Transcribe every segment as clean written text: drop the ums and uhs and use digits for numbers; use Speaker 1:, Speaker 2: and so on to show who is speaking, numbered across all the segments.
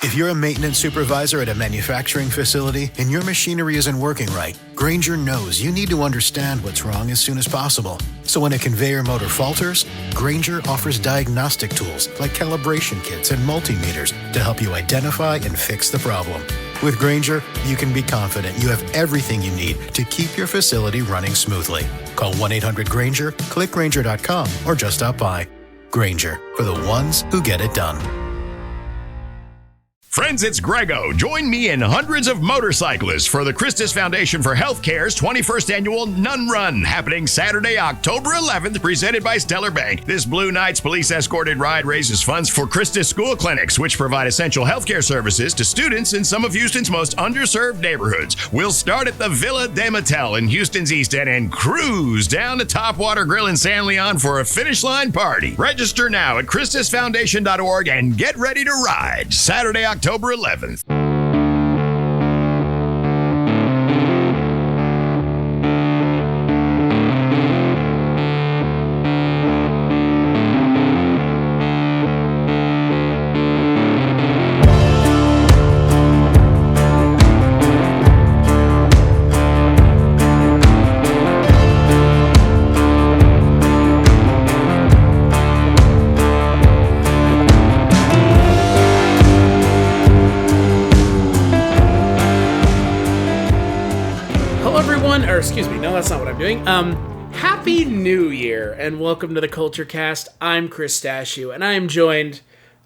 Speaker 1: If you're a maintenance supervisor at a manufacturing facility and your machinery isn't working right, Grainger knows you need to understand what's wrong as soon as possible. So when a conveyor motor falters, Grainger offers diagnostic tools like calibration kits and multimeters to help you identify and fix the problem. With Grainger, you can be confident you have everything you need to keep your facility running smoothly. Call 1-800-GRAINGER, click Grainger.com, or just stop by. Grainger, for the ones who get it done.
Speaker 2: Friends, it's Grego. Join me and hundreds of motorcyclists for the Christus Foundation for Healthcare's 21st Annual Nun Run, happening Saturday, October 11th, presented by Stellar Bank. This Blue Knights police-escorted ride raises funds for Christus school clinics, which provide essential healthcare services to students in some of Houston's most underserved neighborhoods. We'll start at the Villa de Mattel in Houston's East End and cruise down to Topwater Grill in San Leon for a finish line party. Register now at ChristusFoundation.org and get ready to ride. Saturday, October 11th.
Speaker 3: Excuse me, no, that's not what I'm doing. Happy New Year, and welcome to the Kulturecast. I'm Chris Stachiw, and I am joined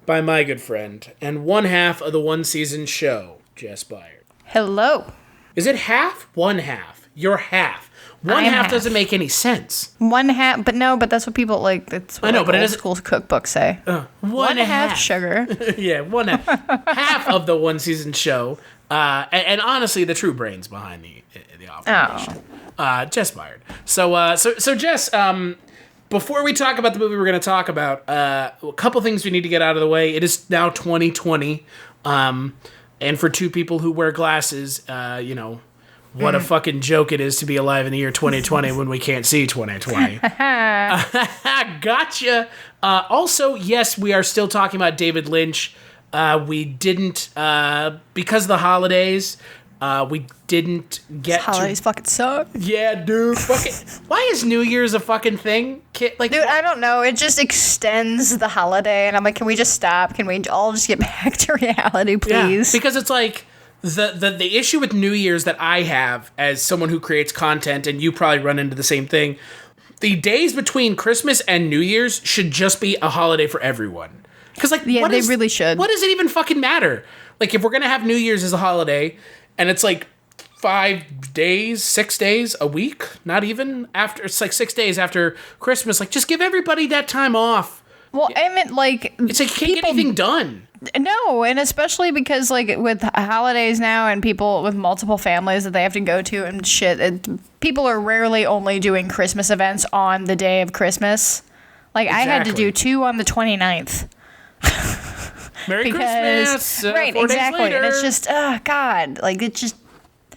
Speaker 3: by my good friend and one half of the one-season show, Jess Byard.
Speaker 4: Hello.
Speaker 3: Is it half? One half. You're half. One half doesn't make any sense.
Speaker 4: One half, but that's what people like. That's what old school cookbooks say. One half sugar.
Speaker 3: Yeah, one half. Half of the one-season show. And honestly, the true brains behind the operation. Jess Byard. So Jess, before we talk about the movie we're going to talk about, a couple things we need to get out of the way. It is now 2020, and for two people who wear glasses, what a fucking joke it is to be alive in the year 2020 when we can't see 2020. Gotcha. Also, yes, we are still talking about David Lynch. We didn't, because of the holidays, we didn't get
Speaker 4: holidays fucking suck.
Speaker 3: Yeah, dude. Why is New Year's a fucking thing?
Speaker 4: Dude, I don't know. It just extends the holiday, and I'm like, can we just stop? Can we all just get back to reality, please?
Speaker 3: Yeah, because it's like, the issue with New Year's that I have as someone who creates content, and you probably run into the same thing, the days between Christmas and New Year's should just be a holiday for everyone. Because,
Speaker 4: they really should.
Speaker 3: What does it even fucking matter? Like, if we're going to have New Year's as a holiday, and it's like 5 days, 6 days, a week, not even after, it's like 6 days after Christmas, like, just give everybody that time off.
Speaker 4: Well, I meant, like...
Speaker 3: It's like, you can't get anything done.
Speaker 4: No, and especially because, like, with holidays now and people with multiple families that they have to go to and shit, people are rarely only doing Christmas events on the day of Christmas. Like, exactly. I had to do 2 on the 29th.
Speaker 3: Merry Christmas!
Speaker 4: Right,
Speaker 3: 4 days
Speaker 4: exactly.
Speaker 3: later.
Speaker 4: And it's just, God, like, it just...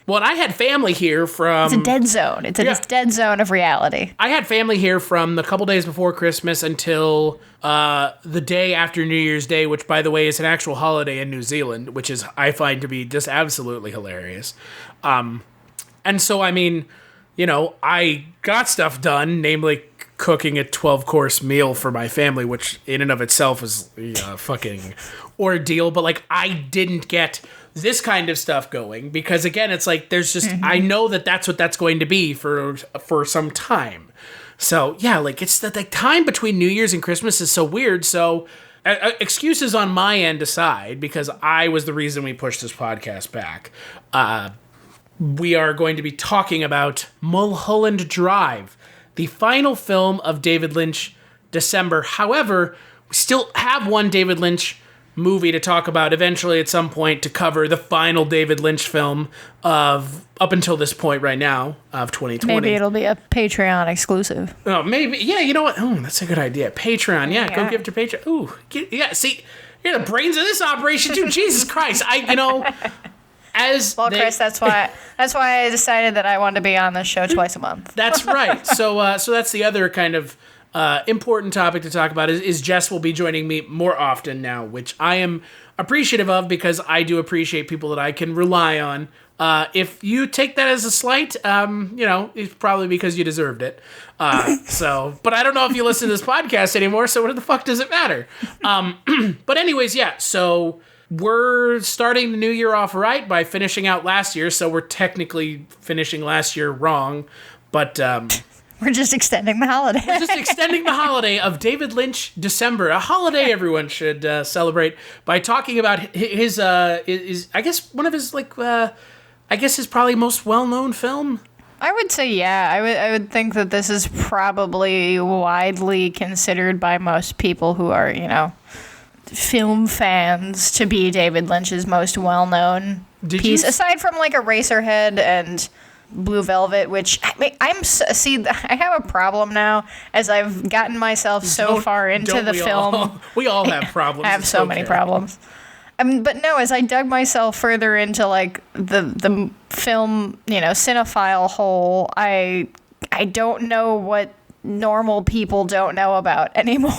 Speaker 3: Well, I had family here from...
Speaker 4: It's a dead zone. It's a dead zone of reality.
Speaker 3: I had family here from the couple days before Christmas until the day after New Year's Day, which, by the way, is an actual holiday in New Zealand, which is I find to be just absolutely hilarious. And so, I mean, I got stuff done, namely cooking a 12-course meal for my family, which in and of itself is a fucking ordeal. But, like, I didn't get this kind of stuff going because, again, it's like there's just I know that's what that's going to be for some time. So yeah, like it's the time between New Year's and Christmas is so weird. So excuses on my end aside, because I was the reason we pushed this podcast back. We are going to be talking about Mulholland Drive, the final film of David Lynch December. However, we still have one David Lynch movie to talk about eventually at some point to cover the final David Lynch film of up until this point right now of 2020.
Speaker 4: Maybe it'll be a Patreon exclusive.
Speaker 3: Oh, maybe. Yeah, you know what? Oh, that's a good idea. Patreon. Yeah, go give it to Patreon. Ooh, see, you're the brains of this operation too. Jesus Christ.
Speaker 4: Chris, that's why I decided that I wanted to be on this show twice a month.
Speaker 3: That's right. So that's the other kind of important topic to talk about is Jess will be joining me more often now, which I am appreciative of, because I do appreciate people that I can rely on. If you take that as a slight, it's probably because you deserved it. But I don't know if you listen to this podcast anymore, so what the fuck does it matter? But anyways, yeah, so we're starting the new year off right by finishing out last year, so we're technically finishing last year wrong, but...
Speaker 4: we're just extending the holiday.
Speaker 3: We're just extending the holiday of David Lynch December, a holiday everyone should celebrate, by talking about his I guess, one of his, his probably most well-known film.
Speaker 4: I would say, yeah. I would think that this is probably widely considered by most people who are, film fans to be David Lynch's most well-known piece, aside from Eraserhead and Blue Velvet, which I have a problem now as I've gotten myself so far into the film.
Speaker 3: We all have problems.
Speaker 4: I have so many problems. But no, as I dug myself further into the film, cinephile hole, I don't know what normal people don't know about anymore.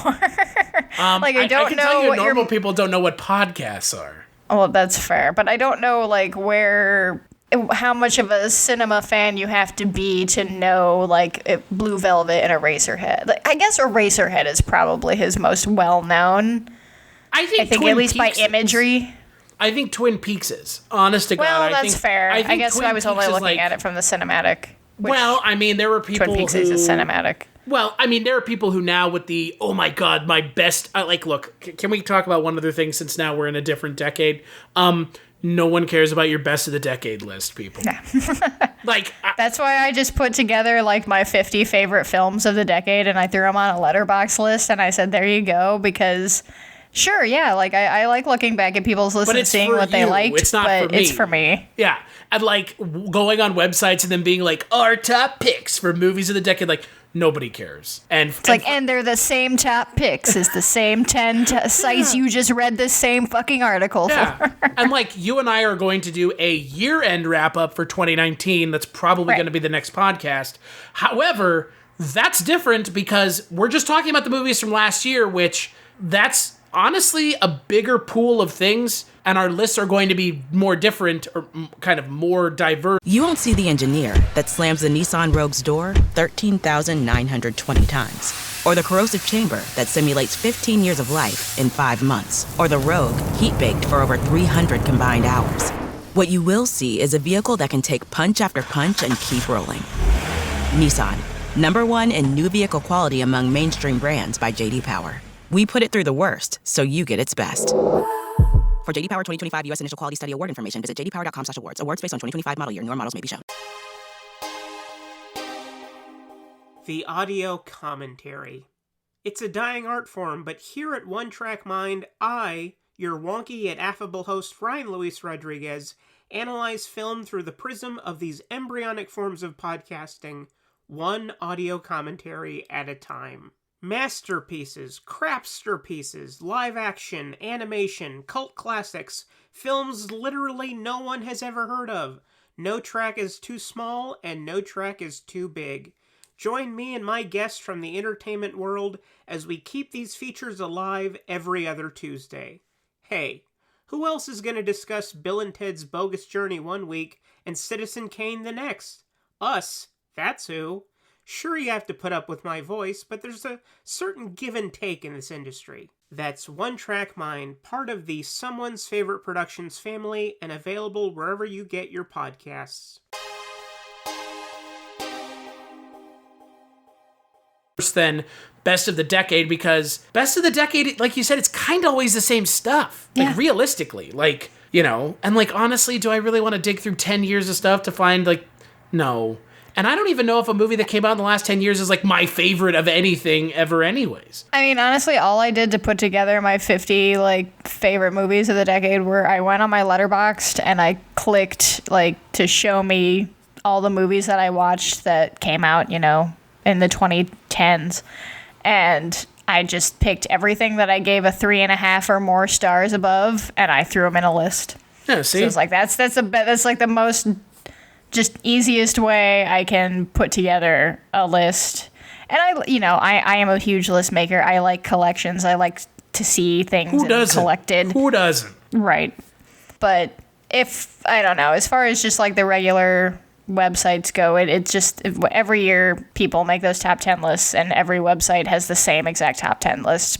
Speaker 4: I don't know what
Speaker 3: normal people don't know what podcasts are.
Speaker 4: Well, that's fair, but I don't know how much of a cinema fan you have to be to know Blue Velvet and Eraserhead. I guess Eraserhead is probably his most well known. I think at least by imagery.
Speaker 3: I think Twin Peaks is. Honest to God.
Speaker 4: Well, that's fair. I guess Twin I was only looking at it from the cinematic.
Speaker 3: There were people
Speaker 4: Twin Peaks is a cinematic.
Speaker 3: Well, there are people who now with the, oh my God, my best... look, can we talk about one other thing since now we're in a different decade? No one cares about your best of the decade list, people.
Speaker 4: No. That's why I just put together my 50 favorite films of the decade and I threw them on a letterbox list and I said, there you go, because... Sure, yeah, I like looking back at people's lists and seeing what they liked, it's for me.
Speaker 3: Yeah, and going on websites and then being our top picks for movies of the decade, nobody cares. And
Speaker 4: and they're the same top picks as the same 10 sites you just read the same fucking article for.
Speaker 3: And you and I are going to do a year-end wrap-up for 2019. That's probably going to be the next podcast. However, that's different because we're just talking about the movies from last year, which that's... honestly a bigger pool of things, and our lists are going to be more different or kind of more diverse.
Speaker 5: You won't see the engineer that slams the Nissan Rogue's door 13,920 times, or the corrosive chamber that simulates 15 years of life in 5 months, or the Rogue heat-baked for over 300 combined hours. What you will see is a vehicle that can take punch after punch and keep rolling. Nissan, #1 in new vehicle quality among mainstream brands by J.D. Power. We put it through the worst, so you get its best. For J.D. Power 2025 U.S. Initial Quality Study Award information, visit jdpower.com/awards. Awards based on 2025 model year. Newer models may be shown.
Speaker 6: The audio commentary. It's a dying art form, but here at One Track Mind, I, your wonky yet affable host Ryan Luis Rodriguez, analyze film through the prism of these embryonic forms of podcasting, one audio commentary at a time. Masterpieces, crapster pieces, live action, animation, cult classics, films literally no one has ever heard of. No track is too small and no track is too big. Join me and my guests from the entertainment world as we keep these features alive every other Tuesday. Hey, who else is going to discuss Bill and Ted's Bogus Journey one week and Citizen Kane the next? Us, that's who. Sure, you have to put up with my voice, but there's a certain give and take in this industry. That's One Track Mind, part of the Someone's Favorite Productions family, and available wherever you get your podcasts.
Speaker 3: Than best of the decade, because best of the decade, like you said, it's kind of always the same stuff. Realistically, and honestly, do I really want to dig through 10 years of stuff to find no. And I don't even know if a movie that came out in the last 10 years is my favorite of anything ever anyways.
Speaker 4: Honestly, all I did to put together my 50 favorite movies of the decade were I went on my Letterboxd and I clicked to show me all the movies that I watched that came out, in the 2010s. And I just picked everything that I gave a 3.5 or more stars above and I threw them in a list.
Speaker 3: Yeah, see?
Speaker 4: So it's that's the most just easiest way I can put together a list. And I am a huge list maker. I like collections. I like to see things collected.
Speaker 3: Who doesn't?
Speaker 4: Right. But I don't know, as far as just like the regular websites go, it's just every year people make those top 10 lists, and every website has the same exact top 10 list,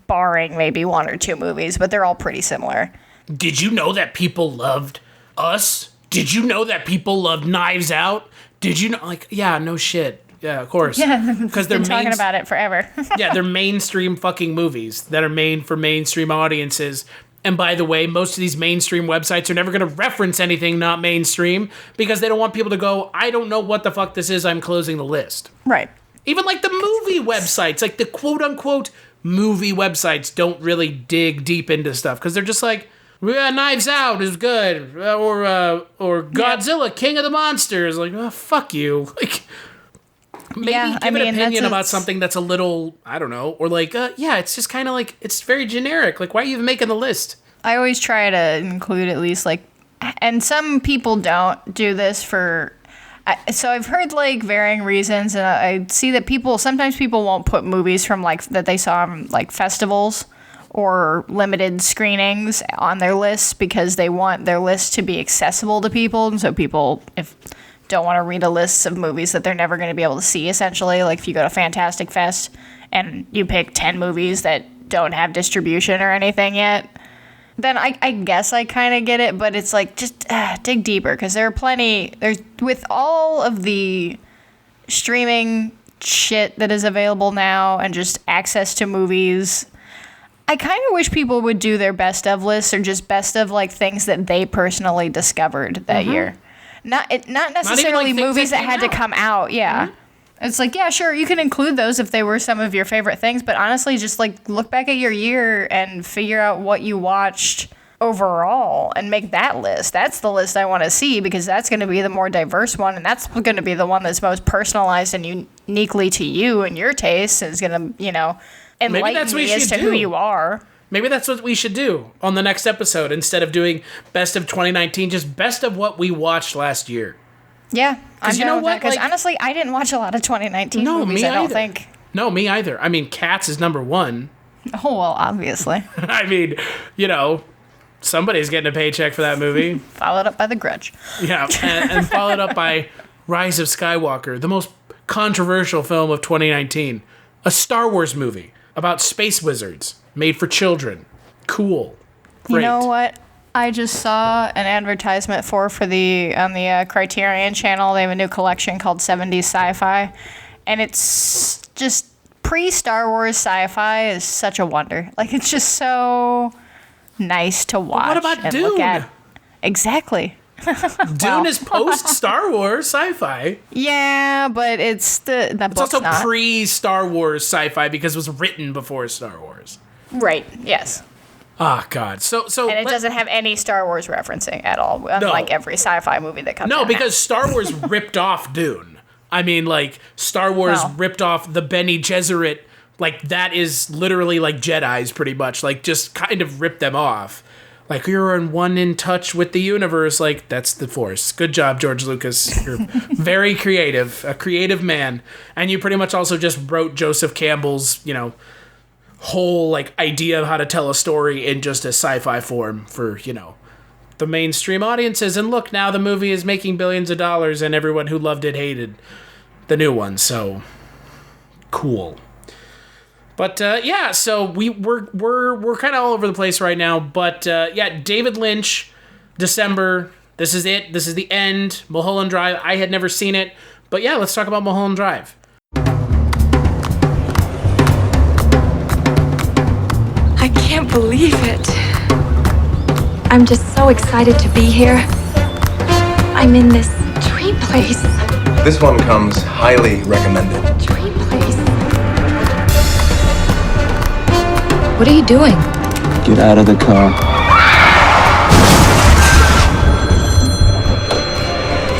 Speaker 4: barring maybe one or two movies, but they're all pretty similar.
Speaker 3: Did you know that people loved Us? Did you know that people loved Knives Out? Did you know, like, yeah, no shit. Yeah, of course.
Speaker 4: Yeah, because they're talking about it forever.
Speaker 3: Yeah, they're mainstream fucking movies that are made for mainstream audiences. And by the way, most of these mainstream websites are never going to reference anything not mainstream because they don't want people to go, I don't know what the fuck this is, I'm closing the list.
Speaker 4: Right.
Speaker 3: Even like the movie websites, like the quote-unquote movie websites don't really dig deep into stuff because they're just like, yeah, Knives Out is good, or Godzilla, King of the Monsters. Like, oh, fuck you. Like, maybe give an opinion about something that's a little, I don't know, or like, it's just kind of like, it's very generic. Like, why are you even making the list?
Speaker 4: I always try to include at least like, and some people don't do this for. So I've heard like varying reasons, and I see that sometimes people won't put movies from like that they saw on like festivals or limited screenings on their lists because they want their list to be accessible to people. And so people don't want to read a list of movies that they're never going to be able to see, essentially. Like if you go to Fantastic Fest and you pick 10 movies that don't have distribution or anything yet, then I guess I kind of get it. But it's like, just dig deeper, because there are plenty. With all of the streaming shit that is available now and just access to movies, I kind of wish people would do their best of lists, or just best of like things that they personally discovered that year. Not necessarily
Speaker 3: not
Speaker 4: movies that had to come out. Yeah. Mm-hmm. It's like, yeah, sure, you can include those if they were some of your favorite things, but honestly, just like look back at your year and figure out what you watched overall and make that list. That's the list I want to see, because that's going to be the more diverse one, and that's going to be the one that's most personalized and uniquely to you and your taste, and is going to, enlighten me as to who you are.
Speaker 3: Maybe that's what we should do on the next episode. Instead of doing best of 2019, just best of what we watched last year.
Speaker 4: Yeah,
Speaker 3: because you know what?
Speaker 4: Because honestly, I didn't watch a lot of 2019 movies.
Speaker 3: Me
Speaker 4: I don't
Speaker 3: either.
Speaker 4: think.
Speaker 3: No, me either. I mean, Cats is number one.
Speaker 4: Oh well, obviously.
Speaker 3: I mean, somebody's getting a paycheck for that movie.
Speaker 4: Followed up by The Grudge.
Speaker 3: Yeah, and followed up by Rise of Skywalker, the most controversial film of 2019, a Star Wars movie about space wizards made for children. Cool. Great.
Speaker 4: You know what? I just saw an advertisement on the Criterion channel. They have a new collection called 70s Sci-Fi, and it's just pre-Star Wars sci-fi is such a wonder. Like, it's just so nice to watch.
Speaker 3: What about
Speaker 4: and
Speaker 3: Dune?
Speaker 4: Look at. Exactly.
Speaker 3: Dune is post-Star Wars sci-fi.
Speaker 4: Yeah, but it's
Speaker 3: it's also pre-Star Wars sci-fi because it was written before Star Wars.
Speaker 4: Right. Yes.
Speaker 3: Oh God. So
Speaker 4: and it doesn't have any Star Wars referencing at all, unlike every sci-fi movie that comes out.
Speaker 3: No, because Star Wars ripped off Dune. I mean, like, Star Wars ripped off the Bene Gesserit. Like, that is literally like Jedis, pretty much. Like, just kind of ripped them off. Like, you're in touch with the universe. Like, that's the Force. Good job, George Lucas. You're very creative, a creative man. And you pretty much also just wrote Joseph Campbell's, whole, like, idea of how to tell a story in just a sci-fi form for, the mainstream audiences. And look, now the movie is making billions of dollars, and everyone who loved it hated the new one. So, cool. But so we're kind of all over the place right now. But David Lynch, December. This is it. This is the end. Mulholland Drive. I had never seen it, but yeah, let's talk about Mulholland Drive.
Speaker 7: I can't believe it. I'm just so excited to be here. I'm in this dream place.
Speaker 8: This one comes highly recommended.
Speaker 7: Dream place. What are you doing?
Speaker 9: Get out of the car.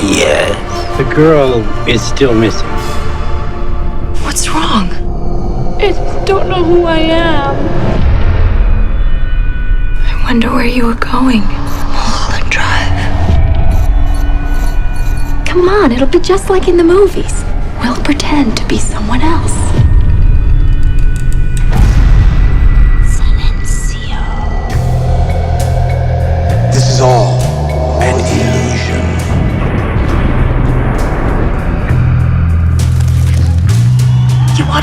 Speaker 9: Yeah. The girl is still missing.
Speaker 7: What's wrong?
Speaker 10: I just don't know who I am.
Speaker 7: I wonder where you were going. Mulholland Drive.
Speaker 10: Come on, it'll be just like in the movies. We'll pretend to be someone else.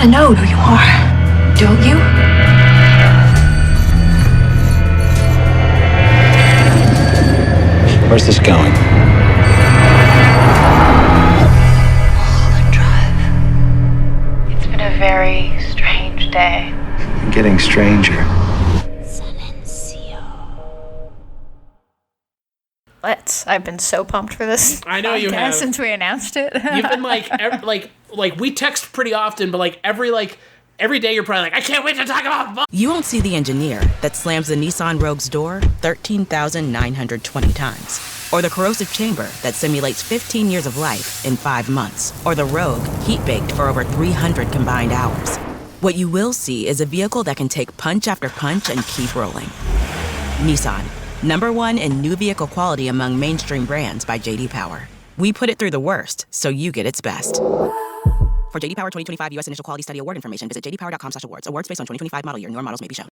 Speaker 10: gotta know who you are, don't you?
Speaker 9: Where's this going?
Speaker 4: Mulholland Drive. It's been a very strange day.
Speaker 9: Getting stranger.
Speaker 4: I've been so pumped for this.
Speaker 3: I know you have.
Speaker 4: Since we announced it.
Speaker 3: You've been like we text pretty often, but like every day you're probably like, I can't wait to talk about.
Speaker 5: You won't see the engineer that slams the Nissan Rogue's door 13,920 times. Or the corrosive chamber that simulates 15 years of life in 5 months. Or the Rogue heat-baked for over 300 combined hours. What you will see is a vehicle that can take punch after punch and keep rolling. Nissan, #1 in new vehicle quality among mainstream brands by J.D. Power. We put it through the worst, so you get its best. For J.D. Power 2025 U.S. Initial Quality Study Award information, visit jdpower.com/awards. Awards based on 2025 model year. Newer models may be shown.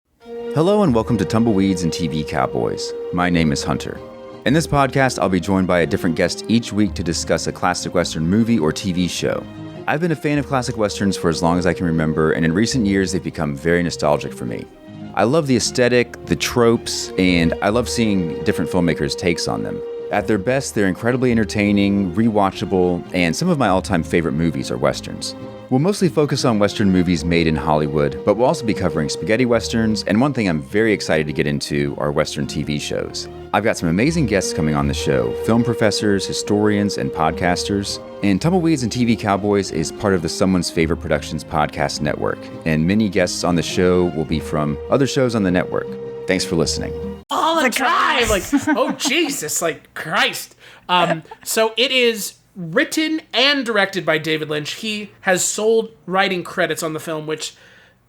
Speaker 11: Hello and welcome to Tumbleweeds and TV Cowboys. My name is Hunter. In this podcast, I'll be joined by a different guest each week to discuss a classic Western movie or TV show. I've been a fan of classic Westerns for as long as I can remember, and in recent years, they've become very nostalgic for me. I love the aesthetic, the tropes, and I love seeing different filmmakers' takes on them. At their best, they're incredibly entertaining, rewatchable, and some of my all-time favorite movies are Westerns. We'll mostly focus on Western movies made in Hollywood, but we'll also be covering spaghetti Westerns, and one thing I'm very excited to get into are Western TV shows. I've got some amazing guests coming on the show, film professors, historians, and podcasters. And Tumbleweeds and TV Cowboys is part of the Someone's Favorite Productions podcast network, and many guests on the show will be from other shows on the network. Thanks for listening.
Speaker 3: All the time! Like, oh Jesus, like Christ. So it is written and directed by David Lynch. He has sole writing credits on the film, which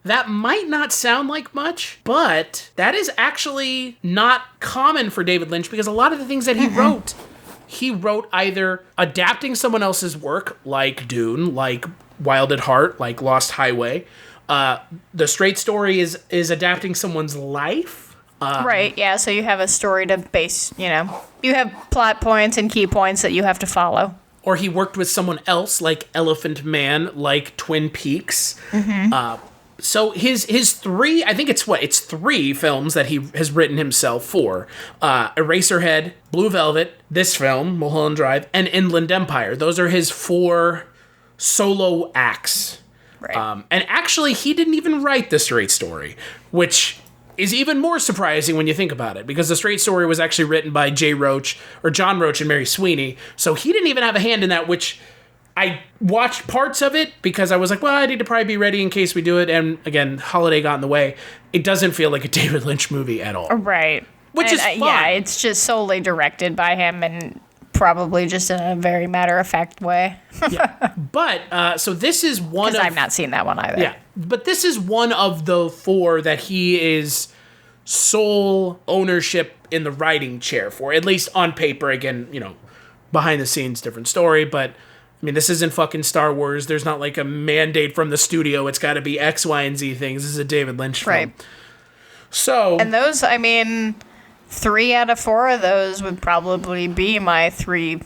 Speaker 3: that might not sound like much, but that is actually not common for David Lynch because a lot of the things that he wrote either adapting someone else's work, like Dune, like Wild at Heart, like Lost Highway. The Straight Story is adapting someone's life.
Speaker 4: Right, yeah, so you have a story to base, you have plot points and key points that you have to follow.
Speaker 3: Or he worked with someone else, like Elephant Man, like Twin Peaks. Mm-hmm. So his three, I think it's 3 films that he has written himself for. Eraserhead, Blue Velvet, this film, Mulholland Drive, and Inland Empire. Those are his 4 solo acts.
Speaker 4: Right.
Speaker 3: And actually, he didn't even write The Straight Story, which is even more surprising when you think about it, because The Straight Story was actually written by John Roach and Mary Sweeney, so he didn't even have a hand in that, which I watched parts of it because I was like, well, I need to probably be ready in case we do it, and again, holiday got in the way. It doesn't feel like a David Lynch movie at all.
Speaker 4: Right.
Speaker 3: Which is fine.
Speaker 4: Yeah, it's just solely directed by him and probably just in a very matter-of-fact way.
Speaker 3: Yeah. But, so this is one of...
Speaker 4: Because I've not seen that one either.
Speaker 3: Yeah, but this is one of the 4 that he is sole ownership in the writing chair for, at least on paper. Again, behind the scenes, different story, but, I mean, this isn't fucking Star Wars. There's not like a mandate from the studio. It's got to be X, Y, and Z things. This is a David Lynch film.
Speaker 4: Right.
Speaker 3: So...
Speaker 4: And those, I mean... 3 out of 4 of those would probably be my 3,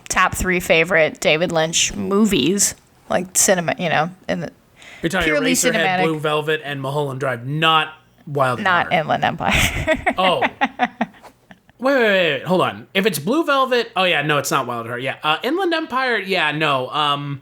Speaker 4: top 3 favorite David Lynch movies, like cinema, in the
Speaker 3: you're talking
Speaker 4: purely
Speaker 3: Eraserhead,
Speaker 4: cinematic.
Speaker 3: Blue Velvet, and Mulholland Drive, not Wild
Speaker 4: Not
Speaker 3: Heart.
Speaker 4: Inland Empire.
Speaker 3: Oh. Wait, hold on. If it's Blue Velvet, oh yeah, no, it's not Wild Heart. Yeah, Inland Empire, yeah, no,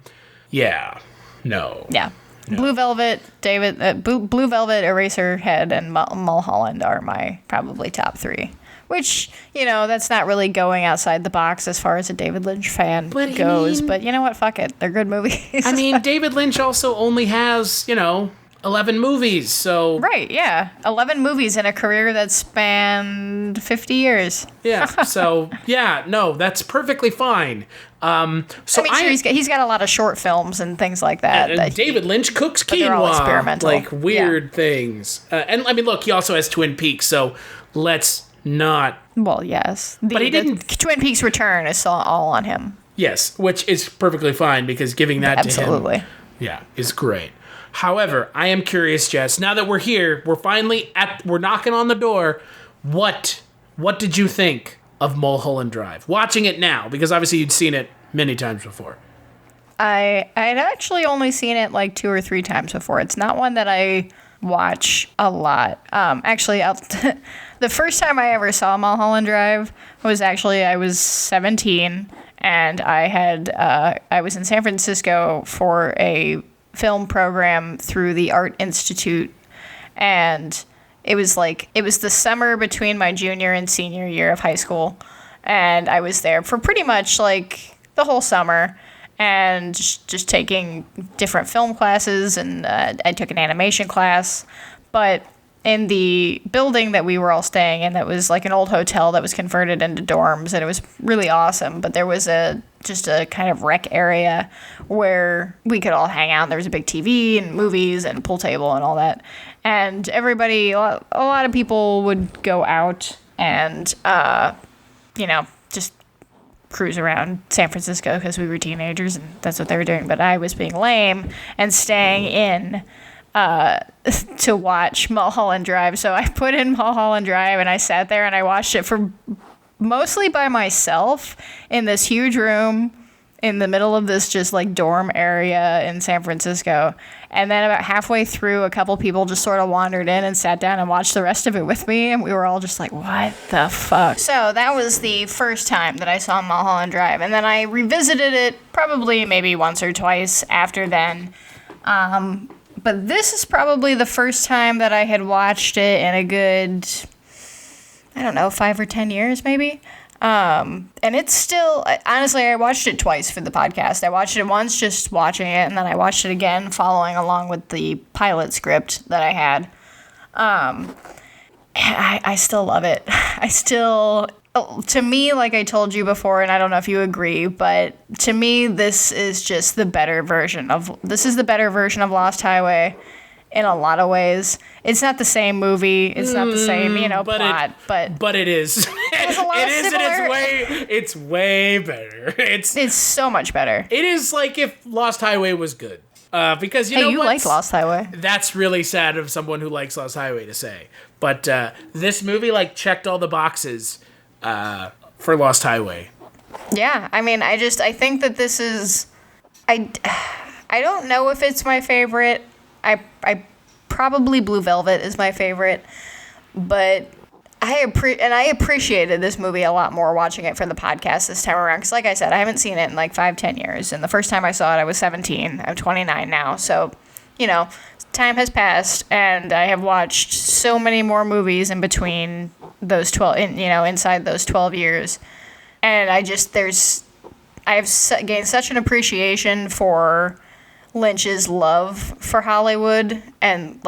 Speaker 3: yeah, no.
Speaker 4: Yeah. Blue Velvet, Blue Velvet, Eraserhead, and Mulholland are my probably top 3. Which, that's not really going outside the box as far as a David Lynch fan goes. But you know what? Fuck it. They're good movies.
Speaker 3: I mean, David Lynch also only has, 11 movies, so...
Speaker 4: Right, yeah. 11 movies in a career that spanned 50 years.
Speaker 3: Yeah, so, yeah, no, that's perfectly fine. So
Speaker 4: he's got a lot of short films and things like that.
Speaker 3: And David Lynch cooks quinoa.
Speaker 4: They're all experimental.
Speaker 3: Like, weird things. And, I mean, look, he also has Twin Peaks, so let's not...
Speaker 4: Well, yes.
Speaker 3: But he didn't...
Speaker 4: Twin Peaks Return is all on him.
Speaker 3: Yes, which is perfectly fine, because giving that to him... Yeah, is great. However, I am curious, Jess, now that we're here, we're knocking on the door, what did you think of Mulholland Drive? Watching it now, because obviously you'd seen it many times before.
Speaker 4: I had actually only seen it like 2 or 3 times before. It's not one that I watch a lot. Actually, the first time I ever saw Mulholland Drive was actually I was 17, and I was in San Francisco for a film program through the Art Institute, and it was the summer between my junior and senior year of high school, and I was there for pretty much like the whole summer, and just taking different film classes, and I took an animation class. But in the building that we were all staying in, that was like an old hotel that was converted into dorms, and it was really awesome. But there was just a kind of rec area where we could all hang out. There was a big TV and movies and pool table and all that. And everybody, a lot of people would go out and, just cruise around San Francisco because we were teenagers and that's what they were doing. But I was being lame and staying in to watch Mulholland Drive. So I put in Mulholland Drive and I sat there and I watched it for mostly by myself in this huge room in the middle of this just like dorm area in San Francisco. And then about halfway through, a couple people just sort of wandered in and sat down and watched the rest of it with me. And we were all just like, what the fuck? So that was the first time that I saw Mulholland Drive. And then I revisited it probably maybe once or twice after then. But this is probably the first time that I had watched it in a good, 5 or 10 years maybe. And it's still, honestly, I watched it twice for the podcast. I watched it once just watching it, and then I watched it again following along with the pilot script that I had. I still love it. To me, like I told you before, and I don't know if you agree, but to me, this is the better version of Lost Highway in a lot of ways. It's not the same movie. It's not the same, plot,
Speaker 3: but it is.
Speaker 4: It has a lot of similar.
Speaker 3: It's way better.
Speaker 4: It's so much better.
Speaker 3: It is like if Lost Highway was good. Because you
Speaker 4: like Lost Highway.
Speaker 3: That's really sad of someone who likes Lost Highway to say. But this movie checked all the boxes for Lost Highway.
Speaker 4: Yeah, I mean, I think that this is. I don't know if it's my favorite. I probably Blue Velvet is my favorite, but I appreciated this movie a lot more watching it for the podcast this time around. Because like I said, I haven't seen it in 5-10 years. And the first time I saw it, I was 17. I'm 29 now. So, time has passed, and I have watched so many more movies in between those 12, inside those 12 years. And I have gained such an appreciation for Lynch's love for Hollywood and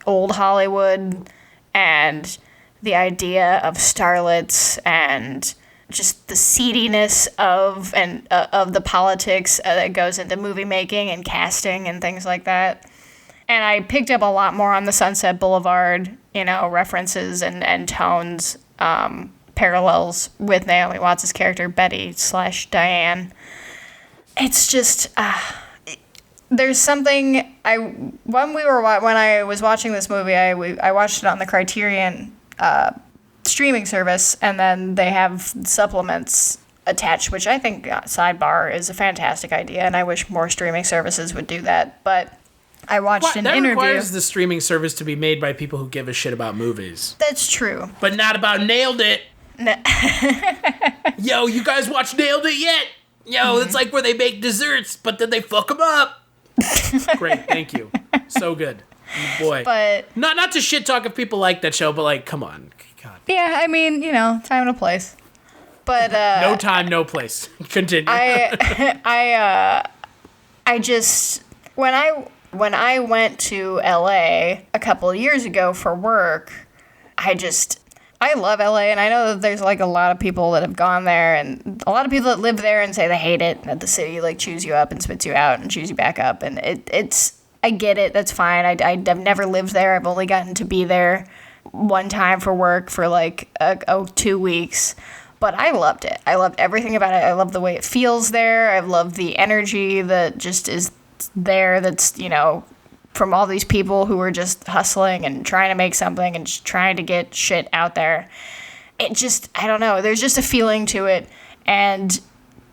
Speaker 4: old Hollywood and the idea of starlets and just the seediness of the politics that goes into movie making and casting and things like that. And I picked up a lot more on the Sunset Boulevard, references and tones, parallels with Naomi Watts' character Betty/Diane. It's just there's something when I was watching this movie, I watched it on the Criterion streaming service, and then they have supplements attached, which I think sidebar is a fantastic idea, and I wish more streaming services would do that. But I watched an interview. That
Speaker 3: requires the streaming service to be made by people who give a shit about movies.
Speaker 4: That's true,
Speaker 3: but not about Nailed It. Yo, you guys watch Nailed It yet? Yo, it's like where they make desserts, but then they fuck them up. Great, thank you. So good. Boy.
Speaker 4: But
Speaker 3: not to shit talk if people like that show, but come on. God.
Speaker 4: Yeah, I mean, time and a place. But
Speaker 3: no time, no place. Continue.
Speaker 4: I just when I went to LA a couple of years ago for work, I love LA, and I know that there's a lot of people that have gone there, and a lot of people that live there and say they hate it, and that the city chews you up and spits you out and chews you back up, and it's I get it, that's fine. I've never lived there. I've only gotten to be there one time for work for 2 weeks, but I loved it. I loved everything about it. I love the way it feels there. I love the energy that just is there. That's from all these people who are just hustling and trying to make something and just trying to get shit out there. It just, I don't know, there's just a feeling to it. And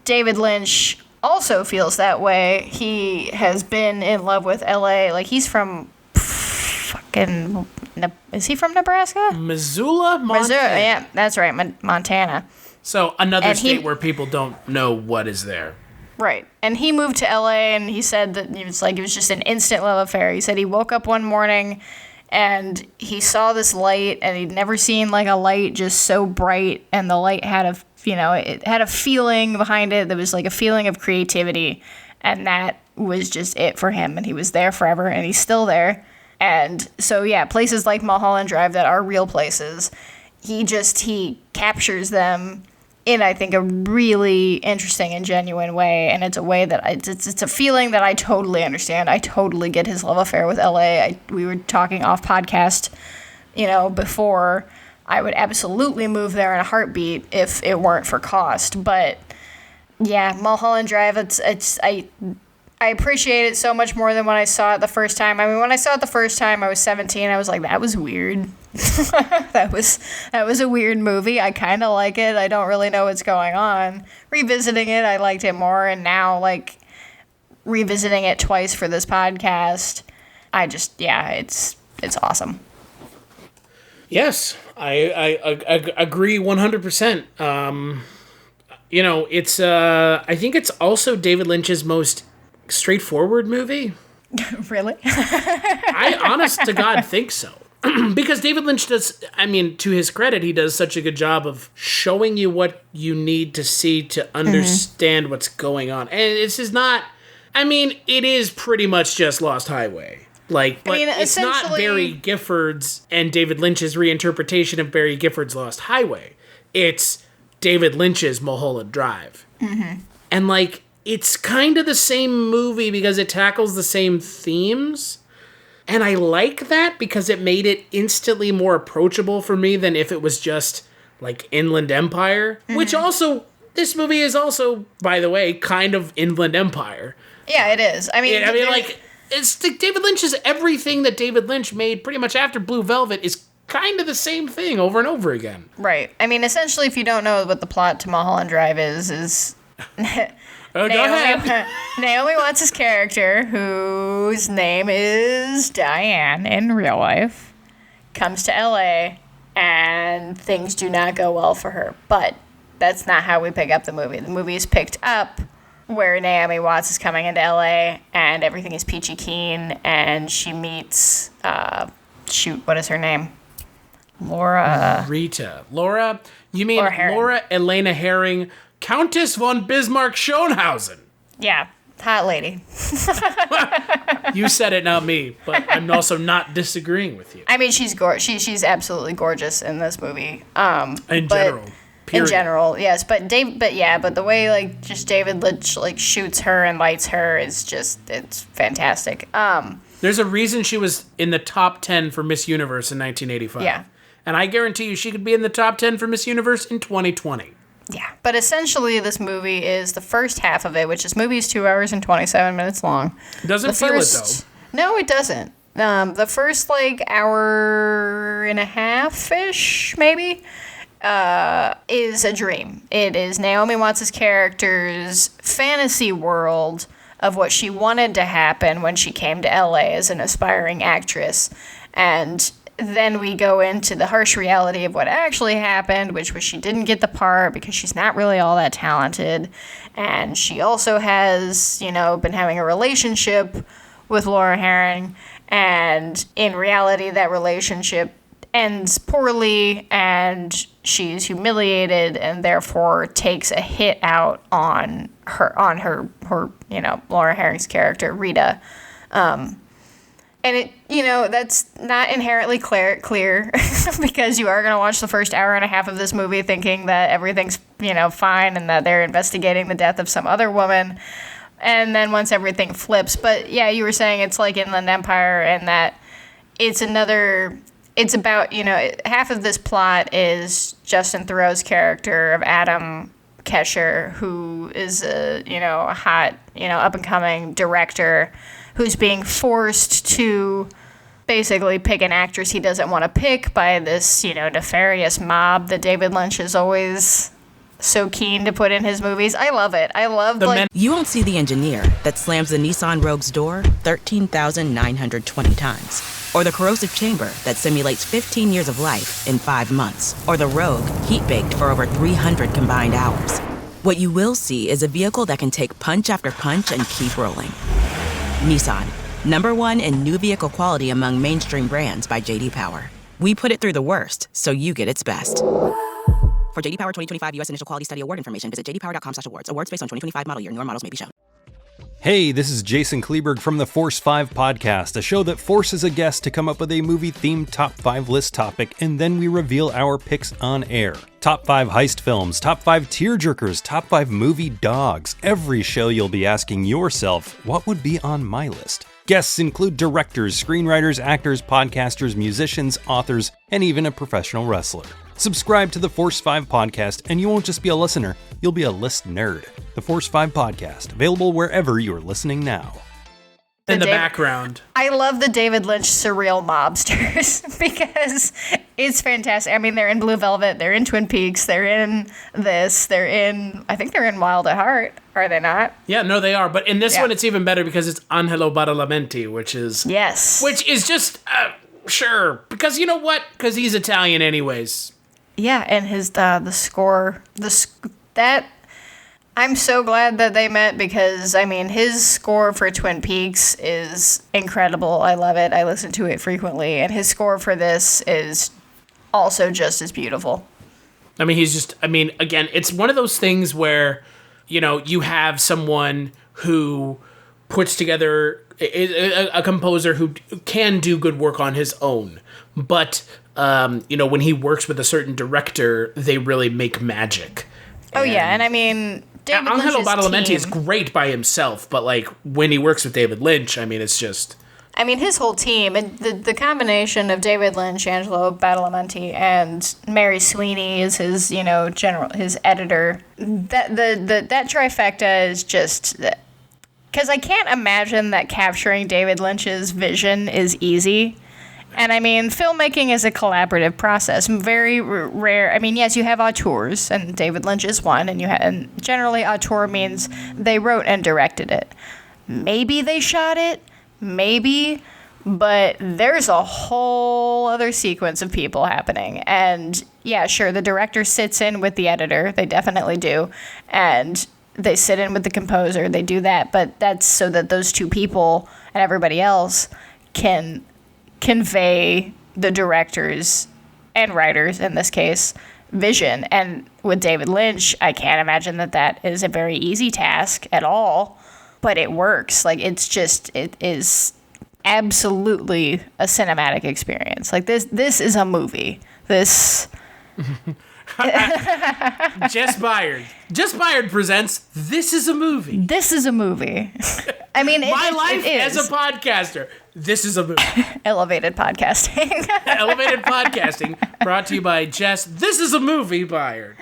Speaker 4: David Lynch also feels that way. He has been in love with LA. Like, he's from fucking... Is he from Nebraska?
Speaker 3: Missoula, Montana.
Speaker 4: Missoula, yeah, that's right, Montana.
Speaker 3: So another state where people don't know what is there.
Speaker 4: Right. And he moved to LA, and he said that it was just an instant love affair. He said he woke up one morning and he saw this light, and he'd never seen like a light just so bright, and the light had it had a feeling behind it that was like a feeling of creativity, and that was just it for him, and he was there forever, and he's still there. And so, yeah, places like Mulholland Drive that are real places, he captures them in, I think, a really interesting and genuine way, and it's a way that it's a feeling that I totally understand. I totally get his love affair with LA. We were talking off podcast, before. I would absolutely move there in a heartbeat if it weren't for cost. But yeah, Mulholland Drive, I appreciate it so much more than when I saw it the first time. I mean, when I saw it the first time, I was 17. I was like, that was weird. that was a weird movie. I kind of like it. I don't really know what's going on. Revisiting it, I liked it more. And now, like, revisiting it twice for this podcast, it's awesome.
Speaker 3: Yes, I agree 100%. I think it's also David Lynch's most straightforward movie.
Speaker 4: Really?
Speaker 3: I honest to God think so. Because David Lynch does, to his credit, he does such a good job of showing you what you need to see to understand what's going on. And it's just not, it is pretty much just Lost Highway. But it's not Barry Gifford's and David Lynch's reinterpretation of Barry Gifford's Lost Highway. It's David Lynch's Mulholland Drive. Mm-hmm. And, it's kind of the same movie because it tackles the same themes. And I like that because it made it instantly more approachable for me than if it was just, Inland Empire. Mm-hmm. Which also, this movie is also, by the way, kind of Inland Empire.
Speaker 4: Yeah, it is.
Speaker 3: It's David Lynch's everything that David Lynch made pretty much after Blue Velvet is kind of the same thing over and over again.
Speaker 4: Right. Essentially, if you don't know what the plot to Mulholland Drive is Naomi Watts' character, whose name is Diane in real life, comes to LA, and things do not go well for her. But that's not how we pick up the movie. The movie is picked up where Naomi Watts is coming into LA, and everything is peachy keen, and she meets, what is her name?
Speaker 3: Rita. Laura? You mean Laura Elena Harring, Countess von Bismarck Schönhausen?
Speaker 4: Yeah, hot lady.
Speaker 3: You said it, not me, but I'm also not disagreeing with you.
Speaker 4: She's she's absolutely gorgeous in this movie.
Speaker 3: In general. Period.
Speaker 4: In general, yes, but the way just David Lynch shoots her and lights her is it's fantastic.
Speaker 3: There's a reason she was in the top 10 for Miss Universe in 1985.
Speaker 4: Yeah.
Speaker 3: And I guarantee you she could be in the top 10 for Miss Universe in 2020.
Speaker 4: Yeah. But essentially this movie is the first half of it, which is 2 hours and 27 minutes long.
Speaker 3: Doesn't feel it though.
Speaker 4: No, it doesn't. The first hour and a half-ish, maybe, is a dream. It is Naomi Watts' character's fantasy world of what she wanted to happen when she came to LA as an aspiring actress. And then we go into the harsh reality of what actually happened, which was she didn't get the part because she's not really all that talented. And she also has, been having a relationship with Laura Harring. And in reality, that relationship ends poorly, and she's humiliated, and therefore takes a hit out on her Laura Harring's character, Rita. And it, that's not inherently clear because you are going to watch the first hour and a half of this movie thinking that everything's, fine and that they're investigating the death of some other woman. And then once everything flips, but yeah, you were saying it's like Inland Empire, and that it's about, half of this plot is Justin Theroux's character of Adam Kesher, who is a hot, up-and-coming director who's being forced to basically pick an actress he doesn't want to pick by this, nefarious mob that David Lynch has always so keen to put in his movies. I love it. I love
Speaker 5: You won't see the engineer that slams the Nissan Rogue's door 13,920 times. Or the corrosive chamber that simulates 15 years of life in 5 months. Or the Rogue heat-baked for over 300 combined hours. What you will see is a vehicle that can take punch after punch and keep rolling. Nissan, #1 in new vehicle quality among mainstream brands by J.D. Power. We put it through the worst, so you get its best. For J.D. Power 2025 U.S. Initial Quality Study Award information, visit jdpower.com/awards. Awards based on 2025 model year. Newer models may be shown.
Speaker 12: Hey, this is Jason Kleberg from the Force 5 podcast, a show that forces a guest to come up with a movie-themed top 5 list topic, and then we reveal our picks on air. Top 5 heist films, top 5 tearjerkers, top 5 movie dogs. Every show you'll be asking yourself, what would be on my list? Guests include directors, screenwriters, actors, podcasters, musicians, authors, and even a professional wrestler. Subscribe to the Force 5 podcast, and you won't just be a listener, you'll be a list nerd. The Force 5 podcast, available wherever you're listening now.
Speaker 3: In the background,
Speaker 4: I love the David Lynch surreal mobsters because it's fantastic. I mean, they're in Blue Velvet, they're in Twin Peaks, they're in this, I think they're in Wild at Heart, are they not?
Speaker 3: Yeah, no, they are. But in this one, it's even better because it's Angelo Badalamenti, which is just sure, because you know what? Because he's Italian, anyways.
Speaker 4: Yeah, and his the score, that. I'm so glad that they met because, I mean, his score for Twin Peaks is incredible. I love it. I listen to it frequently. And his score for this is also just as beautiful.
Speaker 3: I mean, again, it's one of those things where, you know, you have someone who puts together a composer who can do good work on his own. But, you know, when he works with a certain director, they really make magic.
Speaker 4: Oh, yeah. And I mean, David
Speaker 3: Angelo
Speaker 4: Lynch's
Speaker 3: Badalamenti
Speaker 4: team
Speaker 3: is great by himself, but like when he works with David Lynch, I mean, it's just.
Speaker 4: I mean, his whole team, and the combination of David Lynch, Angelo Badalamenti, and Mary Sweeney is his, you know, his editor. That trifecta is just. Because I can't imagine that capturing David Lynch's vision is easy. And I mean, filmmaking is a collaborative process. Very rare. I mean, yes, you have auteurs, and David Lynch is one, and generally auteur means they wrote and directed it. Maybe they shot it, maybe, but there's a whole other sequence of people happening. And yeah, sure, the director sits in with the editor. They definitely do. And they sit in with the composer. They do that, but that's so that those two people and everybody else can convey the director's and writers, in this case, vision. And with David Lynch, I can't imagine that is a very easy task at all, but it works. Like, it is absolutely a cinematic experience. Like, this is a movie. This...
Speaker 3: Jess Byard presents This Is a Movie.
Speaker 4: This is a movie. I mean,
Speaker 3: my life as a podcaster. This is a movie.
Speaker 4: Elevated podcasting.
Speaker 3: Elevated podcasting brought to you by Jess. This is a movie, Byard.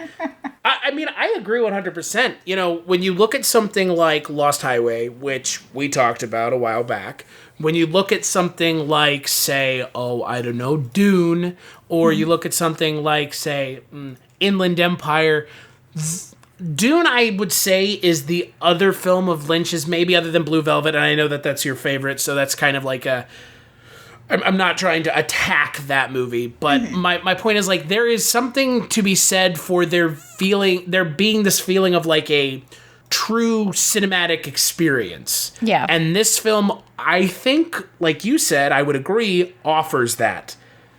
Speaker 3: I mean, I agree 100%. You know, when you look at something like Lost Highway, which we talked about a while back, when you look at something like, say, Dune, or you look at something like, say, Inland Empire, Dune, I would say, is the other film of Lynch's, maybe other than Blue Velvet, and I know that that's your favorite, so that's kind of like I'm not trying to attack that movie, but my point is, like, there is something to be said for there being this feeling of, like, a true cinematic experience.
Speaker 4: Yeah.
Speaker 3: And this film, I think, like you said, I would agree, offers that.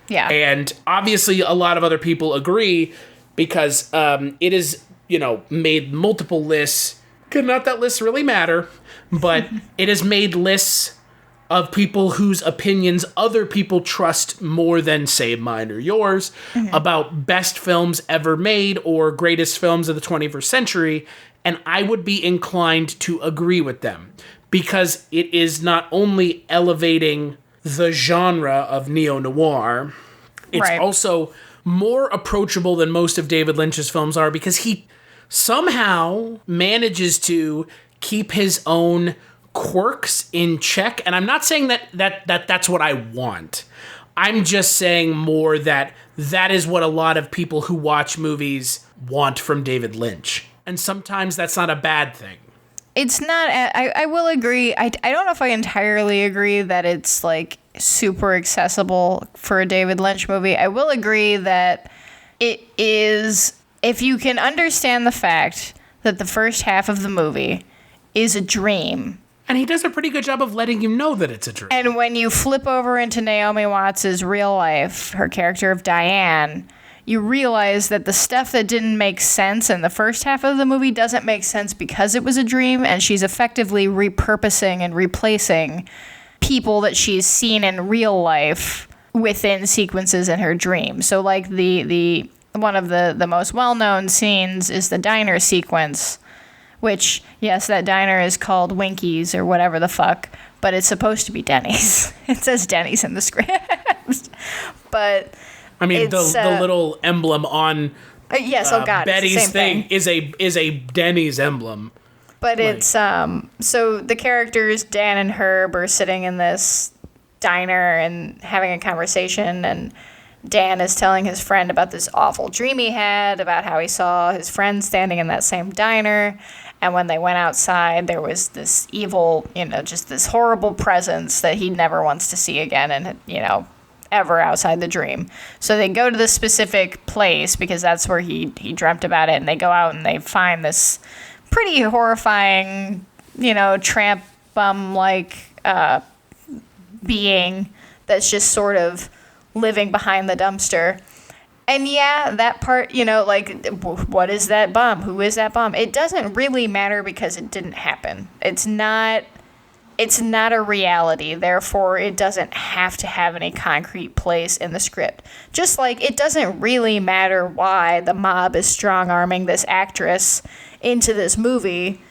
Speaker 4: Yeah.
Speaker 3: And obviously a lot of other people agree because it is, you know, made multiple lists. Not that lists really matter, but it has made lists of people whose opinions other people trust more than, say, mine or yours, about best films ever made or greatest films of the 21st century. And I would be inclined to agree with them because it is not only elevating the genre of neo-noir, it's also more approachable than most of David Lynch's films are because he somehow manages to keep his own quirks in check. And I'm not saying that's what I want. I'm just saying more that is what a lot of people who watch movies want from David Lynch. And sometimes that's not a bad thing.
Speaker 4: It's not. I will agree. I don't know if I entirely agree that it's like super accessible for a David Lynch movie. I will agree that it is, if you can understand the fact that the first half of the movie is a dream.
Speaker 3: And he does a pretty good job of letting you know that it's a dream.
Speaker 4: And when you flip over into Naomi Watts' real life, her character of Diane, you realize that the stuff that didn't make sense in the first half of the movie doesn't make sense because it was a dream, and she's effectively repurposing and replacing people that she's seen in real life within sequences in her dream. So like the one of the most well-known scenes is the diner sequence, which, yes, that diner is called Winkies or whatever the fuck, but it's supposed to be Denny's. It says Denny's in the script. But
Speaker 3: I mean, the little emblem on
Speaker 4: yes, oh God,
Speaker 3: Betty's thing is a Denny's emblem.
Speaker 4: But it's so the characters Dan and Herb are sitting in this diner and having a conversation, and Dan is telling his friend about this awful dream he had about how he saw his friend standing in that same diner, and when they went outside there was this evil, just this horrible presence that he never wants to see again, and ever outside the dream. So they go to this specific place because that's where he dreamt about it, and they go out and they find this pretty horrifying, tramp bum-like being that's just sort of living behind the dumpster. And yeah, that part, what is that bum? Who is that bum? It doesn't really matter because it didn't happen. It's not a reality, therefore it doesn't have to have any concrete place in the script. Just like it doesn't really matter why the mob is strong-arming this actress into this movie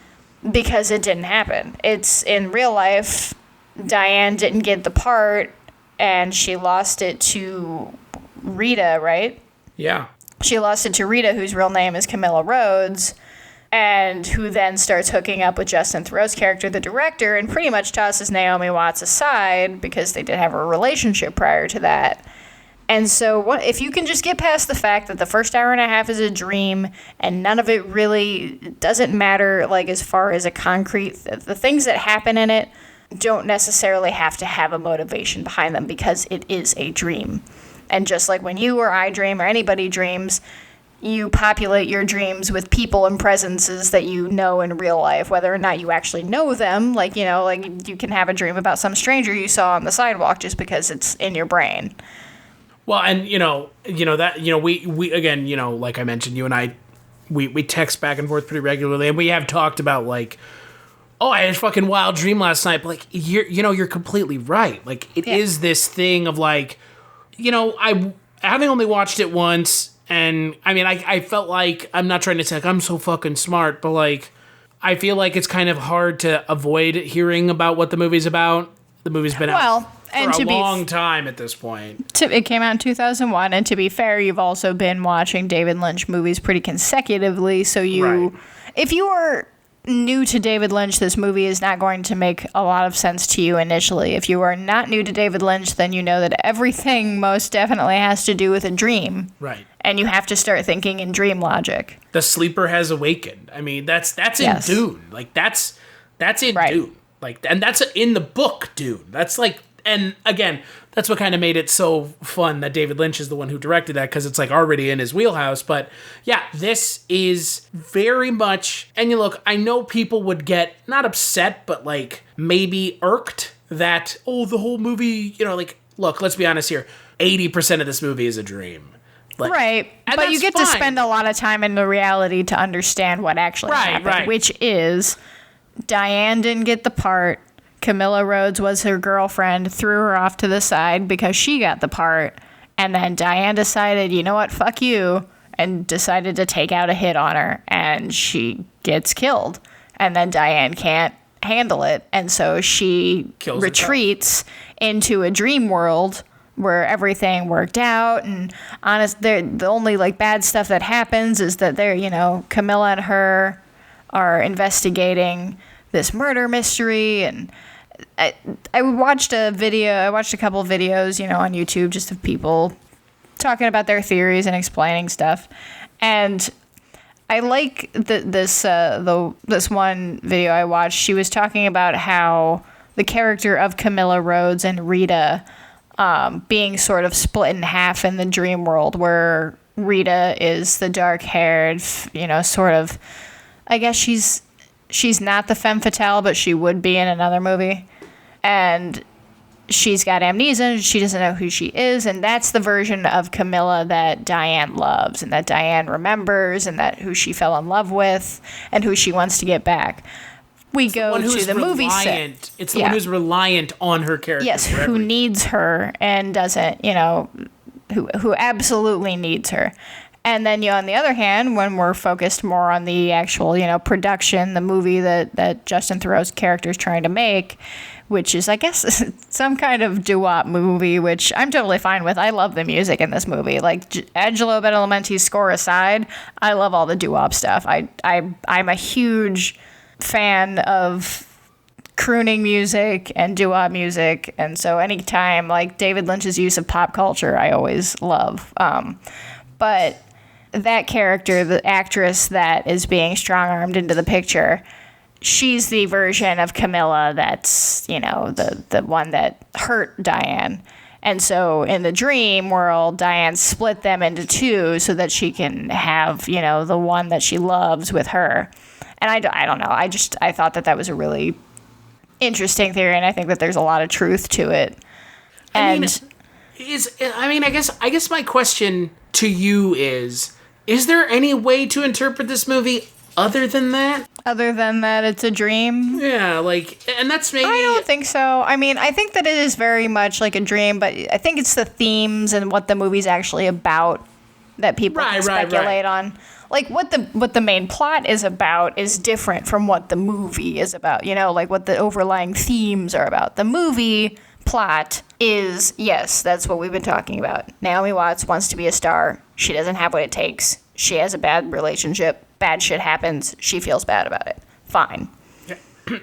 Speaker 4: because it didn't happen. It's in real life, Diane didn't get the part and she lost it to Rita, right?
Speaker 3: Yeah.
Speaker 4: She lost it to Rita, whose real name is Camilla Rhodes, and who then starts hooking up with Justin Theroux's character, the director, and pretty much tosses Naomi Watts aside because they did have a relationship prior to that. And so if you can just get past the fact that the first hour and a half is a dream and none of it really doesn't matter, like as far as a concrete, the things that happen in it don't necessarily have to have a motivation behind them because it is a dream. And just like when you or I dream or anybody dreams, you populate your dreams with people and presences that you know in real life, whether or not you actually know them. Like you can have a dream about some stranger you saw on the sidewalk just because it's in your brain.
Speaker 3: Well, and we again, like I mentioned, you and I, we text back and forth pretty regularly, and we have talked about like, oh, I had a fucking wild dream last night. But like, you're completely right. Like, it is this thing of like, I having only watched it once, and I mean, I felt like, I'm not trying to say like I'm so fucking smart, but like, I feel like it's kind of hard to avoid hearing about what the movie's about. The movie's been out for a long time at this point.
Speaker 4: It came out in 2001, and to be fair, you've also been watching David Lynch movies pretty consecutively, so if you are new to David Lynch, this movie is not going to make a lot of sense to you initially. If you are not new to David Lynch, then you know that everything most definitely has to do with a dream.
Speaker 3: Right.
Speaker 4: And you have to start thinking in dream logic.
Speaker 3: The sleeper has awakened. I mean, that's in Dune. Like, that's in Dune. Like, and that's in the book Dune. That's like, and again, that's what kind of made it so fun that David Lynch is the one who directed that, because it's like already in his wheelhouse. But yeah, this is very much, and look, I know people would get not upset, but like maybe irked that, the whole movie, like, look, let's be honest here, 80% of this movie is a dream. Like,
Speaker 4: right, but you get to spend a lot of time in the reality to understand what actually happened, which is Diane didn't get the part. Camilla Rhodes was her girlfriend, threw her off to the side because she got the part, and then Diane decided, you know what, fuck you, and decided to take out a hit on her, and she gets killed. And then Diane can't handle it, and so she retreats into a dream world where everything worked out, and the only like bad stuff that happens is that Camilla and her are investigating this murder mystery, and I watched a couple of videos, on YouTube, just of people talking about their theories and explaining stuff. And like this one video I watched. She was talking about how the character of Camilla Rhodes and Rita being sort of split in half in the dream world, where Rita is the dark-haired, sort of, I guess she's not the femme fatale, but she would be in another movie. And she's got amnesia, she doesn't know who she is, and that's the version of Camilla that Diane loves, and that Diane remembers, and that who she fell in love with, and who she wants to get back. We go to the movie set.
Speaker 3: It's the one who's reliant on her character.
Speaker 4: Yes, who needs her and doesn't, who absolutely needs her. And then, on the other hand, when we're focused more on the actual, production, the movie that Justin Theroux's character is trying to make, which is, I guess, some kind of doo-wop movie, which I'm totally fine with. I love the music in this movie. Like, Angelo Badalamenti's score aside, I love all the doo-wop stuff. I'm a huge fan of crooning music and doo-wop music, and so anytime, like, David Lynch's use of pop culture, I always love. But that character, the actress that is being strong-armed into the picture, she's the version of Camilla that's, the one that hurt Diane. And so in the dream world, Diane split them into two so that she can have, the one that she loves with her. And I don't know. I thought that was a really interesting theory, and I think that there's a lot of truth to it. And
Speaker 3: I guess my question to you is there any way to interpret this movie other than that?
Speaker 4: Other than that, it's a dream?
Speaker 3: Yeah, and that's maybe...
Speaker 4: I don't think so. I mean, I think that it is very much like a dream, but I think it's the themes and what the movie's actually about that people can speculate on. Like, what the main plot is about is different from what the movie is about, like what the overlying themes are about. The movie plot is, yes, that's what we've been talking about. Naomi Watts wants to be a star. She doesn't have what it takes. She has a bad relationship. Bad shit happens. She feels bad about it. Fine.
Speaker 3: Yeah.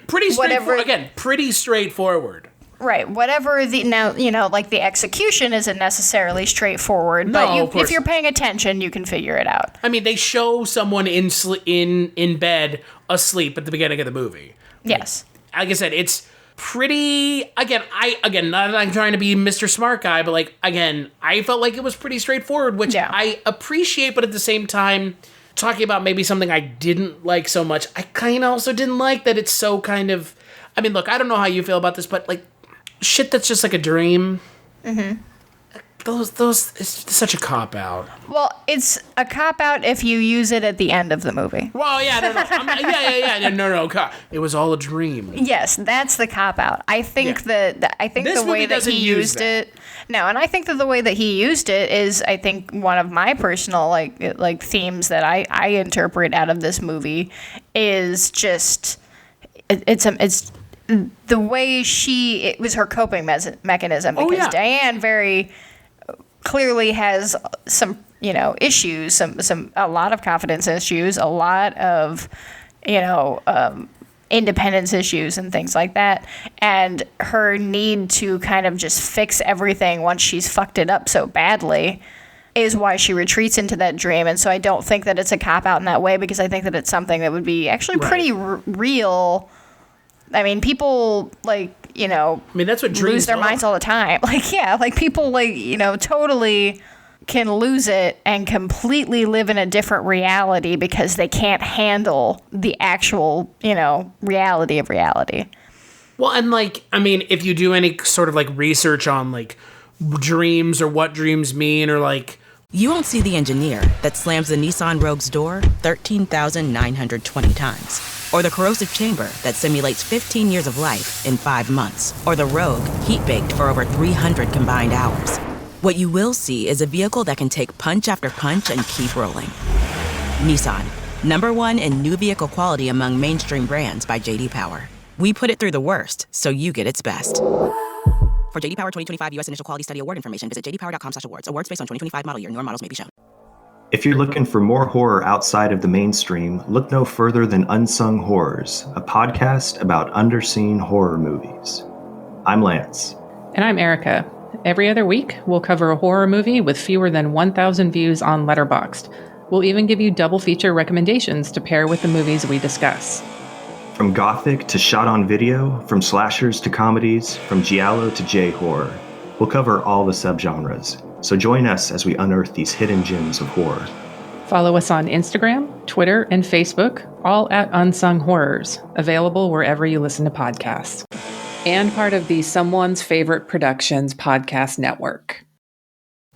Speaker 3: Pretty straightforward. Again, pretty straightforward.
Speaker 4: Right. Whatever the execution isn't necessarily straightforward, but if you're paying attention, you can figure it out.
Speaker 3: I mean, they show someone in bed asleep at the beginning of the movie.
Speaker 4: Yes.
Speaker 3: Like I said, it's pretty, again, not that I'm trying to be Mr. Smart Guy, but I felt like it was pretty straightforward, which I appreciate, but at the same time, talking about maybe something I didn't like so much, I kind of also didn't like that it's so kind of, I mean, look, I don't know how you feel about this, but shit that's just like a dream. Mm-hmm. Those, it's such a cop-out.
Speaker 4: Well, it's a cop-out if you use it at the end of the movie.
Speaker 3: Well, yeah, no. It was all a dream.
Speaker 4: Yes, that's the cop-out. I think the way that he used it... No, and I think that the way that he used it is, I think, one of my personal, like themes that I interpret out of this movie is just... It's the way it was her coping mechanism, because Diane very clearly has some, issues, a lot of confidence issues, a lot of, independence issues and things like that. And her need to kind of just fix everything once she's fucked it up so badly is why she retreats into that dream. And so I don't think that it's a cop-out in that way, because I think that it's something that would be actually pretty real. I mean, people,
Speaker 3: that's what dreams
Speaker 4: lose their minds all the time. People, totally can lose it and completely live in a different reality because they can't handle the actual, reality of reality.
Speaker 3: Well, and, if you do any sort of, research on, dreams or what dreams mean or,
Speaker 5: You won't see the engineer that slams the Nissan Rogue's door 13,920 times. Or the corrosive chamber that simulates 15 years of life in 5 months. Or the Rogue heat-baked for over 300 combined hours. What you will see is a vehicle that can take punch after punch and keep rolling. Nissan, #1 in new vehicle quality among mainstream brands by J.D. Power. We put it through the worst, so you get its best. For J.D. Power 2025 U.S. Initial Quality Study Award information, visit jdpower.com/awards. Awards based on 2025 model year. Newer models may be shown.
Speaker 8: If you're looking for more horror outside of the mainstream, look no further than Unsung Horrors, a podcast about underseen horror movies. I'm Lance.
Speaker 13: And I'm Erica. Every other week, we'll cover a horror movie with fewer than 1,000 views on Letterboxd. We'll even give you double feature recommendations to pair with the movies we discuss.
Speaker 8: From gothic to shot on video, from slashers to comedies, from giallo to J-horror. We'll cover all the subgenres, so join us as we unearth these hidden gems of horror.
Speaker 13: Follow us on Instagram, Twitter, and Facebook, all at Unsung Horrors, available wherever you listen to podcasts. And part of the Someone's Favorite Productions podcast network.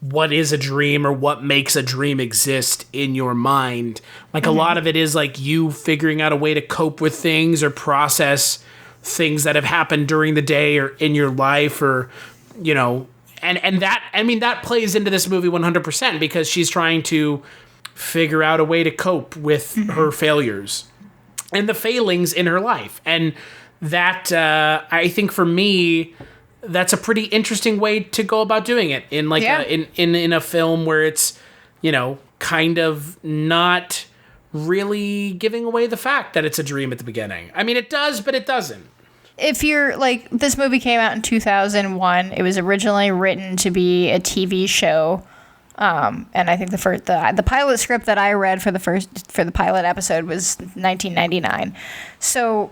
Speaker 3: What is a dream, or what makes a dream exist in your mind? Like, a lot of it is like you figuring out a way to cope with things or process things that have happened during the day or in your life, or, you know, and that, I mean, that plays into this movie 100% because she's trying to figure out a way to cope with her failures and the failings in her life. And that, I think for me, that's a pretty interesting way to go about doing it in like in a film where it's, you know, kind of not really giving away the fact that it's a dream at the beginning. I mean, it does, but it doesn't.
Speaker 4: If you're like, this movie came out in 2001. It was originally written to be a TV show. And I think the pilot script that I read for the pilot episode was 1999. So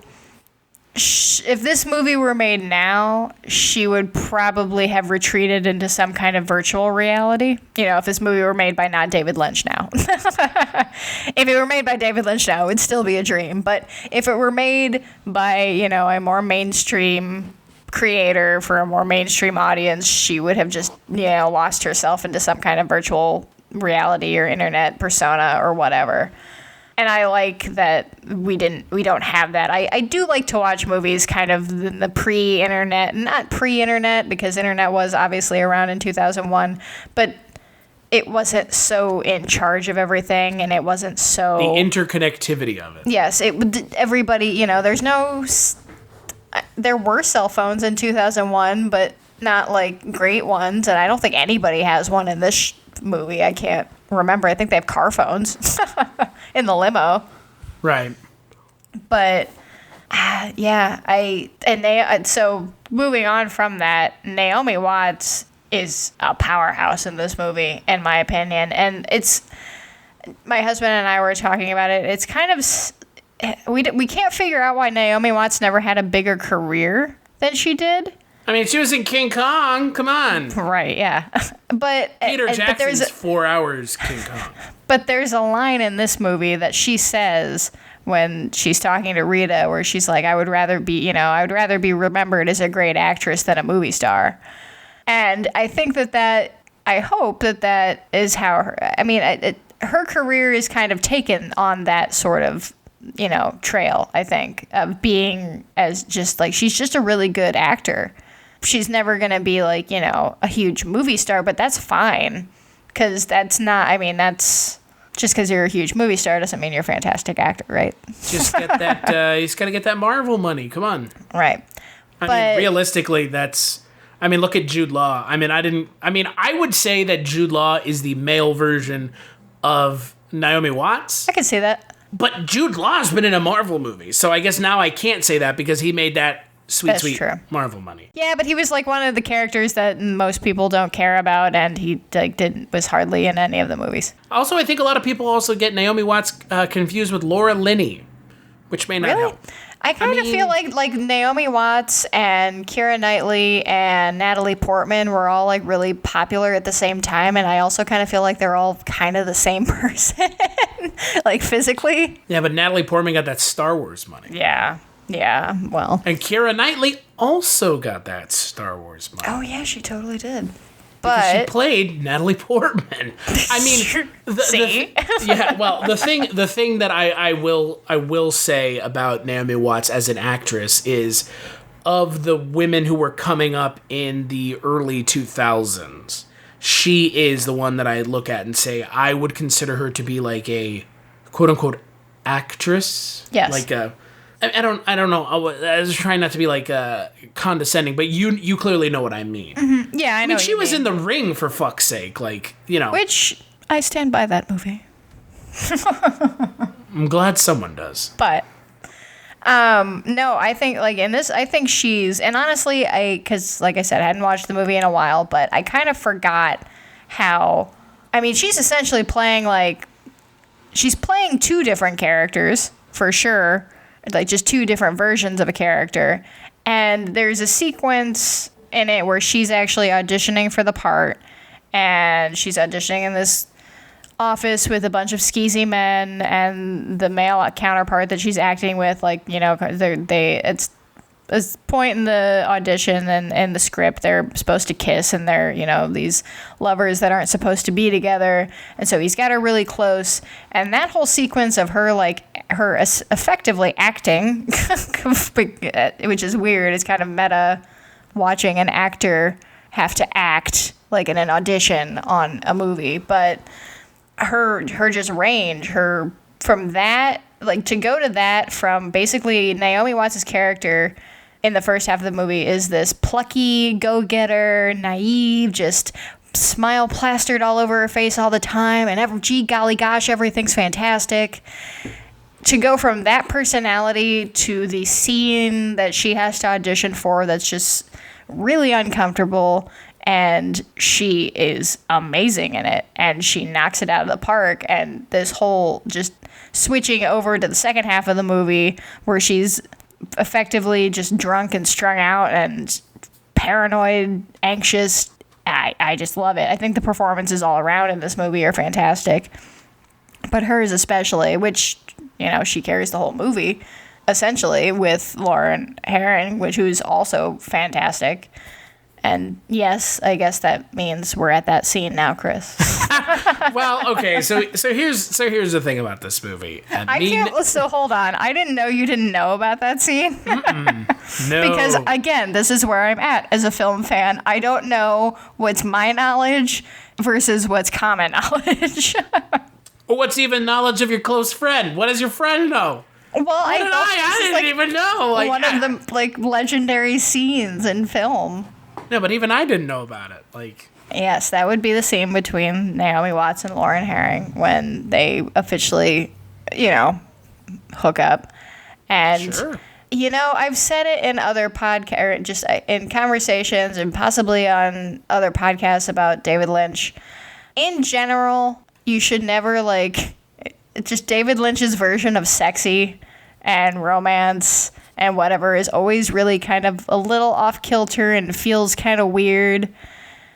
Speaker 4: if this movie were made now, she would probably have retreated into some kind of virtual reality. You know, if this movie were made by not David Lynch now. If it were made by David Lynch now, it would still be a dream. But if it were made by, you know, a more mainstream creator for a more mainstream audience, she would have just, you know, lost herself into some kind of virtual reality or internet persona or whatever. And I like that we don't have that. I do like to watch movies kind of the pre-internet, not pre-internet because internet was obviously around in 2001, but it wasn't so in charge of everything, and it wasn't so
Speaker 3: the interconnectivity of it.
Speaker 4: Yes, everybody, you know, there were cell phones in 2001, but not like great ones, and I don't think anybody has one in this movie. I can't remember. I think they have car phones in the limo.
Speaker 3: Right.
Speaker 4: But so moving on from that, Naomi Watts is a powerhouse in this movie, in my opinion. And it's, my husband and I were talking about it. It's kind of, we can't figure out why Naomi Watts never had a bigger career than she did.
Speaker 3: I mean, she was in King Kong. Come on.
Speaker 4: Right, yeah. But
Speaker 3: Peter Jackson's 4 hours King Kong.
Speaker 4: But there's a line in this movie that she says when she's talking to Rita where she's like, I would rather be remembered as a great actress than a movie star. And I think I hope that is how her career is kind of taken on that sort of, you know, trail, I think, of being as just like, she's just a really good actor. She's never going to be like, you know, a huge movie star, but that's fine. Because that's just because you're a huge movie star doesn't mean you're a fantastic actor, right?
Speaker 3: Just get that, you just got to get that Marvel money. Come on.
Speaker 4: Right.
Speaker 3: I mean, realistically, look at Jude Law. I would say that Jude Law is the male version of Naomi Watts.
Speaker 4: I can see that.
Speaker 3: But Jude Law's been in a Marvel movie, so I guess now I can't say that because he made that sweet Marvel money.
Speaker 4: Yeah, but he was like one of the characters that most people don't care about, and he was hardly in any of the movies.
Speaker 3: Also, I think a lot of people also get Naomi Watts confused with Laura Linney, which may not help.
Speaker 4: I kind of feel like Naomi Watts and Keira Knightley and Natalie Portman were all like really popular at the same time, and I also kind of feel like they're all kind of the same person, like physically.
Speaker 3: Yeah, but Natalie Portman got that Star Wars money.
Speaker 4: Yeah, well.
Speaker 3: And Keira Knightley also got that Star Wars money.
Speaker 4: Oh yeah, she totally did.
Speaker 3: Because she played Natalie Portman. I mean, the thing that I will say about Naomi Watts as an actress is, of the women who were coming up in the early 2000s, she is the one that I look at and say I would consider her to be like a quote unquote actress.
Speaker 4: Yes.
Speaker 3: Like a. I don't know. I was trying not to be like condescending, but you clearly know what I mean.
Speaker 4: Mm-hmm. Yeah, I know.
Speaker 3: I mean, she was in The Ring, for fuck's sake. Like, you know.
Speaker 4: Which I stand by that movie.
Speaker 3: I'm glad someone does.
Speaker 4: But no, I think like in this, I think she's, and honestly, because like I said, I hadn't watched the movie in a while, but I kind of forgot how. I mean, she's essentially playing like she's playing two different characters, for sure. Like, just two different versions of a character. And there's a sequence in it where she's actually auditioning for the part. And she's auditioning in this office with a bunch of skeezy men, and the male counterpart that she's acting with, like, you know, it's a point in the audition and in the script they're supposed to kiss, and they're, you know, these lovers that aren't supposed to be together. And so he's got her really close, and that whole sequence of her, like, her effectively acting which is weird. It's kind of meta watching an actor have to act like in an audition on a movie, but her just range, her from that, like, to go to that from basically Naomi Watts' character in the first half of the movie is this plucky, go-getter, naive, just smile plastered all over her face all the time, and gee golly gosh, everything's fantastic. To go from that personality to the scene that she has to audition for that's just really uncomfortable, and she is amazing in it, and she knocks it out of the park. And this whole just switching over to the second half of the movie where she's effectively just drunk and strung out and paranoid, anxious, I just love it. I think the performances all around in this movie are fantastic, but hers especially, which, you know, she carries the whole movie essentially with Laura Harring, who's also fantastic. And yes, I guess that means we're at that scene now, Chris.
Speaker 3: Well, okay, so here's the thing about this movie.
Speaker 4: So hold on. I didn't know you didn't know about that scene.
Speaker 3: No.
Speaker 4: Because again, this is where I'm at as a film fan. I don't know what's my knowledge versus what's common knowledge.
Speaker 3: Or what's even knowledge of your close friend? What does your friend know?
Speaker 4: Well,
Speaker 3: I didn't even know. Like,
Speaker 4: one of the, like, legendary scenes in film.
Speaker 3: No, but even I didn't know about it. Like,
Speaker 4: yes, that would be the scene between Naomi Watts and Laura Harring when they officially, you know, hook up. And,
Speaker 3: sure.
Speaker 4: You know, I've said it in other podcasts, just in conversations and possibly on other podcasts about David Lynch. In general, you should never, like, just David Lynch's version of sexy and romance and whatever is always really kind of a little off kilter and feels kind of weird,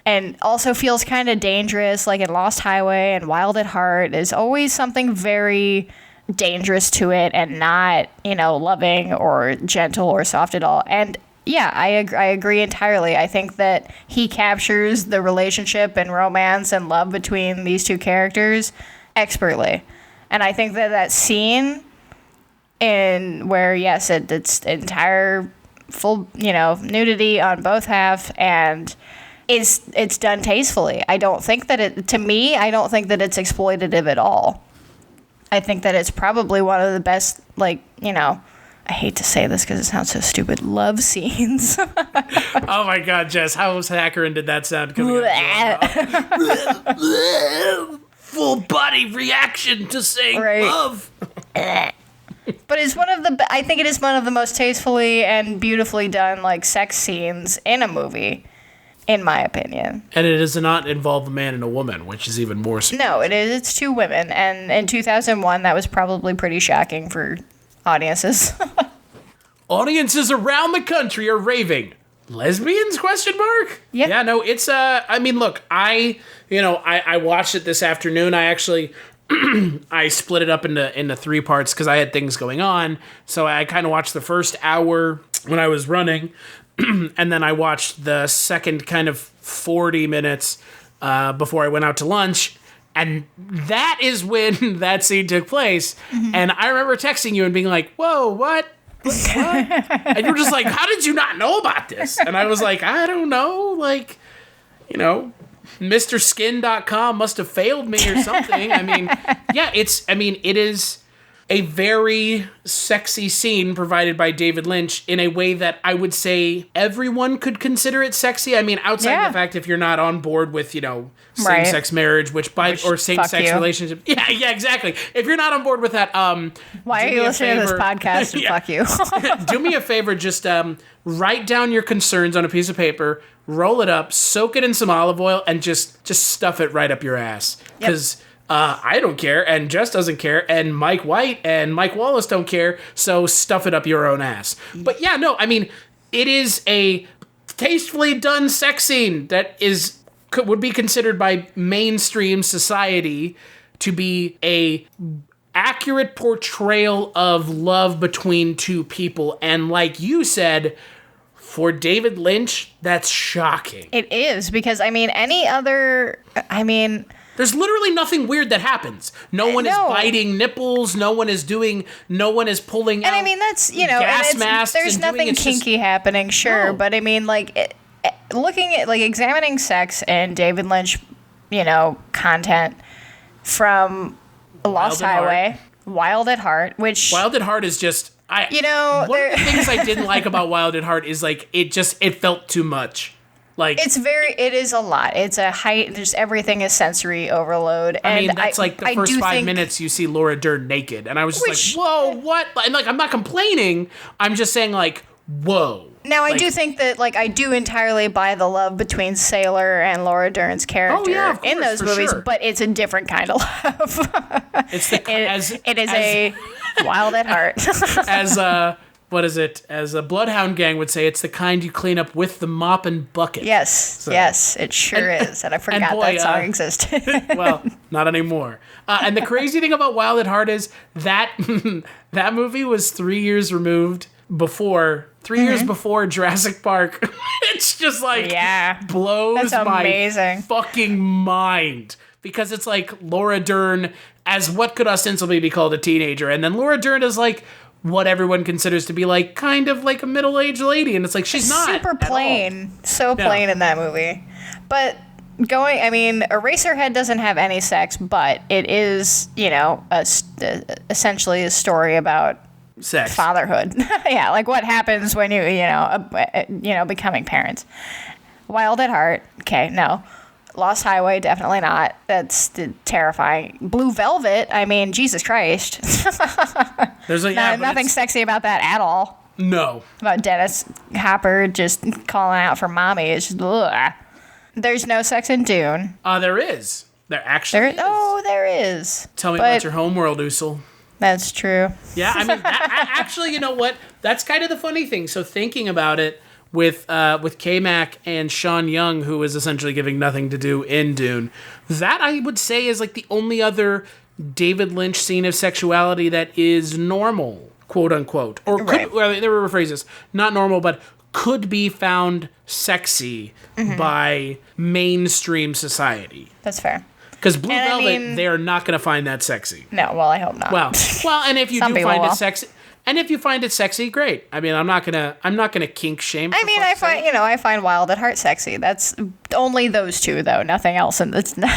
Speaker 4: and also feels kind of dangerous, like in Lost Highway and Wild at Heart. There's always something very dangerous to it and not, you know, loving or gentle or soft at all. And yeah, I agree entirely. I think that he captures the relationship and romance and love between these two characters expertly. And I think that scene in where, yes, it's entire full, you know, nudity on both half, and it's done tastefully. I don't think that it's exploitative at all. I think that it's probably one of the best, like, you know, I hate to say this because it sounds so stupid, love scenes.
Speaker 3: Oh my God, Jess, how saccharine did that sound coming out? Full body reaction to saying love.
Speaker 4: But it's I think it is one of the most tastefully and beautifully done, like, sex scenes in a movie, in my opinion.
Speaker 3: And it does not involve a man and a woman, which is even more so.
Speaker 4: No, it is. It's two women. And in 2001, that was probably pretty shocking for audiences.
Speaker 3: Audiences around the country are raving. Lesbians? ?
Speaker 4: Yep.
Speaker 3: Yeah, no, it's I mean, look, I watched it this afternoon. I actually I split it up into 3 parts because I had things going on. So I kind of watched the first hour when I was running, and then I watched the second kind of 40 minutes before I went out to lunch. And that is when that scene took place. Mm-hmm. And I remember texting you and being like, whoa, what? What? And you're just like, how did you not know about this? And I was like, I don't know. Like, you know, MrSkin.com must have failed me or something. I mean, yeah, it is a very sexy scene provided by David Lynch in a way that I would say everyone could consider it sexy. I mean, outside the fact if you're not on board with, you know, same-sex marriage, or same-sex relationship. Yeah, exactly. If you're not on board with that,
Speaker 4: why are you listening to this podcast? And fuck you.
Speaker 3: Do me a favor, just write down your concerns on a piece of paper, roll it up, soak it in some olive oil, and just stuff it right up your ass. Because I don't care, and Jess doesn't care, and Mike White and Mike Wallace don't care, so stuff it up your own ass. But yeah, no, I mean, it is a tastefully done sex scene that would be considered by mainstream society to be a accurate portrayal of love between two people. And like you said, for David Lynch, that's shocking.
Speaker 4: It is, because, I mean,
Speaker 3: there's literally nothing weird that happens. No one is biting nipples. No one is pulling out.
Speaker 4: And I mean, that's, gas masks. There's nothing kinky happening, sure. No. But I mean, like, looking at, like, examining sex and David Lynch, content from Lost Highway, Wild at Heart, which...
Speaker 3: Wild at Heart is just... one of the things I didn't like about Wild at Heart is, like, it felt too much. Like,
Speaker 4: it is a lot. It's a height, just everything is sensory overload.
Speaker 3: I mean, that's like the first 5 minutes you see Laura Dern naked. And I was just like, whoa, what? And like, I'm not complaining. I'm just saying, like, whoa.
Speaker 4: Now, I do think that, like, I do entirely buy the love between Sailor and Laura Dern's character in those movies, but it's a different kind of love. It is a Wild at Heart. As a Bloodhound Gang would say, it's the kind you clean up with the mop and bucket. Yes, it sure is. And I forgot that song existed.
Speaker 3: Well, not anymore. And the crazy thing about Wild at Heart is that that movie was 3 years removed before Jurassic Park. It's just like, blows my fucking mind. Because it's like Laura Dern as what could ostensibly be called a teenager. And then Laura Dern is like what everyone considers to be like kind of like a middle-aged lady, and it's like she's not
Speaker 4: super plain, so plain in that movie. But Eraserhead doesn't have any sex, but it is, essentially a story about
Speaker 3: sex,
Speaker 4: fatherhood. Yeah, like what happens when you becoming parents. Wild at Heart, okay, no. Lost Highway, definitely not. That's terrifying. Blue Velvet, I mean, Jesus Christ.
Speaker 3: There's
Speaker 4: nothing sexy about that at all.
Speaker 3: No.
Speaker 4: About Dennis Hopper just calling out for mommy. It's just, ugh. There's no sex in Dune.
Speaker 3: There is. There actually is.
Speaker 4: Oh, there is.
Speaker 3: Tell me about your homeworld, Usul.
Speaker 4: That's true.
Speaker 3: Yeah, I mean, actually, you know what? That's kind of the funny thing. So thinking about it, with K-Mac and Sean Young, who is essentially giving nothing to do in Dune. That, I would say, is like the only other David Lynch scene of sexuality that is normal, quote unquote. Or could, well, there were phrases, not normal, but could be found sexy by mainstream society.
Speaker 4: That's fair.
Speaker 3: Because Blue Velvet, they are not going to find that sexy.
Speaker 4: No, well, I hope not.
Speaker 3: Well, and if you do find it sexy... And if you find it sexy, great. I mean, I'm not gonna kink shame.
Speaker 4: I mean, I find Wild at Heart sexy. That's only those two, though. Nothing else, and it's not,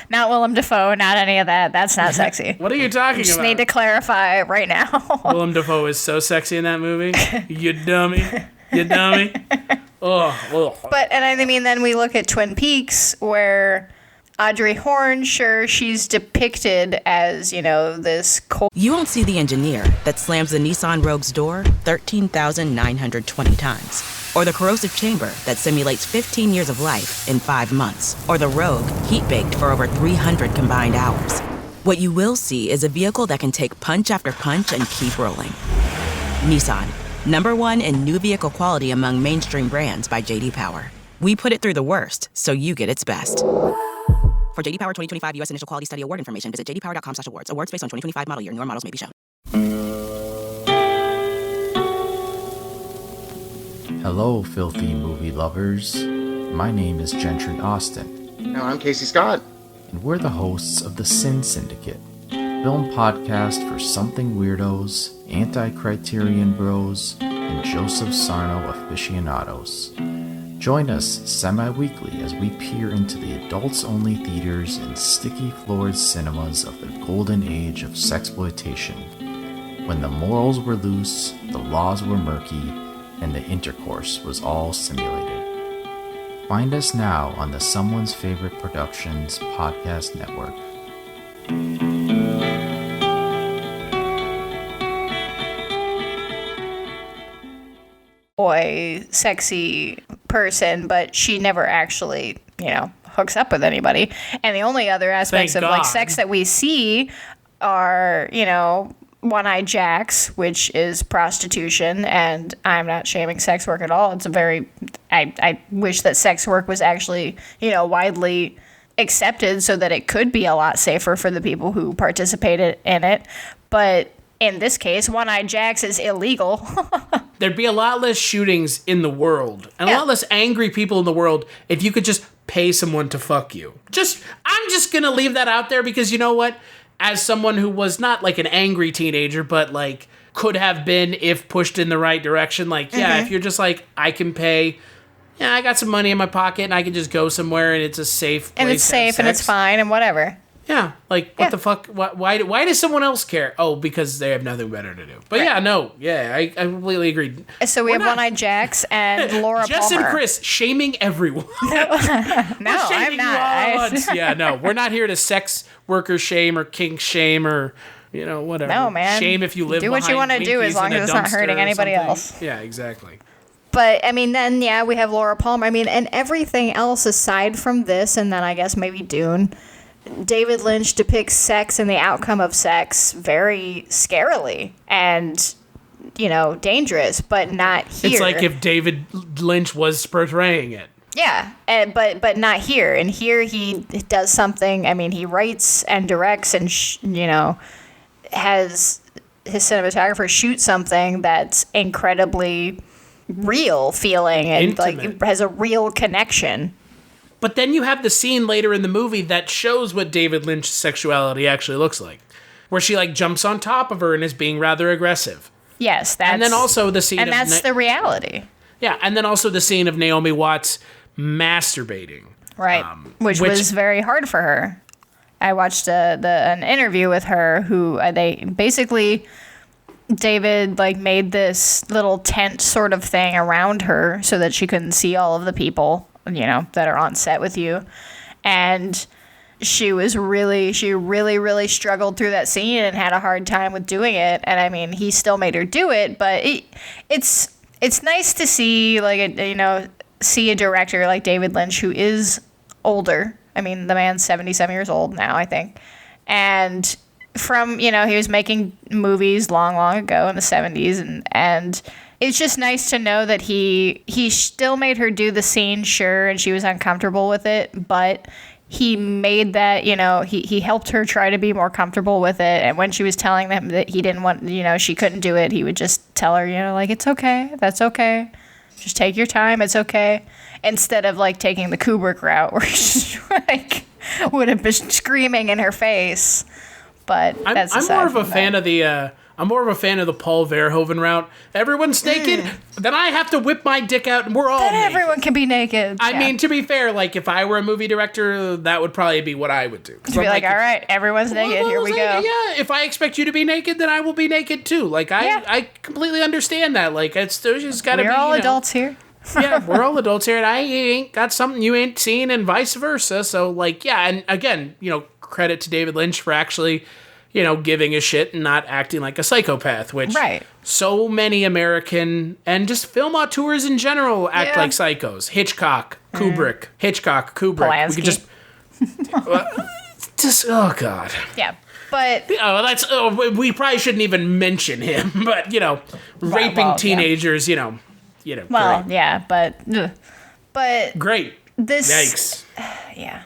Speaker 4: not Willem Dafoe, not any of that. That's not sexy.
Speaker 3: What are you talking about?
Speaker 4: Just need to clarify right now.
Speaker 3: Willem Dafoe is so sexy in that movie. You dummy. You dummy. Oh.
Speaker 4: But then we look at Twin Peaks, where Audrey Horne, sure, she's depicted as, this cold...
Speaker 5: You won't see the engineer that slams the Nissan Rogue's door 13,920 times. Or the corrosive chamber that simulates 15 years of life in 5 months. Or the Rogue heat-baked for over 300 combined hours. What you will see is a vehicle that can take punch after punch and keep rolling. Nissan, #1 in new vehicle quality among mainstream brands by J.D. Power. We put it through the worst, so you get its best. For J.D. Power 2025 U.S. Initial Quality Study Award information, visit jdpower.com/awards. Awards based on 2025 model year. Newer models may be shown.
Speaker 14: Hello, filthy movie lovers. My name is Gentry Austin.
Speaker 15: And I'm Casey Scott.
Speaker 14: And we're the hosts of The Sin Syndicate, film podcast for something weirdos, anti-criterion bros, and Joseph Sarno aficionados. Join us semi-weekly as we peer into the adults-only theaters and sticky-floored cinemas of the golden age of sexploitation, when the morals were loose, the laws were murky, and the intercourse was all simulated. Find us now on the Someone's Favorite Productions podcast network.
Speaker 4: Boy, sexy person, but she never actually, hooks up with anybody. And the only other aspects
Speaker 3: Thank
Speaker 4: of like
Speaker 3: God.
Speaker 4: sex that we see are, you know, one-eyed jacks, which is prostitution, and I'm not shaming sex work at all. It's a very, I wish that sex work was actually, you know, widely accepted so that it could be a lot safer for the people who participated in it. But in this case, one-eyed jacks is illegal.
Speaker 3: There'd be a lot less shootings in the world and a lot less angry people in the world if you could just pay someone to fuck you. I'm just gonna leave that out there because you know what? As someone who was not like an angry teenager, but like could have been if pushed in the right direction, like, yeah, if you're just like, I can pay, yeah, I got some money in my pocket and I can just go somewhere and it's a safe place
Speaker 4: And it's safe and it's fine and whatever.
Speaker 3: Yeah, like, what the fuck? Why does someone else care? Oh, because they have nothing better to do. But I completely agree.
Speaker 4: So we have one-eyed jacks and Laura
Speaker 3: Jess
Speaker 4: Palmer.
Speaker 3: and Chris shaming everyone.
Speaker 4: No, I'm not.
Speaker 3: Yeah, no, we're not here to sex worker shame or kink shame or, you know, whatever.
Speaker 4: No, man.
Speaker 3: Shame if you live
Speaker 4: do what you
Speaker 3: want to
Speaker 4: do as long as it's not hurting anybody else.
Speaker 3: Yeah, exactly.
Speaker 4: But, I mean, then, we have Laura Palmer. I mean, and everything else aside from this, and then I guess maybe Dune, David Lynch depicts sex and the outcome of sex very scarily and, you know, dangerous, but not here.
Speaker 3: It's like if David Lynch was portraying it.
Speaker 4: Yeah, but not here. And here he does something. I mean, he writes and directs and, you know, has his cinematographer shoot something that's incredibly real feeling and
Speaker 3: Intimate.
Speaker 4: like has a real connection.
Speaker 3: But then you have the scene later in the movie that shows what David Lynch's sexuality actually looks like, where she like jumps on top of her and is being rather aggressive.
Speaker 4: Yes, that's...
Speaker 3: And then also the scene
Speaker 4: and that's the reality.
Speaker 3: Yeah, and then also the scene of Naomi Watts masturbating.
Speaker 4: Right, which was very hard for her. I watched an interview with her who they basically... David like made this little tent sort of thing around her so that she couldn't see all of the people, you know, that are on set with you. And she really struggled through that scene and had a hard time with doing it. And I mean, he still made her do it, but it's nice to see see a director like David Lynch who is older. I mean, the man's 77 years old now, I think. And from, you know, he was making movies long ago in the 70s and it's just nice to know that he still made her do the scene, sure, and she was uncomfortable with it, but he made that, you know, he helped her try to be more comfortable with it. And when she was telling them that he didn't want, you know, she couldn't do it, he would just tell her, you know, like, it's okay, that's okay, just take your time, it's okay, instead of like taking the Kubrick route where she like would have been screaming in her face. But that's
Speaker 3: I'm more of a fan of the Paul Verhoeven route. Everyone's naked, then I have to whip my dick out, and we're all naked.
Speaker 4: Everyone can be naked.
Speaker 3: I mean, to be fair, like if I were a movie director, that would probably be what I would do.
Speaker 4: To be like, all right, everyone's naked. Here we go.
Speaker 3: Yeah, if I expect you to be naked, then I will be naked too. Like I completely understand that. Like there's just got to be.
Speaker 4: We're all adults here.
Speaker 3: Yeah, we're all adults here, and I ain't got something you ain't seen, and vice versa. So, like, yeah, and again, you know, credit to David Lynch for actually, you know, giving a shit and not acting like a psychopath, which so many American and just film auteurs in general act like psychos. Hitchcock, Kubrick.
Speaker 4: Polanski.
Speaker 3: We could just oh god.
Speaker 4: Yeah. But
Speaker 3: we probably shouldn't even mention him, but you know, raping teenagers, you know.
Speaker 4: Well,
Speaker 3: great.
Speaker 4: yeah, but
Speaker 3: great.
Speaker 4: This
Speaker 3: yikes.
Speaker 4: Yeah.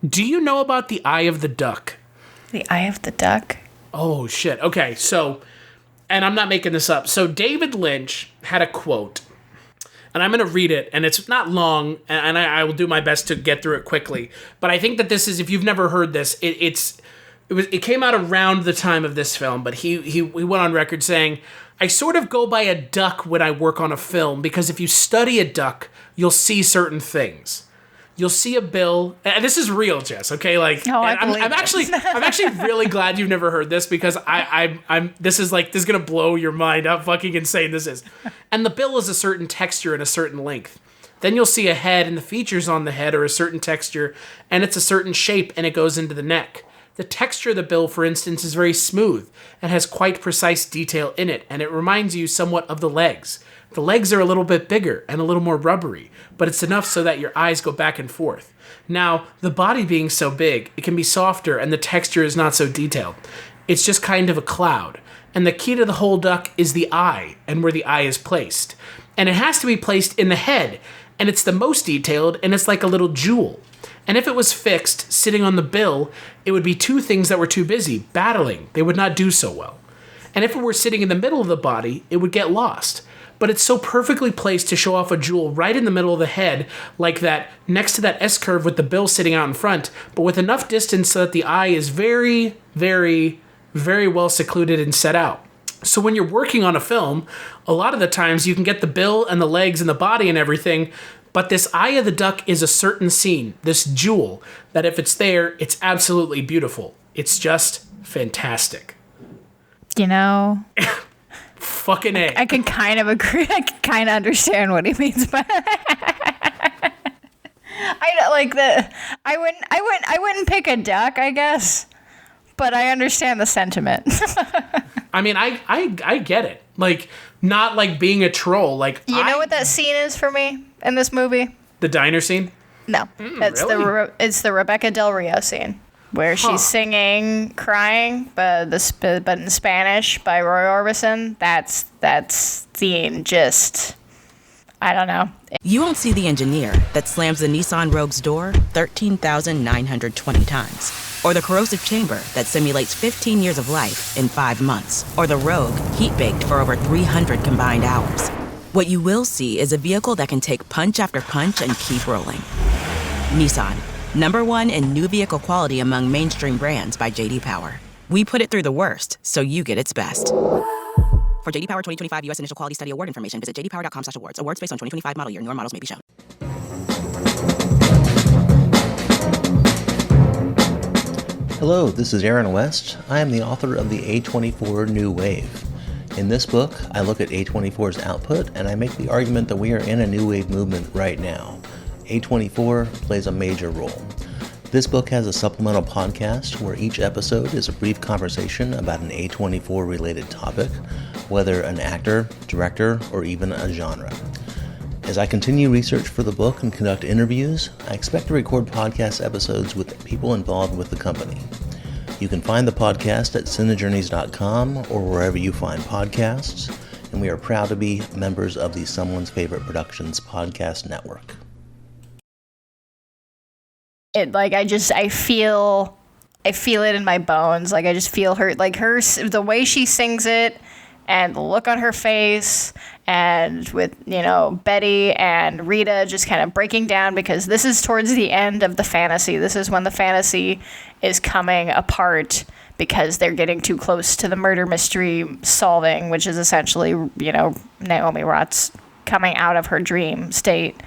Speaker 3: Do you know about the Eye of the Duck?
Speaker 4: The Eye of the Duck?
Speaker 3: Oh shit. Okay, so, and I'm not making this up. So David Lynch had a quote, and I'm going to read it, and it's not long, and I will do my best to get through it quickly. But I think that this is, if you've never heard this, it came out around the time of this film, but he went on record saying, I sort of go by a duck when I work on a film, because if you study a duck, you'll see certain things. You'll see a bill, and this is real, Jess. Okay, like I'm actually really glad you've never heard this, because this is gonna blow your mind how fucking insane this is. And the bill is a certain texture and a certain length. Then you'll see a head, and the features on the head are a certain texture, and it's a certain shape, and it goes into the neck. The texture of the bill, for instance, is very smooth and has quite precise detail in it, and it reminds you somewhat of the legs. The legs are a little bit bigger and a little more rubbery, but it's enough so that your eyes go back and forth. Now, the body being so big, it can be softer and the texture is not so detailed. It's just kind of a cloud. And the key to the whole duck is the eye and where the eye is placed. And it has to be placed in the head, and it's the most detailed, and it's like a little jewel. And if it was fixed, sitting on the bill, it would be two things that were too busy, battling. They would not do so well. And if it were sitting in the middle of the body, it would get lost. But it's so perfectly placed to show off a jewel right in the middle of the head, like that, next to that S-curve with the bill sitting out in front, but with enough distance so that the eye is very, very, very well secluded and set out. So when you're working on a film, a lot of the times you can get the bill and the legs and the body and everything, but this eye of the duck is a certain scene, this jewel, that if it's there, it's absolutely beautiful. It's just fantastic.
Speaker 4: You know...
Speaker 3: Fucking A.
Speaker 4: I can kind of agree. I can kind of understand what he means by that. I wouldn't pick a duck, I guess, but I understand the sentiment.
Speaker 3: I mean, I get it. Like, not like being a troll. Like,
Speaker 4: you know what that scene is for me in this movie?
Speaker 3: The diner scene?
Speaker 4: No, it's the Rebecca Del Rio scene. Where she's singing, crying, but in Spanish by Roy Orbison. That scene just, I don't know.
Speaker 5: You won't see the engineer that slams the Nissan Rogue's door 13,920 times. Or the corrosive chamber that simulates 15 years of life in 5 months. Or the Rogue heat-baked for over 300 combined hours. What you will see is a vehicle that can take punch after punch and keep rolling. Nissan. #1 in new vehicle quality among mainstream brands by J.D. Power. We put it through the worst, so you get its best. For J.D. Power 2025 U.S. Initial Quality Study Award information, visit jdpower.com/awards. Awards based on 2025 model year. Newer models may be shown.
Speaker 15: Hello, this is Aaron West. I am the author of the A24 New Wave. In this book, I look at A24's output, and I make the argument that we are in a new wave movement right now. A24 plays a major role. This book has a supplemental podcast where each episode is a brief conversation about an A24 related topic, whether an actor, director, or even a genre. As I continue research for the book and conduct interviews, I expect to record podcast episodes with people involved with the company. You can find the podcast at cinejourneys.com or wherever you find podcasts, and we are proud to be members of the Someone's Favorite Productions podcast network.
Speaker 4: I feel it in my bones. Like, I just feel her, the way she sings it and the look on her face, and with, Betty and Rita just kind of breaking down, because this is towards the end of the fantasy. This is when the fantasy is coming apart because they're getting too close to the murder mystery solving, which is essentially, Naomi Watts coming out of her dream state.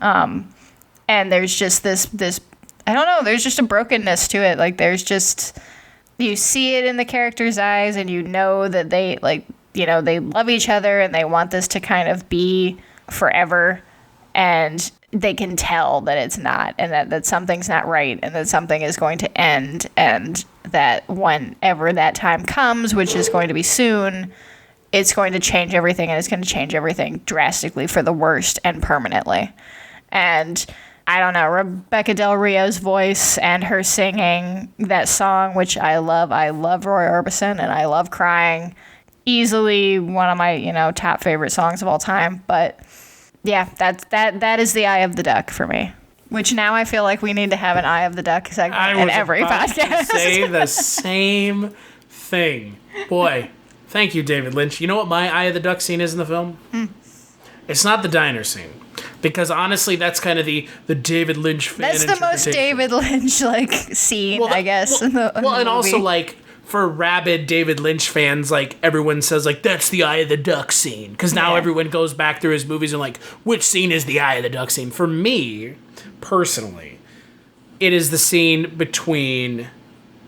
Speaker 4: And there's just this I don't know, there's just a brokenness to it. Like, there's just, you see it in the characters' eyes, and you know that they, they love each other and they want this to kind of be forever, and they can tell that it's not, and that something's not right, and that something is going to end, and that whenever that time comes, which is going to be soon, it's going to change everything, and it's going to change everything drastically for the worst and permanently. And I don't know, Rebecca Del Rio's voice and her singing that song, which I love. I love Roy Orbison, and I love Crying. Easily one of my, top favorite songs of all time. But yeah, that is the Eye of the Duck for me. Which now I feel like we need to have an Eye of the Duck segment in every podcast.
Speaker 3: I was say the same thing. Boy, thank you, David Lynch. You know what my Eye of the Duck scene is in the film? It's not the diner scene. Because honestly, that's kind of the David Lynch fan.
Speaker 4: That's the most David Lynch scene, I guess. In the movie.
Speaker 3: And also for rabid David Lynch fans, everyone says that's the Eye of the Duck scene, because now everyone goes back through his movies and which scene is the Eye of the Duck scene? For me, personally, it is the scene between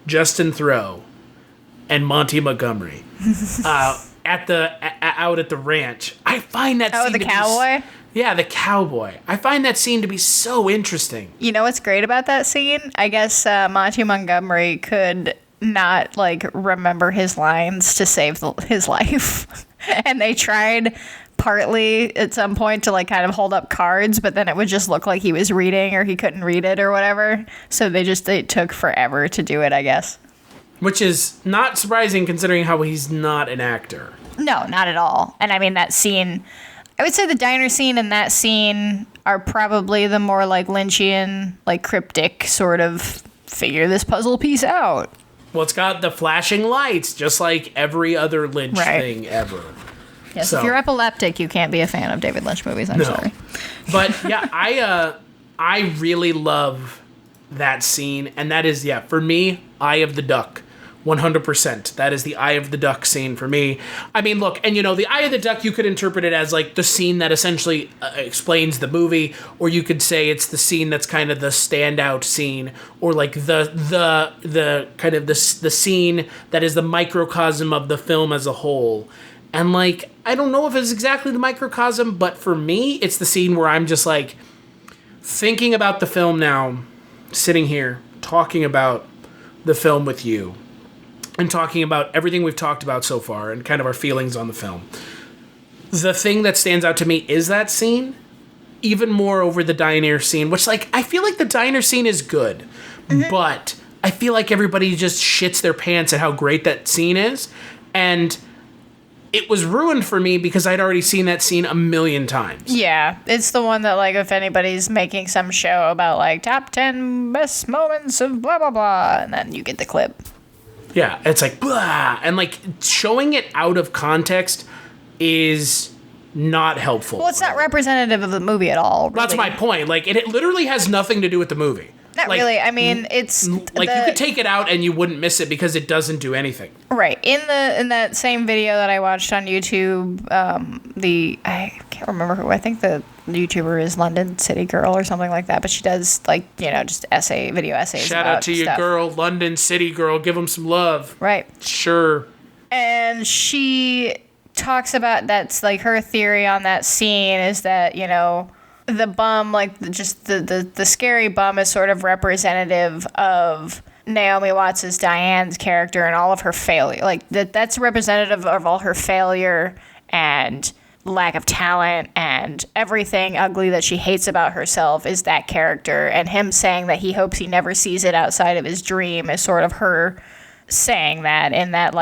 Speaker 3: Justin Theroux and Monty Montgomery out at the ranch. I find that scene
Speaker 4: the cowboy.
Speaker 3: Yeah, the cowboy. I find that scene to be so interesting.
Speaker 4: You know what's great about that scene? I guess Monty Montgomery could not remember his lines to save his life. And they tried partly at some point to kind of hold up cards, but then it would just look like he was reading or he couldn't read it or whatever. So they took forever to do it, I guess.
Speaker 3: Which is not surprising considering how he's not an actor.
Speaker 4: No, not at all. And I mean, that scene, I would say the diner scene and that scene are probably the more Lynchian, cryptic sort of figure this puzzle piece out.
Speaker 3: Well, it's got the flashing lights, just like every other Lynch thing ever.
Speaker 4: Yes, so, if you're epileptic, you can't be a fan of David Lynch movies. I'm sorry.
Speaker 3: But yeah, I really love that scene, and that is, for me, Eye of the Duck. 100%. That is the Eye of the Duck scene for me. I mean, look, and the Eye of the Duck, you could interpret it as the scene that essentially explains the movie, or you could say it's the scene that's kind of the standout scene, or the kind of the scene that is the microcosm of the film as a whole. And I don't know if it's exactly the microcosm, but for me, it's the scene where I'm just thinking about the film now, sitting here, talking about the film with you, and talking about everything we've talked about so far and kind of our feelings on the film. The thing that stands out to me is that scene, even more over the diner scene, which I feel like the diner scene is good, but I feel like everybody just shits their pants at how great that scene is. And it was ruined for me because I'd already seen that scene a million times. Yeah, it's the one that, if anybody's making some show about, top 10 best moments of blah, blah, blah, and then you get the clip. Yeah, it's blah, and, showing it out of context is not helpful. Well, it's not representative of the movie at all, really. That's my point. It literally has nothing to do with the movie. Not really. I mean, it's you could take it out and you wouldn't miss it because it doesn't do anything. Right. In that same video that I watched on YouTube, I can't remember who. I think the YouTuber is London City Girl or something like that. But she does just video essays. Shout out to your girl, London City Girl. Give them some love. Right. Sure. And she talks about that's her theory on that scene is that the bum, just the scary bum is sort of representative of Naomi Watts' Diane's character and all of her failure. That's representative of all her failure and lack of talent and everything ugly that she hates about herself is that character. And him saying that he hopes he never sees it outside of his dream is sort of her saying that, and that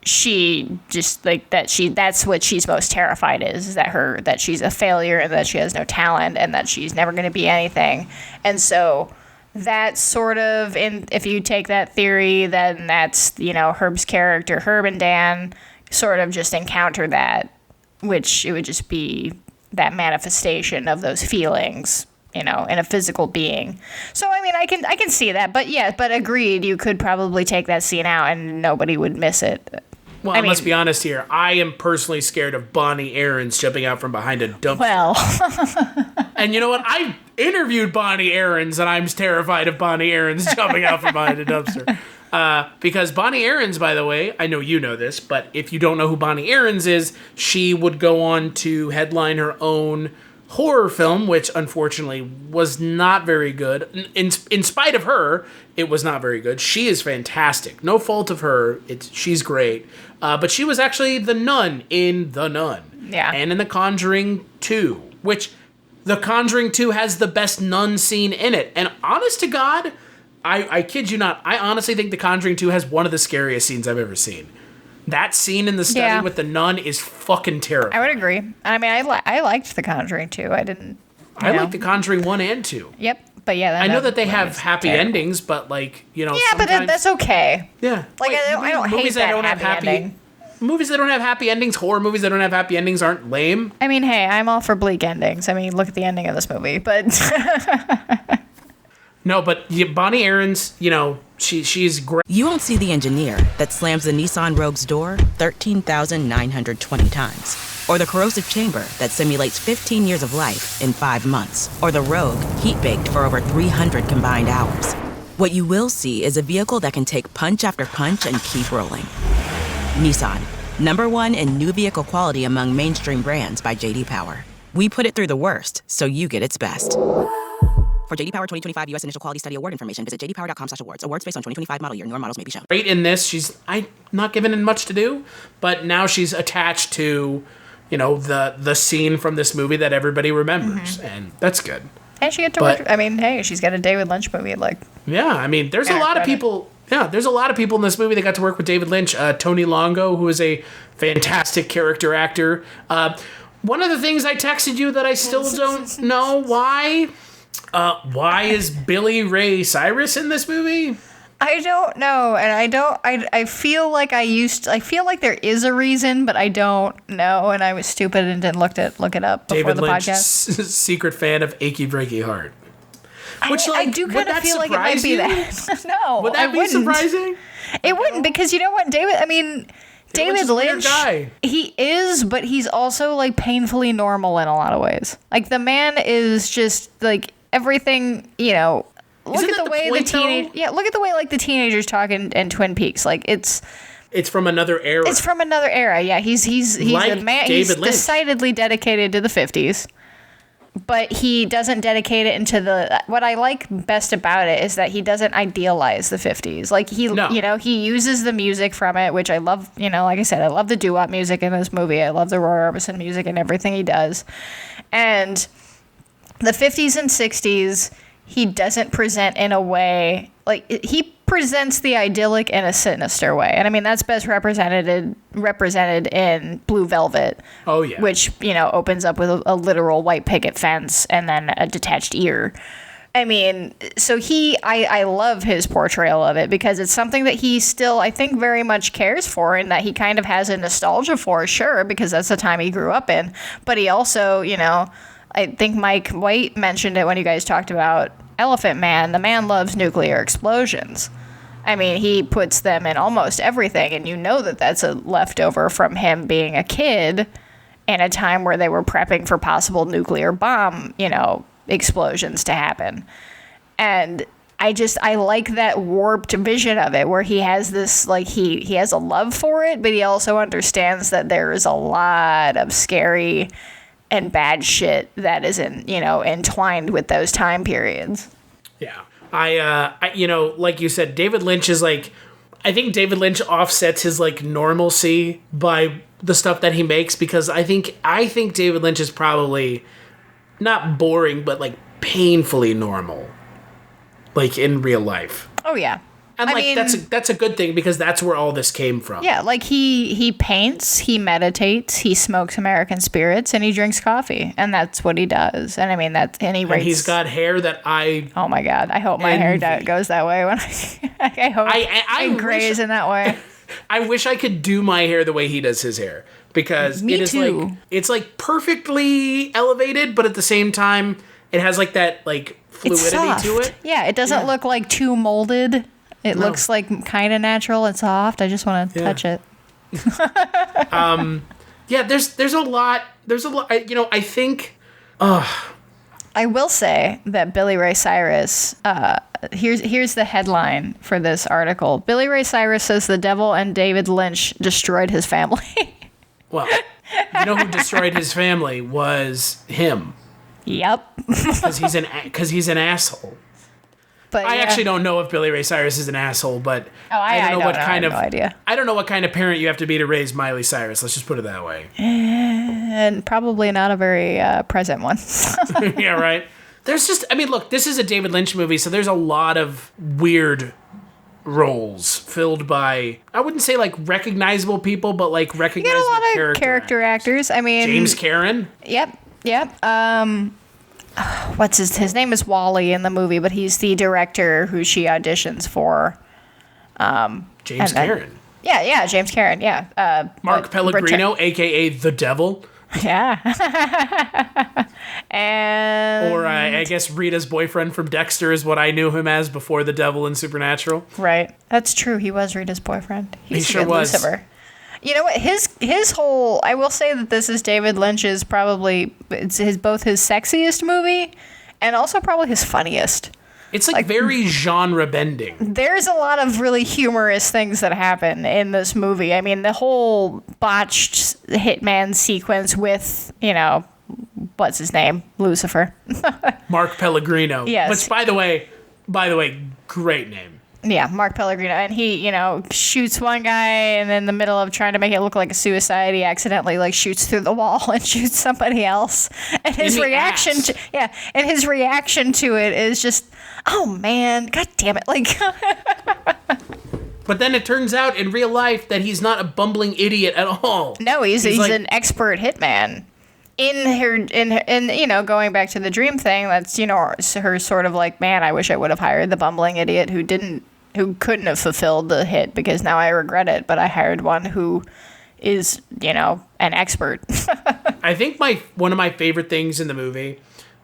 Speaker 3: she just that's what she's most terrified is that she's a failure and that she has no talent and that she's never going to be anything. And so that's sort of, if you take that theory, then that's Herb's character. Herb and Dan sort of just encounter that, which it would just be that manifestation of those feelings in a physical being. So I mean, I can see that, but agreed, you could probably take that scene out and nobody would miss it. Well, I mean, let's be honest here. I am personally scared of Bonnie Aarons jumping out from behind a dumpster. Well. And you know what? I interviewed Bonnie Aarons, and I'm terrified of Bonnie Aarons jumping out from behind a dumpster. Because Bonnie Aarons, by the way, I know you know this, but if you don't know who Bonnie Aarons is, she would go on to headline her own horror film, which unfortunately was not very good. In spite of her, it was not very good. She is fantastic. No fault of her. She's great. But she was actually the nun in The Nun. Yeah. And in The Conjuring 2, which The Conjuring 2 has the best nun scene in it. And honest to God, I kid you not, I honestly think The Conjuring 2 has one of the scariest scenes I've ever seen. That scene in the study with the nun is fucking terrifying. I would agree. I mean, I liked The Conjuring 2. I liked The Conjuring 1 and 2. Yep. But yeah, I know that they have happy endings, but yeah, but that's okay. Yeah, I don't hate that happy ending. Movies that don't have happy endings, horror movies that don't have happy endings aren't lame. I mean, hey, I'm all for bleak endings. I mean, look at the ending of this movie, but no, but Bonnie Aarons, she's great.
Speaker 5: You won't see the engineer that slams the Nissan Rogue's door 13,920 times. Or the corrosive chamber that simulates 15 years of life in 5 months. Or the Rogue heat-baked for over 300 combined hours. What you will see is a vehicle that can take punch after punch and keep rolling. Nissan, #1 in new vehicle quality among mainstream brands by J.D. Power. We put it through the worst, so you get its best. For JD Power 2025 U.S. Initial Quality Study Award information, visit jdpower.com/awards. Awards based on 2025 model year. Newer models may be shown.
Speaker 3: Great in this. I'm not given much to do, but now she's attached to, the scene from this movie that everybody remembers, and that's good.
Speaker 4: And she get to work. I mean, hey, she's got a David Lynch movie.
Speaker 3: Yeah, I mean, there's a lot of people. Yeah, there's a lot of people in this movie that got to work with David Lynch. Tony Longo, who is a fantastic character actor. One of the things I texted you that I still don't know why. Why is Billy Ray Cyrus in this movie?
Speaker 4: I don't know, and I feel like I feel like there is a reason, but I don't know, and I was stupid and didn't look it up before
Speaker 3: David
Speaker 4: the
Speaker 3: Lynch,
Speaker 4: podcast.
Speaker 3: secret fan of Achy Breaky Heart. Which,
Speaker 4: I do kind of feel like it might be that. No,
Speaker 3: would that be surprising?
Speaker 4: It wouldn't, because you know what, David Lynch, he is, but he's also painfully normal in a lot of ways. The man is just everything, look at the way the teenagers talk in Twin Peaks. It's
Speaker 3: from another era.
Speaker 4: It's from another era. Yeah, he's a man. He's decidedly dedicated to the 50s. But he doesn't dedicate it into what I like best about it is that he doesn't idealize the 50s. He uses the music from it, which I love. Like I said, I love the doo-wop music in this movie. I love the Roy Orbison music and everything he does. And the 50s and 60s, he doesn't present in a way he presents the idyllic in a sinister way, and I mean that's best represented in Blue Velvet.
Speaker 3: Oh yeah,
Speaker 4: which opens up with a literal white picket fence and then a detached ear. I mean, so I love his portrayal of it because it's something that he still, I think, very much cares for and that he kind of has a nostalgia for, sure, because that's the time he grew up in. But he also, I think Mike White mentioned it when you guys talked about Elephant Man. The man loves nuclear explosions. I mean, he puts them in almost everything, and that's a leftover from him being a kid in a time where they were prepping for possible nuclear bomb, explosions to happen. And I like that warped vision of it where he has this, he has a love for it, but he also understands that there is a lot of scary and bad shit that isn't, entwined with those time periods.
Speaker 3: Yeah. I like you said, David Lynch is I think David Lynch offsets his normalcy by the stuff that he makes because I think David Lynch is probably not boring, but painfully normal, in real life.
Speaker 4: Oh yeah.
Speaker 3: And that's a good thing because that's where all this came from.
Speaker 4: Yeah, he paints, he meditates, he smokes American spirits, and he drinks coffee, and that's what he does. And I mean and
Speaker 3: he's got hair that
Speaker 4: oh my god, I hope my hair goes that way when I hope I graze in that way.
Speaker 3: I wish I could do my hair the way he does his hair because
Speaker 4: Me
Speaker 3: it is
Speaker 4: too.
Speaker 3: It's perfectly elevated, but at the same time it has that fluidity to it.
Speaker 4: Yeah, it doesn't look too molded. It looks kind of natural and soft. I just want to touch it.
Speaker 3: There's a lot. I think.
Speaker 4: I will say that Billy Ray Cyrus. Here's the headline for this article. Billy Ray Cyrus says the devil and David Lynch destroyed his family.
Speaker 3: Well, who destroyed his family was him.
Speaker 4: Yep.
Speaker 3: Because he's an asshole.
Speaker 4: But
Speaker 3: I actually don't know if Billy Ray Cyrus is an asshole, but I don't know what kind of
Speaker 4: idea.
Speaker 3: I don't know what kind of parent you have to be to raise Miley Cyrus. Let's just put it that way.
Speaker 4: And probably not a very present one.
Speaker 3: Yeah, right. There's just, look, this is a David Lynch movie, so there's a lot of weird roles filled by, I wouldn't say recognizable people, but recognizable
Speaker 4: you got a lot of character actors. I mean,
Speaker 3: James Karen.
Speaker 4: Yep. What's his name is Wally in the movie, but he's the director who she auditions for.
Speaker 3: James Karen.
Speaker 4: Yeah, James Karen. Yeah.
Speaker 3: Mark Pellegrino, aka the Devil.
Speaker 4: Yeah. And
Speaker 3: or I guess Rita's boyfriend from Dexter is what I knew him as before the Devil in Supernatural.
Speaker 4: Right. That's true. He was Rita's boyfriend.
Speaker 3: He sure was.
Speaker 4: Lucifer. You know what? His whole, I will say that this is David Lynch's both his sexiest movie and also probably his funniest.
Speaker 3: It's very genre bending.
Speaker 4: There's a lot of really humorous things that happen in this movie. I mean, the whole botched hitman sequence with, what's his name? Lucifer.
Speaker 3: Mark Pellegrino.
Speaker 4: Yes.
Speaker 3: Which, by the way, great name.
Speaker 4: Yeah, Mark Pellegrino. And he, shoots one guy, and in the middle of trying to make it look like a suicide, he accidentally, shoots through the wall and shoots somebody else. And his reaction to it is just, oh, man, God damn it.
Speaker 3: But then it turns out in real life that he's not a bumbling idiot at all.
Speaker 4: No, he's an expert hitman. In going back to the dream thing, that's, her sort of man, I wish I would have hired the bumbling idiot who couldn't have fulfilled the hit because now I regret it, but I hired one who is, an expert.
Speaker 3: I think one of my favorite things in the movie,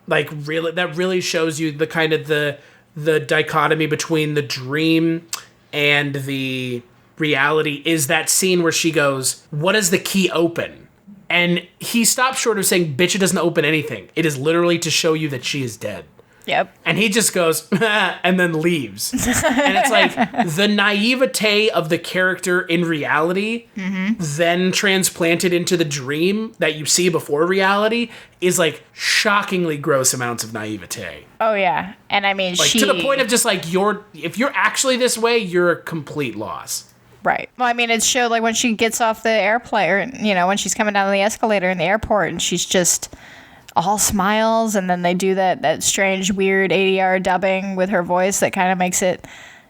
Speaker 3: that really shows you the kind of the dichotomy between the dream and the reality is that scene where she goes, "What does the key open?" And he stops short of saying, "Bitch, it doesn't open anything. It is literally to show you that she is dead."
Speaker 4: Yep.
Speaker 3: And he just goes, and then leaves. And it's the naivete of the character in reality, then transplanted into the dream that you see before reality is shockingly gross amounts of naivete.
Speaker 4: Oh, yeah. And I mean,
Speaker 3: to the point of just if you're actually this way, you're a complete loss.
Speaker 4: Right. Well, I mean, it's showed when she gets off the airplane, when she's coming down the escalator in the airport and she's just all smiles, and then they do that strange, weird ADR dubbing with her voice that kind of makes it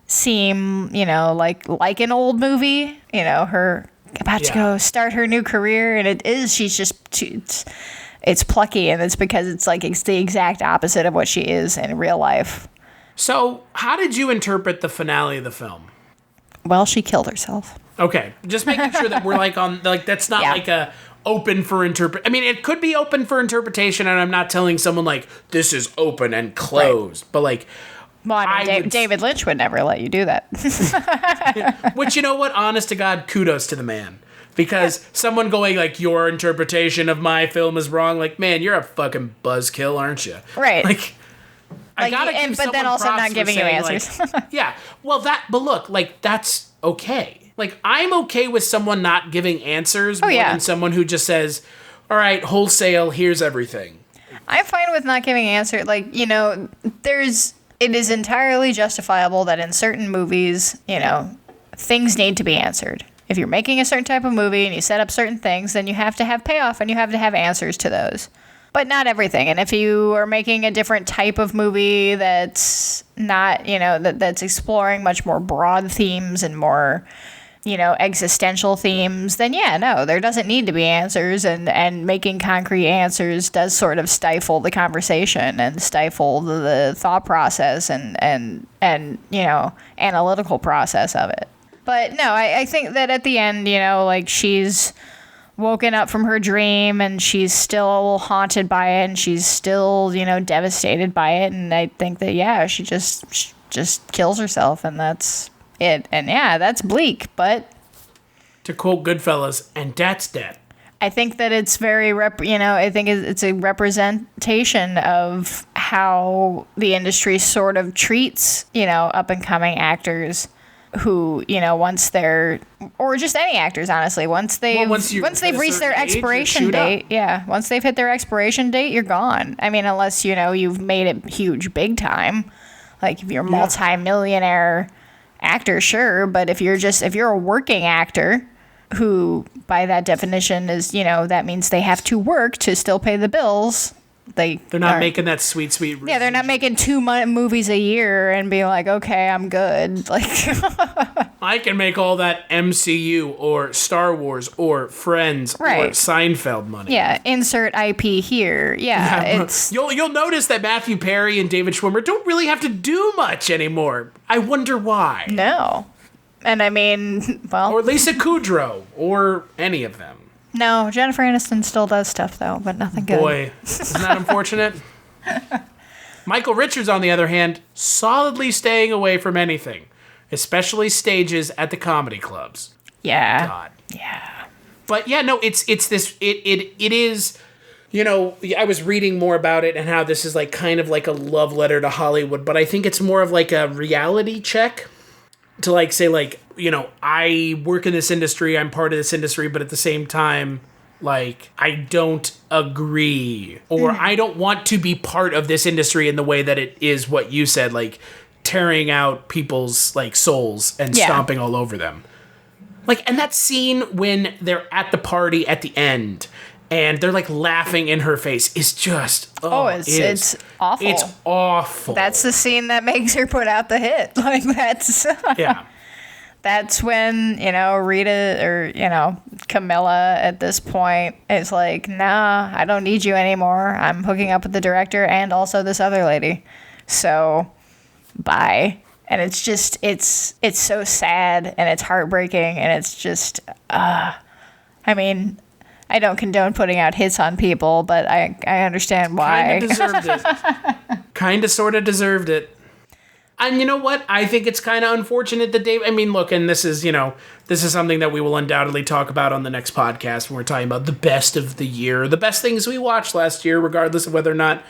Speaker 4: seem, like an old movie, her about to go start her new career, and she's just, it's plucky, and it's because it's the exact opposite of what she is in real life.
Speaker 3: So, how did you interpret the finale of the film?
Speaker 4: Well, she killed herself.
Speaker 3: Okay, just making sure that we're that's not a open for I mean, it could be open for interpretation, and I'm not telling someone this is open and closed, right. But
Speaker 4: David Lynch would never let you do that.
Speaker 3: Which, you know what? Honest to God, kudos to the man. Because someone going your interpretation of my film is wrong, man, you're a fucking buzzkill, aren't you?
Speaker 4: Right.
Speaker 3: I gotta give
Speaker 4: but then also not giving you answers.
Speaker 3: Yeah. Well, but look, that's okay. I'm okay with someone not giving answers more than someone who just says, all right, wholesale, here's everything.
Speaker 4: I'm fine with not giving answers. It is entirely justifiable that in certain movies, things need to be answered. If you're making a certain type of movie and you set up certain things, then you have to have payoff and you have to have answers to those. But not everything. And if you are making a different type of movie that's not, that's exploring much more broad themes and more, existential themes, then there doesn't need to be answers. And making concrete answers does sort of stifle the conversation and stifle the thought process and analytical process of it. But no, I think that at the end, she's woken up from her dream and she's still haunted by it and she's still, devastated by it. And I think that, she just kills herself, and that's it. And that's bleak, but
Speaker 3: to quote Goodfellas, and that's dead.
Speaker 4: I think that it's very, I think it's a representation of how the industry sort of treats, up and coming actors who, once they're, or just any actors, honestly, once they've reached their expiration date, once they've hit their expiration date, you're gone. I mean, unless, you've made it huge big time, if you're a multi-millionaire actor, sure, but if you're a working actor who, by that definition, is, that means they have to work to still pay the bills. They're
Speaker 3: not making that sweet.
Speaker 4: Yeah, they're not making 2 movies a year and being like, okay, I'm good.
Speaker 3: I can make all that MCU or Star Wars or Friends or Seinfeld money.
Speaker 4: Yeah, insert IP here. Yeah, it's
Speaker 3: you'll notice that Matthew Perry and David Schwimmer don't really have to do much anymore. I wonder why.
Speaker 4: No, and I mean, well,
Speaker 3: or Lisa Kudrow or any of them.
Speaker 4: No, Jennifer Aniston still does stuff, though, but nothing good.
Speaker 3: Boy, isn't that unfortunate? Michael Richards, on the other hand, solidly staying away from anything, especially stages at the comedy clubs.
Speaker 4: Yeah.
Speaker 3: God.
Speaker 4: Yeah.
Speaker 3: But yeah, no, it is, I was reading more about it and how this is kind of like a love letter to Hollywood, but I think it's more of a reality check to say I work in this industry, I'm part of this industry, but at the same time, like, I don't agree, or I don't want to be part of this industry in the way that it is what you said, like tearing out people's like souls and stomping all over them. Like, and that scene when they're at the party at the end and they're like laughing in her face is just
Speaker 4: it's awful.
Speaker 3: It's awful.
Speaker 4: That's the scene that makes her put out the hit. Like, that's that's when, you know, Rita or, you know, Camilla at this point is like, nah, I don't need you anymore. I'm hooking up with the director and also this other lady. So, bye. And it's just, it's so sad and it's heartbreaking and it's just, I mean, I don't condone putting out hits on people, but I understand why.
Speaker 3: Kind of deserved it. Kind of sort of deserved it. And you know what? I think it's kind of unfortunate that Dave... I mean, look, and this is, you know, this is something that we will undoubtedly talk about on the next podcast when we're talking about the best of the year, the best things we watched last year, regardless of whether or not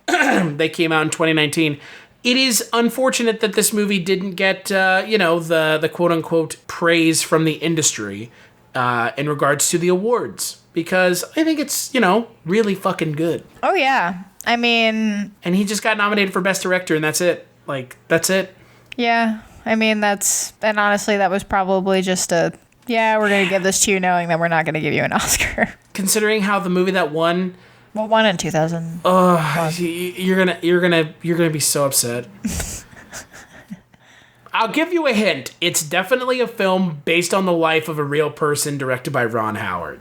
Speaker 3: they came out in 2019. It is unfortunate that this movie didn't get, you know, the quote-unquote praise from the industry in regards to the awards. Because I think it's, you know, really fucking good.
Speaker 4: Oh, yeah. I mean...
Speaker 3: And he just got nominated for Best Director, and that's it. Like, that's it.
Speaker 4: Yeah. I mean, and honestly, that was probably just we're going to give this to you knowing that we're not going to give you an Oscar.
Speaker 3: Considering how the movie that won...
Speaker 4: Well, won in 2000.
Speaker 3: You're gonna be so upset. I'll give you a hint. It's definitely a film based on the life of a real person, directed by Ron Howard.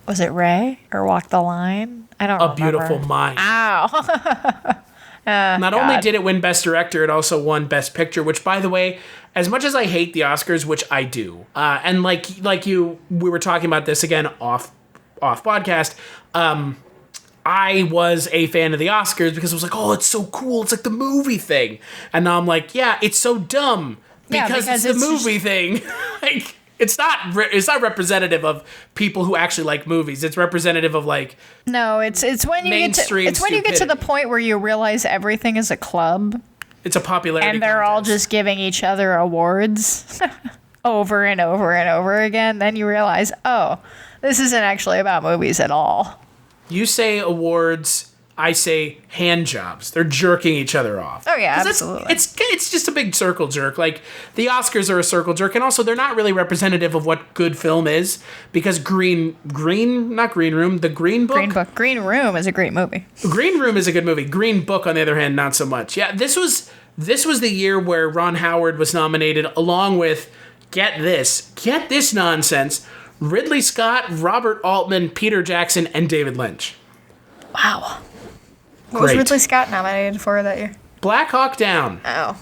Speaker 4: Was it Ray or Walk the Line? I don't remember.
Speaker 3: A Beautiful Mind.
Speaker 4: Ow.
Speaker 3: Not only did it win Best Director, it also won Best Picture, which, by the way, as much as I hate the Oscars, which I do, and like you, we were talking about this again off podcast, I was a fan of the Oscars because it was like, oh, it's so cool, it's like the movie thing, and now I'm like, yeah, it's so dumb because it's the movie thing. Like, it's not representative of people who actually like movies. It's representative of like
Speaker 4: it's when you get to the point where you realize everything is a club.
Speaker 3: It's a popularity
Speaker 4: and they're
Speaker 3: contest.
Speaker 4: all just giving each other awards over and over and over again. Then you realize, oh, this isn't actually about movies at all.
Speaker 3: You say awards, I say hand jobs. They're jerking each other off.
Speaker 4: Oh yeah, absolutely.
Speaker 3: It's just a big circle jerk. Like, the Oscars are a circle jerk, and also they're not really representative of what good film is, because The Green Book.
Speaker 4: Green Room is a great movie.
Speaker 3: Green Room is a good movie. Green Book, on the other hand, not so much. Yeah, this was the year where Ron Howard was nominated along with, get this nonsense, Ridley Scott, Robert Altman, Peter Jackson, and David Lynch.
Speaker 4: Wow. What was Ridley Scott nominated for that year?
Speaker 3: Black Hawk Down.
Speaker 4: Oh.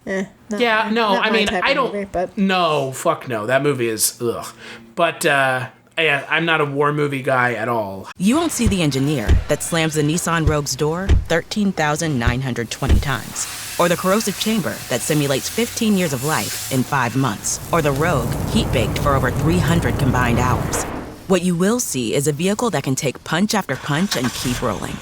Speaker 3: I don't... Movie, but... No, fuck no. That movie is... Ugh. But, I'm not a war movie guy at all.
Speaker 5: You won't see the engineer that slams the Nissan Rogue's door 13,920 times. Or the corrosive chamber that simulates 15 years of life in 5 months. Or the Rogue heat-baked for over 300 combined hours. What you will see is a vehicle that can take punch after punch and keep rolling.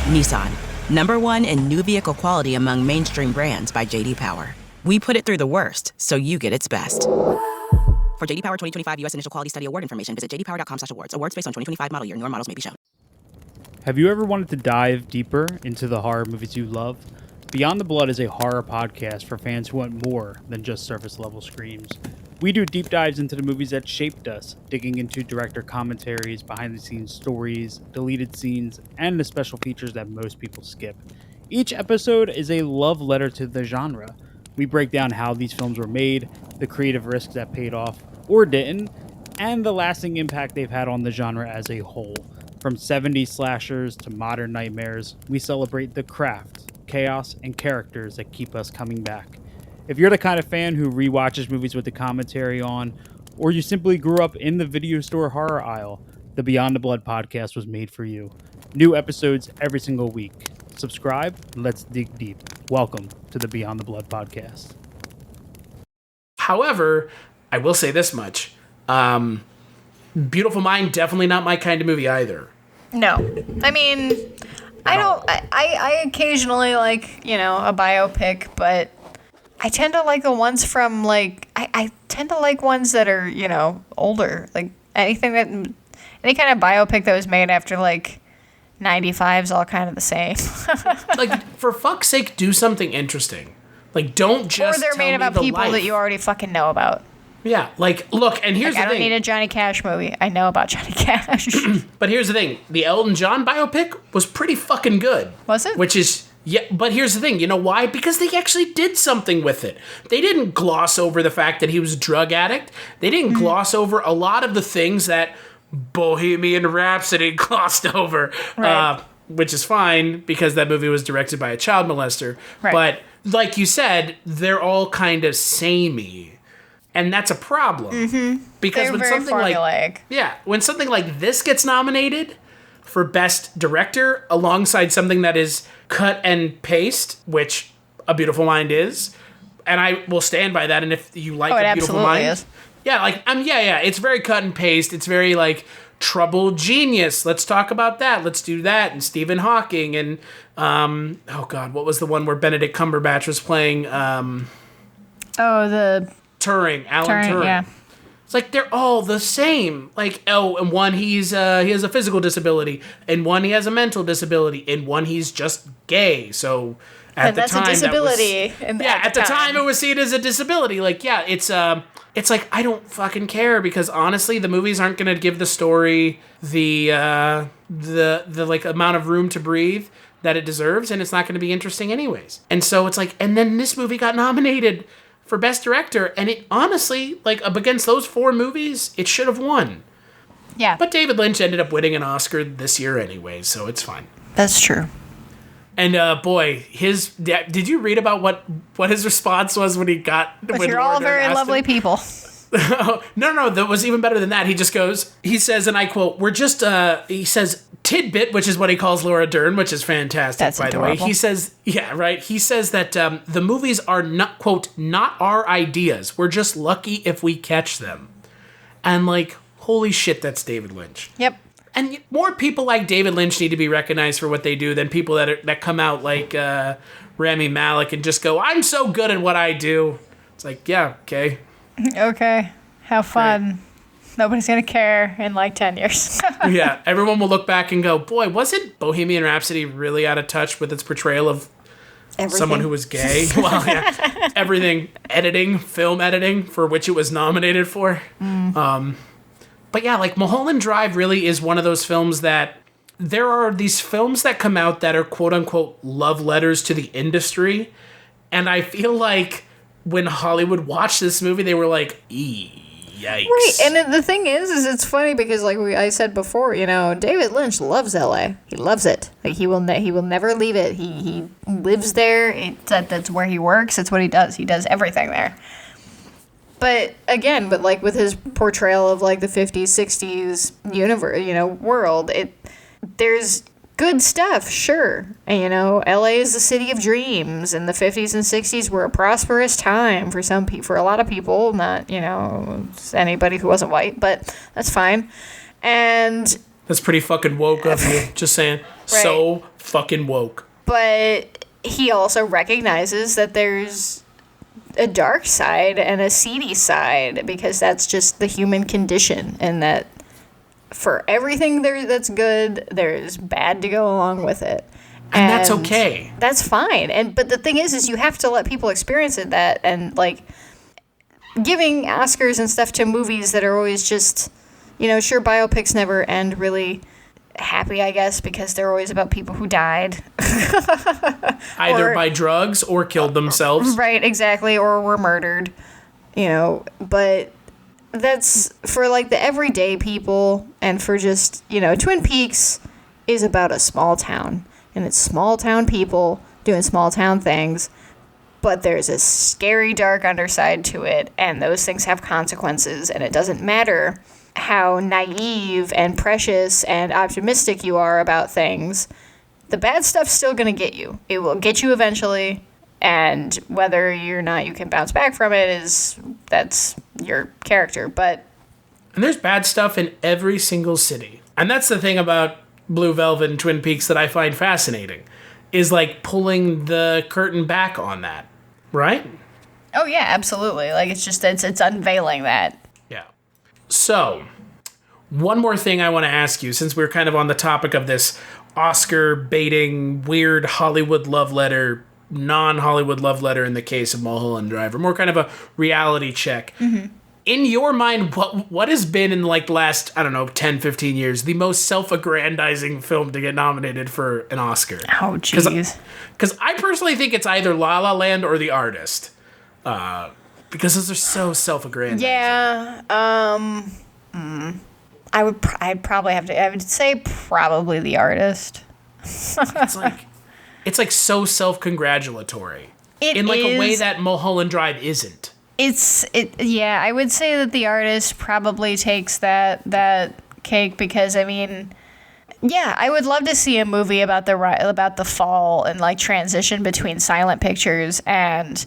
Speaker 5: Nissan, #1 in new vehicle quality among mainstream brands by J.D. Power. We put it through the worst, so you get its best. For J.D. Power 2025 U.S. Initial Quality Study Award information, visit jdpower.com/awards. Awards based on 2025 model year. Newer models may be shown.
Speaker 16: Have you ever wanted to dive deeper into the horror movies you love? Beyond the Blood is a horror podcast for fans who want more than just surface-level screams. We do deep dives into the movies that shaped us, digging into director commentaries, behind-the-scenes stories, deleted scenes, and the special features that most people skip. Each episode is a love letter to the genre. We break down how these films were made, the creative risks that paid off or didn't, and the lasting impact they've had on the genre as a whole. From 70s slashers to modern nightmares, we celebrate the craft, chaos, and characters that keep us coming back. If you're the kind of fan who rewatches movies with the commentary on, or you simply grew up in the video store horror aisle, the Beyond the Blood podcast was made for you. New episodes every single week. Subscribe, let's dig deep. Welcome to the Beyond the Blood podcast.
Speaker 3: However, I will say this much. Beautiful Mind, definitely not my kind of movie either.
Speaker 4: No. I mean, I occasionally like, a biopic, but I tend to like the ones from, I tend to like ones that are, older. Like, anything that any kind of biopic that was made after like 95 is all kind of the same.
Speaker 3: Like, for fuck's sake, do something interesting. Like, don't just
Speaker 4: or they're
Speaker 3: tell
Speaker 4: made
Speaker 3: me
Speaker 4: about
Speaker 3: the
Speaker 4: people
Speaker 3: life.
Speaker 4: that you already fucking know about.
Speaker 3: Yeah, like, look, and here's
Speaker 4: Like,
Speaker 3: the
Speaker 4: I don't
Speaker 3: thing.
Speaker 4: need a Johnny Cash movie. I know about Johnny Cash.
Speaker 3: But here's the thing. The Elton John biopic was pretty fucking good.
Speaker 4: Was it?
Speaker 3: Which is, yeah, but here's the thing. You know why? Because they actually did something with it. They didn't gloss over the fact that he was a drug addict. They didn't gloss over a lot of the things that Bohemian Rhapsody glossed over.
Speaker 4: Right.
Speaker 3: Which is fine, because that movie was directed by a child molester.
Speaker 4: Right.
Speaker 3: But, like you said, they're all kind of samey. And that's a problem.
Speaker 4: Mm-hmm.
Speaker 3: Because
Speaker 4: They're
Speaker 3: when
Speaker 4: very
Speaker 3: something
Speaker 4: formulaic.
Speaker 3: when something like this gets nominated for Best Director alongside something that is cut and paste, which A Beautiful Mind is, and I will stand by that. And if you like A Beautiful Mind,
Speaker 4: is.
Speaker 3: yeah, like it's very cut and paste. It's very like troubled genius. Let's talk about that. Let's do that. And Stephen Hawking and oh god, what was the one where Benedict Cumberbatch was playing?
Speaker 4: The
Speaker 3: Alan Turing.
Speaker 4: Yeah.
Speaker 3: It's like they're all the same. Like, and one he has a physical disability, and one he has a mental disability, and one he's just gay. So at the
Speaker 4: that's
Speaker 3: time,
Speaker 4: a disability.
Speaker 3: at the time it was seen as a disability. Like, yeah, it's like I don't fucking care, because honestly, the movies aren't gonna give the story the like amount of room to breathe that it deserves, and it's not gonna be interesting anyways. And so it's like, and then this movie got nominated for Best Director, and it honestly, like, up against those 4 movies, it should have won.
Speaker 4: Yeah.
Speaker 3: But David Lynch ended up winning an Oscar this year anyway, so it's fine.
Speaker 4: That's true.
Speaker 3: And boy, did you read about what his response was when he got? When
Speaker 4: You're all
Speaker 3: Laura
Speaker 4: very
Speaker 3: asked
Speaker 4: lovely
Speaker 3: him?
Speaker 4: people.
Speaker 3: No, that was even better than that. He says, and I quote, "We're just," he says, "tidbit," which is what he calls Laura Dern, which is fantastic,
Speaker 4: That's
Speaker 3: by
Speaker 4: adorable.
Speaker 3: the way. He says, yeah, right. He says that the movies are not, quote, not our ideas. We're just lucky if we catch them. And like, holy shit, that's David Lynch.
Speaker 4: Yep.
Speaker 3: And more people like David Lynch need to be recognized for what they do than people that come out like Rami Malek and just go, "I'm so good at what I do." It's like, yeah, okay.
Speaker 4: Okay. Have fun. Nobody's going to care in like 10 years.
Speaker 3: Yeah, everyone will look back and go, boy, wasn't Bohemian Rhapsody really out of touch with its portrayal of someone who was gay? Well, yeah, everything, film editing, for which it was nominated for. But yeah, like Mulholland Drive really is one of those films that there are these films that come out that are quote unquote love letters to the industry. And I feel like when Hollywood watched this movie, they were like, yikes.
Speaker 4: Right, and the thing is it's funny because like I said before, you know, David Lynch loves LA. He loves it. Like he will never leave it. He lives there. That's where he works. That's what he does. He does everything there. But again, like with his portrayal of like the 50s, 60s universe, you know, world, there's good stuff, sure. And, you know, LA is the city of dreams, and the 50s and 60s were a prosperous time for for a lot of people, not, you know, anybody who wasn't white, but that's fine. And
Speaker 3: that's pretty fucking woke of you, just saying. Right. So fucking woke.
Speaker 4: But he also recognizes that there's a dark side and a seedy side, because that's just the human condition, and that for everything that's good, there's bad to go along with it.
Speaker 3: And that's okay.
Speaker 4: That's fine. But the thing is you have to let people experience it, that, and like giving Oscars and stuff to movies that are always just, you know, sure, biopics never end really happy, I guess, because they're always about people who died.
Speaker 3: Either by drugs or killed themselves.
Speaker 4: Right, exactly, or were murdered, you know, but that's for like the everyday people, and for just, you know, Twin Peaks is about a small town, and it's small town people doing small town things, but there's a scary dark underside to it, and those things have consequences, and it doesn't matter how naive and precious and optimistic you are about things, the bad stuff's still gonna get you. It will get you eventually. And whether you're not, you can bounce back from it, that's your character. And
Speaker 3: there's bad stuff in every single city. And that's the thing about Blue Velvet and Twin Peaks that I find fascinating, is like pulling the curtain back on that, right?
Speaker 4: Oh yeah, absolutely. Like it's unveiling that.
Speaker 3: Yeah. So, One more thing I want to ask you, since we're kind of on the topic of this Oscar baiting, weird Hollywood love letter, non-Hollywood love letter in the case of Mulholland Drive, or more kind of a reality check.
Speaker 4: Mm-hmm.
Speaker 3: In your mind, what has been in like the last, I don't know, 10, 15 years, the most self-aggrandizing film to get nominated for an Oscar?
Speaker 4: Oh, jeez.
Speaker 3: Because I personally think it's either La La Land or The Artist. Because those are so self-aggrandizing.
Speaker 4: Yeah. I'd probably have to. I would say probably The Artist.
Speaker 3: It's like so self-congratulatory. In like
Speaker 4: is.
Speaker 3: A way that Mulholland Drive isn't.
Speaker 4: Yeah, I would say that The Artist probably takes that cake because, I mean, yeah, I would love to see a movie about the fall and like transition between silent pictures and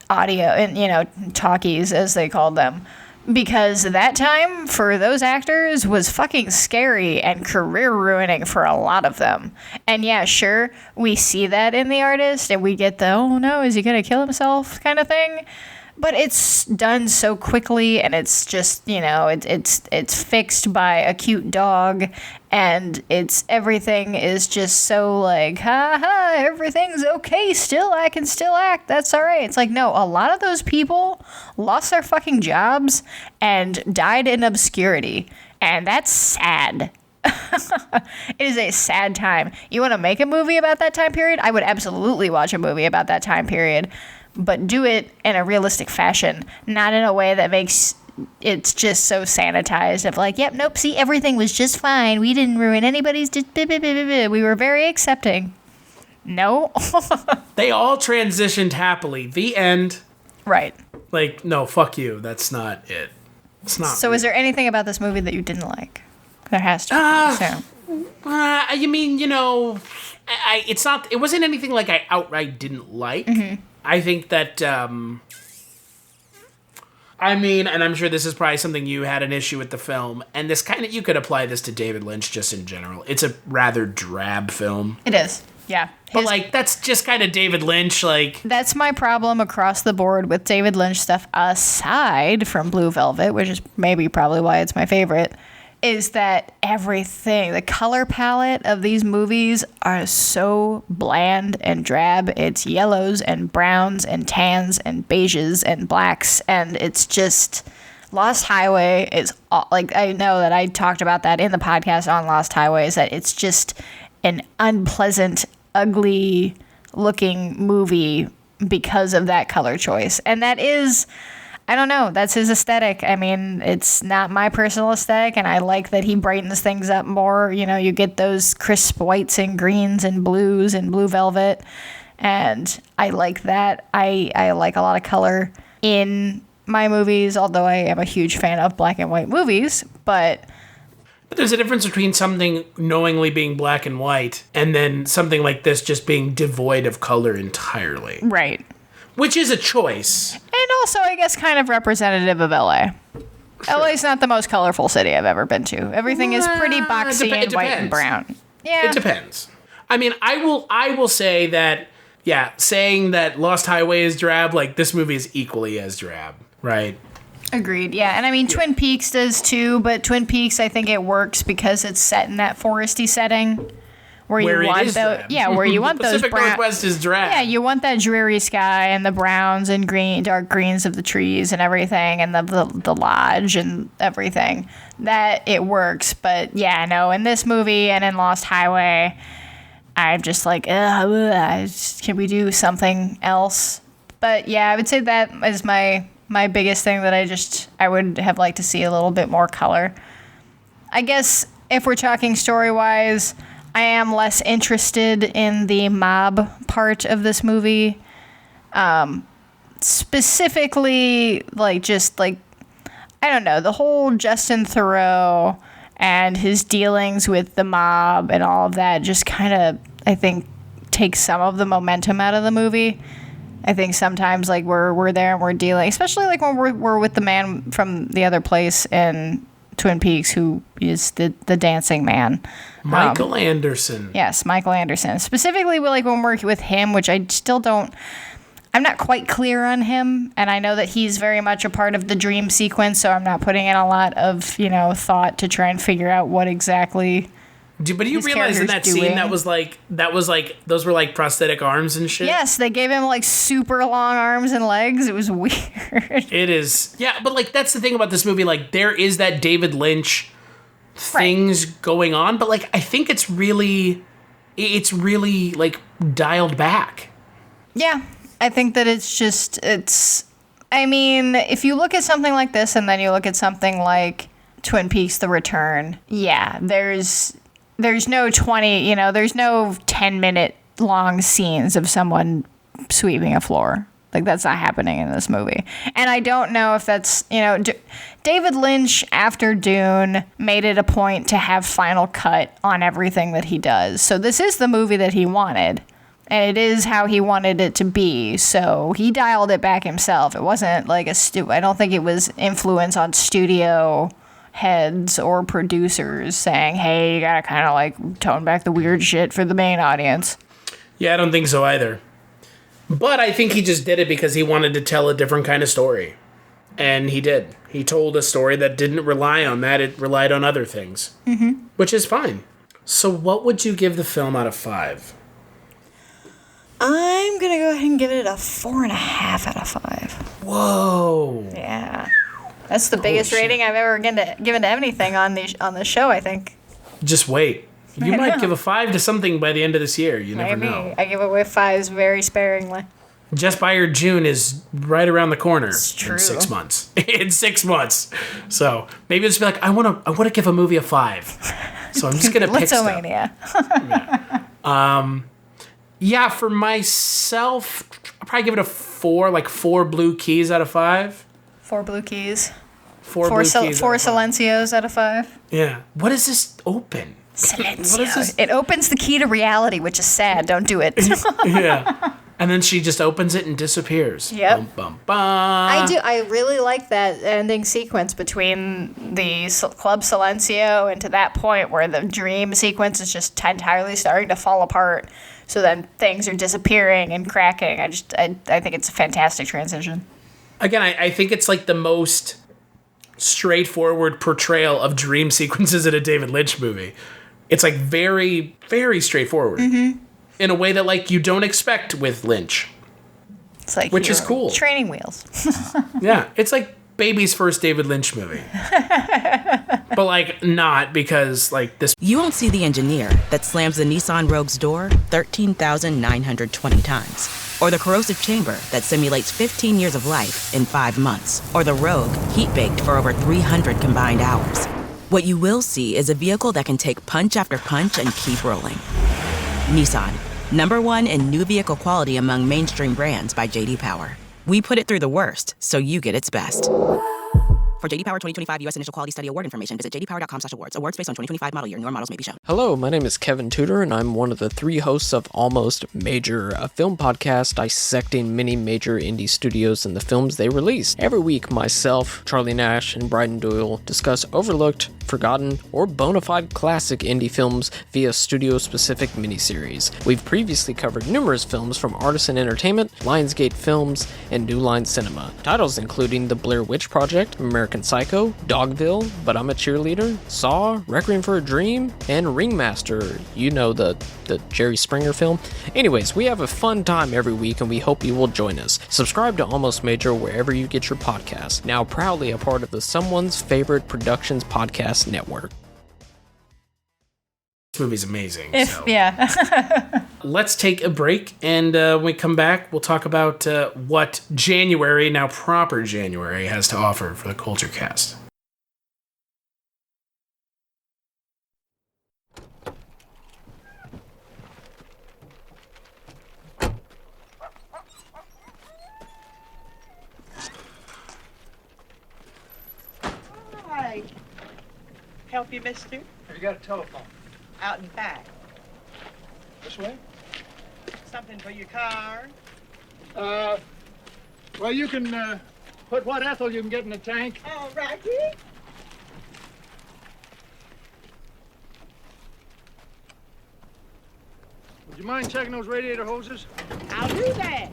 Speaker 4: audio and, talkies as they called them. Because that time for those actors was fucking scary and career ruining for a lot of them. And yeah, sure, we see that in The Artist and we get the, oh no, is he gonna kill himself kind of thing. But it's done so quickly, and it's just, it's fixed by a cute dog, and everything is just so like, ha, everything's okay still, I can still act, that's all right. It's like, no, a lot of those people lost their fucking jobs and died in obscurity, and that's sad. It is a sad time. You want to make a movie about that time period? I would absolutely watch a movie about that time period. But do it in a realistic fashion, not in a way that makes it's just so sanitized of like, yep, nope, see, everything was just fine. We didn't ruin anybody's... We were very accepting. No.
Speaker 3: They all transitioned happily. The end.
Speaker 4: Right.
Speaker 3: Like, no, fuck you. That's not it. It's not.
Speaker 4: So is there anything about this movie that you didn't like? There has to be.
Speaker 3: You mean, it wasn't anything like I outright didn't like.
Speaker 4: Mm-hmm.
Speaker 3: I think that, and I'm sure this is probably something you had an issue with the film, and you could apply this to David Lynch just in general. It's a rather drab film.
Speaker 4: It is, yeah.
Speaker 3: But, that's just kind of David Lynch,
Speaker 4: That's my problem across the board with David Lynch stuff, aside from Blue Velvet, which is probably why it's my favorite, is that everything, the color palette of these movies are so bland and drab. It's yellows and browns and tans and beiges and blacks, and it's just... Lost Highway is... I know that I talked about that in the podcast on Lost Highway, is that it's just an unpleasant, ugly-looking movie because of that color choice. And that is... I don't know. That's his aesthetic. I mean, it's not my personal aesthetic, and I like that he brightens things up more. You get those crisp whites and greens and blues and Blue Velvet, and I like that. I like a lot of color in my movies, although I am a huge fan of black and white movies, but
Speaker 3: there's a difference between something knowingly being black and white and then something like this just being devoid of color entirely.
Speaker 4: Right.
Speaker 3: Which is a choice.
Speaker 4: And also, I guess, kind of representative of LA. Sure. LA's not the most colorful city I've ever been to. Everything is pretty boxy and white and brown. Yeah.
Speaker 3: It depends. I mean, I will say that, saying that Lost Highway is drab, this movie is equally as drab, right?
Speaker 4: Agreed, yeah. And I mean, Twin Peaks does too, but Twin Peaks, I think it works because it's set in that foresty setting. Where you want those, where you want those
Speaker 3: Pacific Northwest is drab.
Speaker 4: Yeah, you want that dreary sky and the browns and dark greens of the trees and everything, and the lodge and everything. That it works, but in this movie and in Lost Highway, I'm just like, can we do something else? But I would say that is my biggest thing that I would have liked to see a little bit more color. I guess if we're talking story-wise, I am less interested in the mob part of this movie. Specifically, I don't know, the whole Justin Theroux and his dealings with the mob and all of that just kind of, I think, takes some of the momentum out of the movie. I think sometimes, we're there and we're dealing, especially, when we're with the man from the other place in Twin Peaks, who is the dancing man.
Speaker 3: Michael Anderson.
Speaker 4: Yes, Michael Anderson. Specifically, when we're with him, which I still don't... I'm not quite clear on him, and I know that he's very much a part of the dream sequence, so I'm not putting in a lot of, thought to try and figure out what exactly.
Speaker 3: But do you realize in that scene that was like those were like prosthetic arms and shit?
Speaker 4: Yes, they gave him like super long arms and legs. It was weird.
Speaker 3: It is. Yeah, but like that's the thing about this movie. Like there is that David Lynch things going on, but like I think it's really like dialed back.
Speaker 4: Yeah. I think that I mean, if you look at something like this and then you look at something like Twin Peaks: The Return, yeah, there's no 20, there's no 10-minute long scenes of someone sweeping a floor. Like, that's not happening in this movie. And I don't know if that's, David Lynch, after Dune, made it a point to have final cut on everything that he does. So this is the movie that he wanted. And it is how he wanted it to be, so he dialed it back himself. It wasn't like I don't think it was influence on studio heads or producers saying, hey, you gotta kind of like tone back the weird shit for the main audience.
Speaker 3: Yeah, I don't think so either. But I think he just did it because he wanted to tell a different kind of story. And he did. He told a story that didn't rely on that, it relied on other things. Mm-hmm. Which is fine. So what would you give the film out of 5?
Speaker 4: I'm going to go ahead and give it a 4.5 out of 5.
Speaker 3: Whoa.
Speaker 4: Yeah. That's the biggest rating I've ever given to anything on the show, I think.
Speaker 3: Just wait. You might give a 5 to something by the end of this year. You never know.
Speaker 4: I give away 5s very sparingly.
Speaker 3: Jess Byard June is right around the corner.
Speaker 4: It's true.
Speaker 3: In 6 months. In 6 months. So maybe just be like, I want to give a movie a 5. So I'm just going to pick stuff.
Speaker 4: Litsomania.
Speaker 3: Yeah, for myself, I'll probably give it a 4, like 4 blue keys out of 5.
Speaker 4: 4 blue keys.
Speaker 3: 4 blue keys.
Speaker 4: 4 silencios out of 5.
Speaker 3: Yeah. What does this open?
Speaker 4: Silencio.
Speaker 3: What is this?
Speaker 4: It opens the key to reality, which is sad. Don't do it.
Speaker 3: Yeah. And then she just opens it and disappears.
Speaker 4: Yep.
Speaker 3: Bum, bum, bum.
Speaker 4: I really like that ending sequence between the Club Silencio and to that point where the dream sequence is just entirely starting to fall apart. So then things are disappearing and cracking. I think it's a fantastic transition.
Speaker 3: Again, I think it's like the most straightforward portrayal of dream sequences in a David Lynch movie. It's like very, very straightforward. Mm-hmm. In a way that like you don't expect with Lynch.
Speaker 4: It's like
Speaker 3: which is cool.
Speaker 4: Training wheels.
Speaker 3: Yeah, it's like baby's first David Lynch movie. But like not because like this.
Speaker 5: You won't see the engineer that slams the Nissan Rogue's door 13,920 times. Or the corrosive chamber that simulates 15 years of life in 5 months. Or the Rogue heat-baked for over 300 combined hours. What you will see is a vehicle that can take punch after punch and keep rolling. Nissan, #1 in new vehicle quality among mainstream brands by J.D. Power. We put it through the worst, so you get its best. For J.D. Power 2025 U.S. Initial Quality Study Award information, visit jdpower.com/awards. Awards based on 2025 model year. Newer models may be shown.
Speaker 17: Hello, my name is Kevin Tudor, and I'm one of the 3 hosts of Almost Major, a film podcast dissecting many major indie studios and the films they release. Every week, myself, Charlie Nash, and Bryden Doyle discuss overlooked, forgotten, or bona fide classic indie films via studio-specific miniseries. We've previously covered numerous films from Artisan Entertainment, Lionsgate Films, and New Line Cinema. Titles including The Blair Witch Project, American Psycho, Dogville, But I'm a Cheerleader, Saw, Requiem for a Dream, and Ringmaster, you know, the Jerry Springer film. Anyways, we have a fun time every week and we hope you will join us. Subscribe to Almost Major wherever you get your podcasts. Now proudly a part of the Someone's Favorite Productions podcast network.
Speaker 3: This movie's amazing.
Speaker 4: Yeah.
Speaker 3: Let's take a break, and when we come back, we'll talk about what January, now proper January, has to offer for the Kulturecast.
Speaker 18: Hi. Help you, mister?
Speaker 19: Have you got a telephone?
Speaker 18: Out and back.
Speaker 19: This way?
Speaker 18: Something for your car?
Speaker 19: Well, you can put what ethyl you can get in the tank.
Speaker 18: All righty.
Speaker 19: Would you mind checking those radiator hoses?
Speaker 18: I'll do that.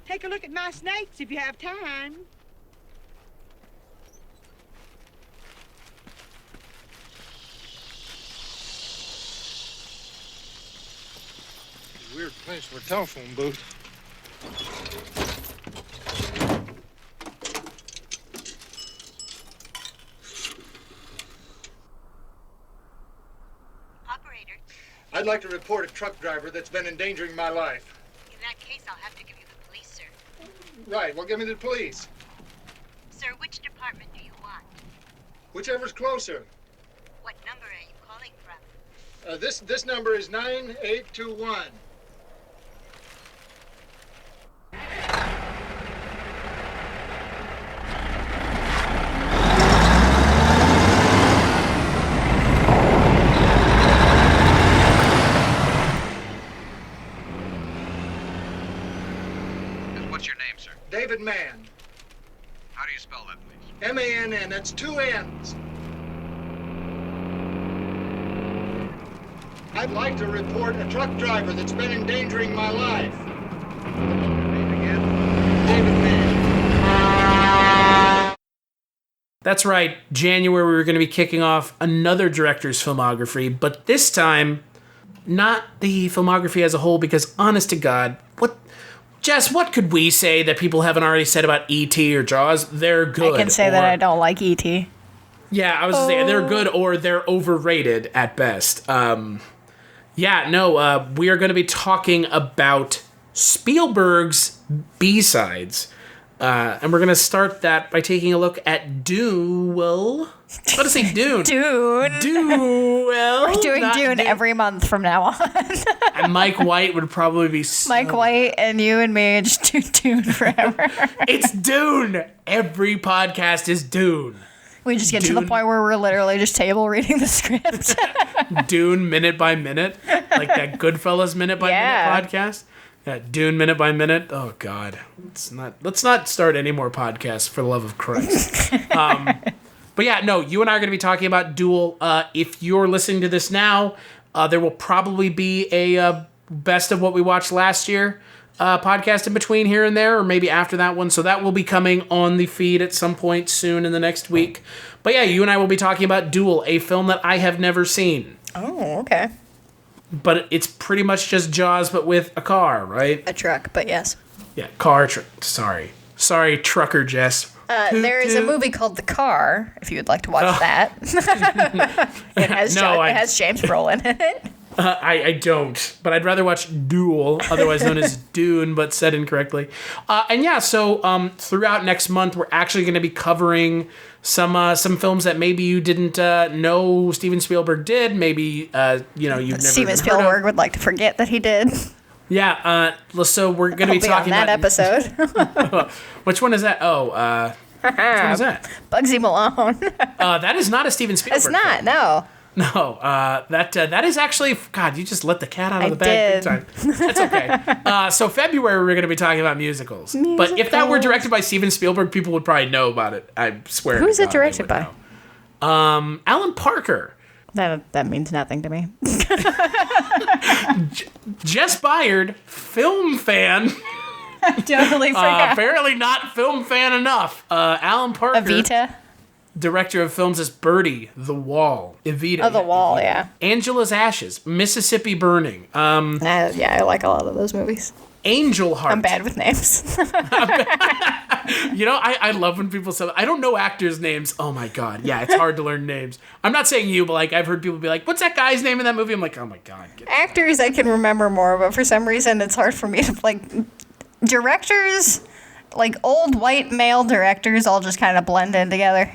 Speaker 18: Take take a look at my snakes if you have time.
Speaker 19: Weird place for a telephone booth.
Speaker 20: Operator.
Speaker 19: I'd like to report a truck driver that's been endangering my life.
Speaker 20: In that case, I'll have to give you the police, sir.
Speaker 19: Right, well, give me the police.
Speaker 20: Sir, which department do you want?
Speaker 19: Whichever's closer.
Speaker 20: What number are you calling from?
Speaker 19: This number is 9821.
Speaker 21: What's your name, sir?
Speaker 19: David Mann.
Speaker 21: How do you spell that, please?
Speaker 19: M-A-N-N, that's 2 N's. I'd like to report a truck driver that's been endangering my life. David Mann.
Speaker 3: That's right. January, we were going to be kicking off another director's filmography, but this time, not the filmography as a whole, because honest to God, Jess, what could we say that people haven't already said about E.T. or Jaws? They're good.
Speaker 4: I can say that I don't like E.T.
Speaker 3: Yeah, I was going to say, they're good or they're overrated at best. We are going to be talking about Spielberg's B-sides. And we're going to start that by taking a look at Duel. I want to say Dune.
Speaker 4: Dune.
Speaker 3: We're
Speaker 4: doing Dune every month from now on.
Speaker 3: And Mike White would probably be
Speaker 4: Mike White and you and me just do Dune forever.
Speaker 3: It's Dune. Every podcast is Dune.
Speaker 4: We just get to the point where we're literally just table reading the script.
Speaker 3: Dune minute by minute. Like that Goodfellas minute by minute podcast. Yeah, Dune minute by minute. Oh God. Let's not start any more podcasts for the love of Christ. But yeah, no, you and I are going to be talking about Duel. If you're listening to this now, there will probably be a best of what we watched last year podcast in between here and there, or maybe after that one. So that will be coming on the feed at some point soon in the next week. But yeah, you and I will be talking about Duel, a film that I have never seen.
Speaker 4: Oh, okay.
Speaker 3: But it's pretty much just Jaws, but with a car, right?
Speaker 4: A truck, but yes.
Speaker 3: Yeah, car. Sorry, trucker Jess.
Speaker 4: There is a movie called The Car, if you would like to watch that. It has James Brolin in it.
Speaker 3: I don't, but I'd rather watch Duel, otherwise known as Dune, but said incorrectly. So throughout next month, we're actually going to be covering some films that maybe you didn't know Steven Spielberg did. Maybe you've never
Speaker 4: Steven Spielberg would like to forget that he did.
Speaker 3: Yeah, so we're going to be talking
Speaker 4: on that episode.
Speaker 3: Which one is that? Which one is that?
Speaker 4: Bugsy Malone.
Speaker 3: That is not a Steven Spielberg.
Speaker 4: It's not.
Speaker 3: Film.
Speaker 4: No.
Speaker 3: No, that is actually, God, you just let the cat out of the bag big time. That's okay. So February, we're going to be talking about musicals. But if that were directed by Steven Spielberg, people would probably know about it. I swear.
Speaker 4: Who's it directed by?
Speaker 3: Alan Parker.
Speaker 4: That means nothing to me.
Speaker 3: Jess Byard, film fan.
Speaker 4: I totally forgot.
Speaker 3: Apparently not film fan enough. Alan Parker.
Speaker 4: Evita.
Speaker 3: Director of films as Birdie, The Wall, Evita.
Speaker 4: Oh, The Wall, yeah.
Speaker 3: Angela's Ashes, Mississippi Burning.
Speaker 4: I like a lot of those movies.
Speaker 3: Angel Heart.
Speaker 4: I'm bad with names.
Speaker 3: I love when people say, I don't know actors' names. Oh my God. Yeah, it's hard to learn names. I'm not saying you, but I've heard people be like, what's that guy's name in that movie? I'm like, oh my God.
Speaker 4: Actors I can remember more, but for some reason it's hard for me to, directors, old white male directors all just kind of blend in together.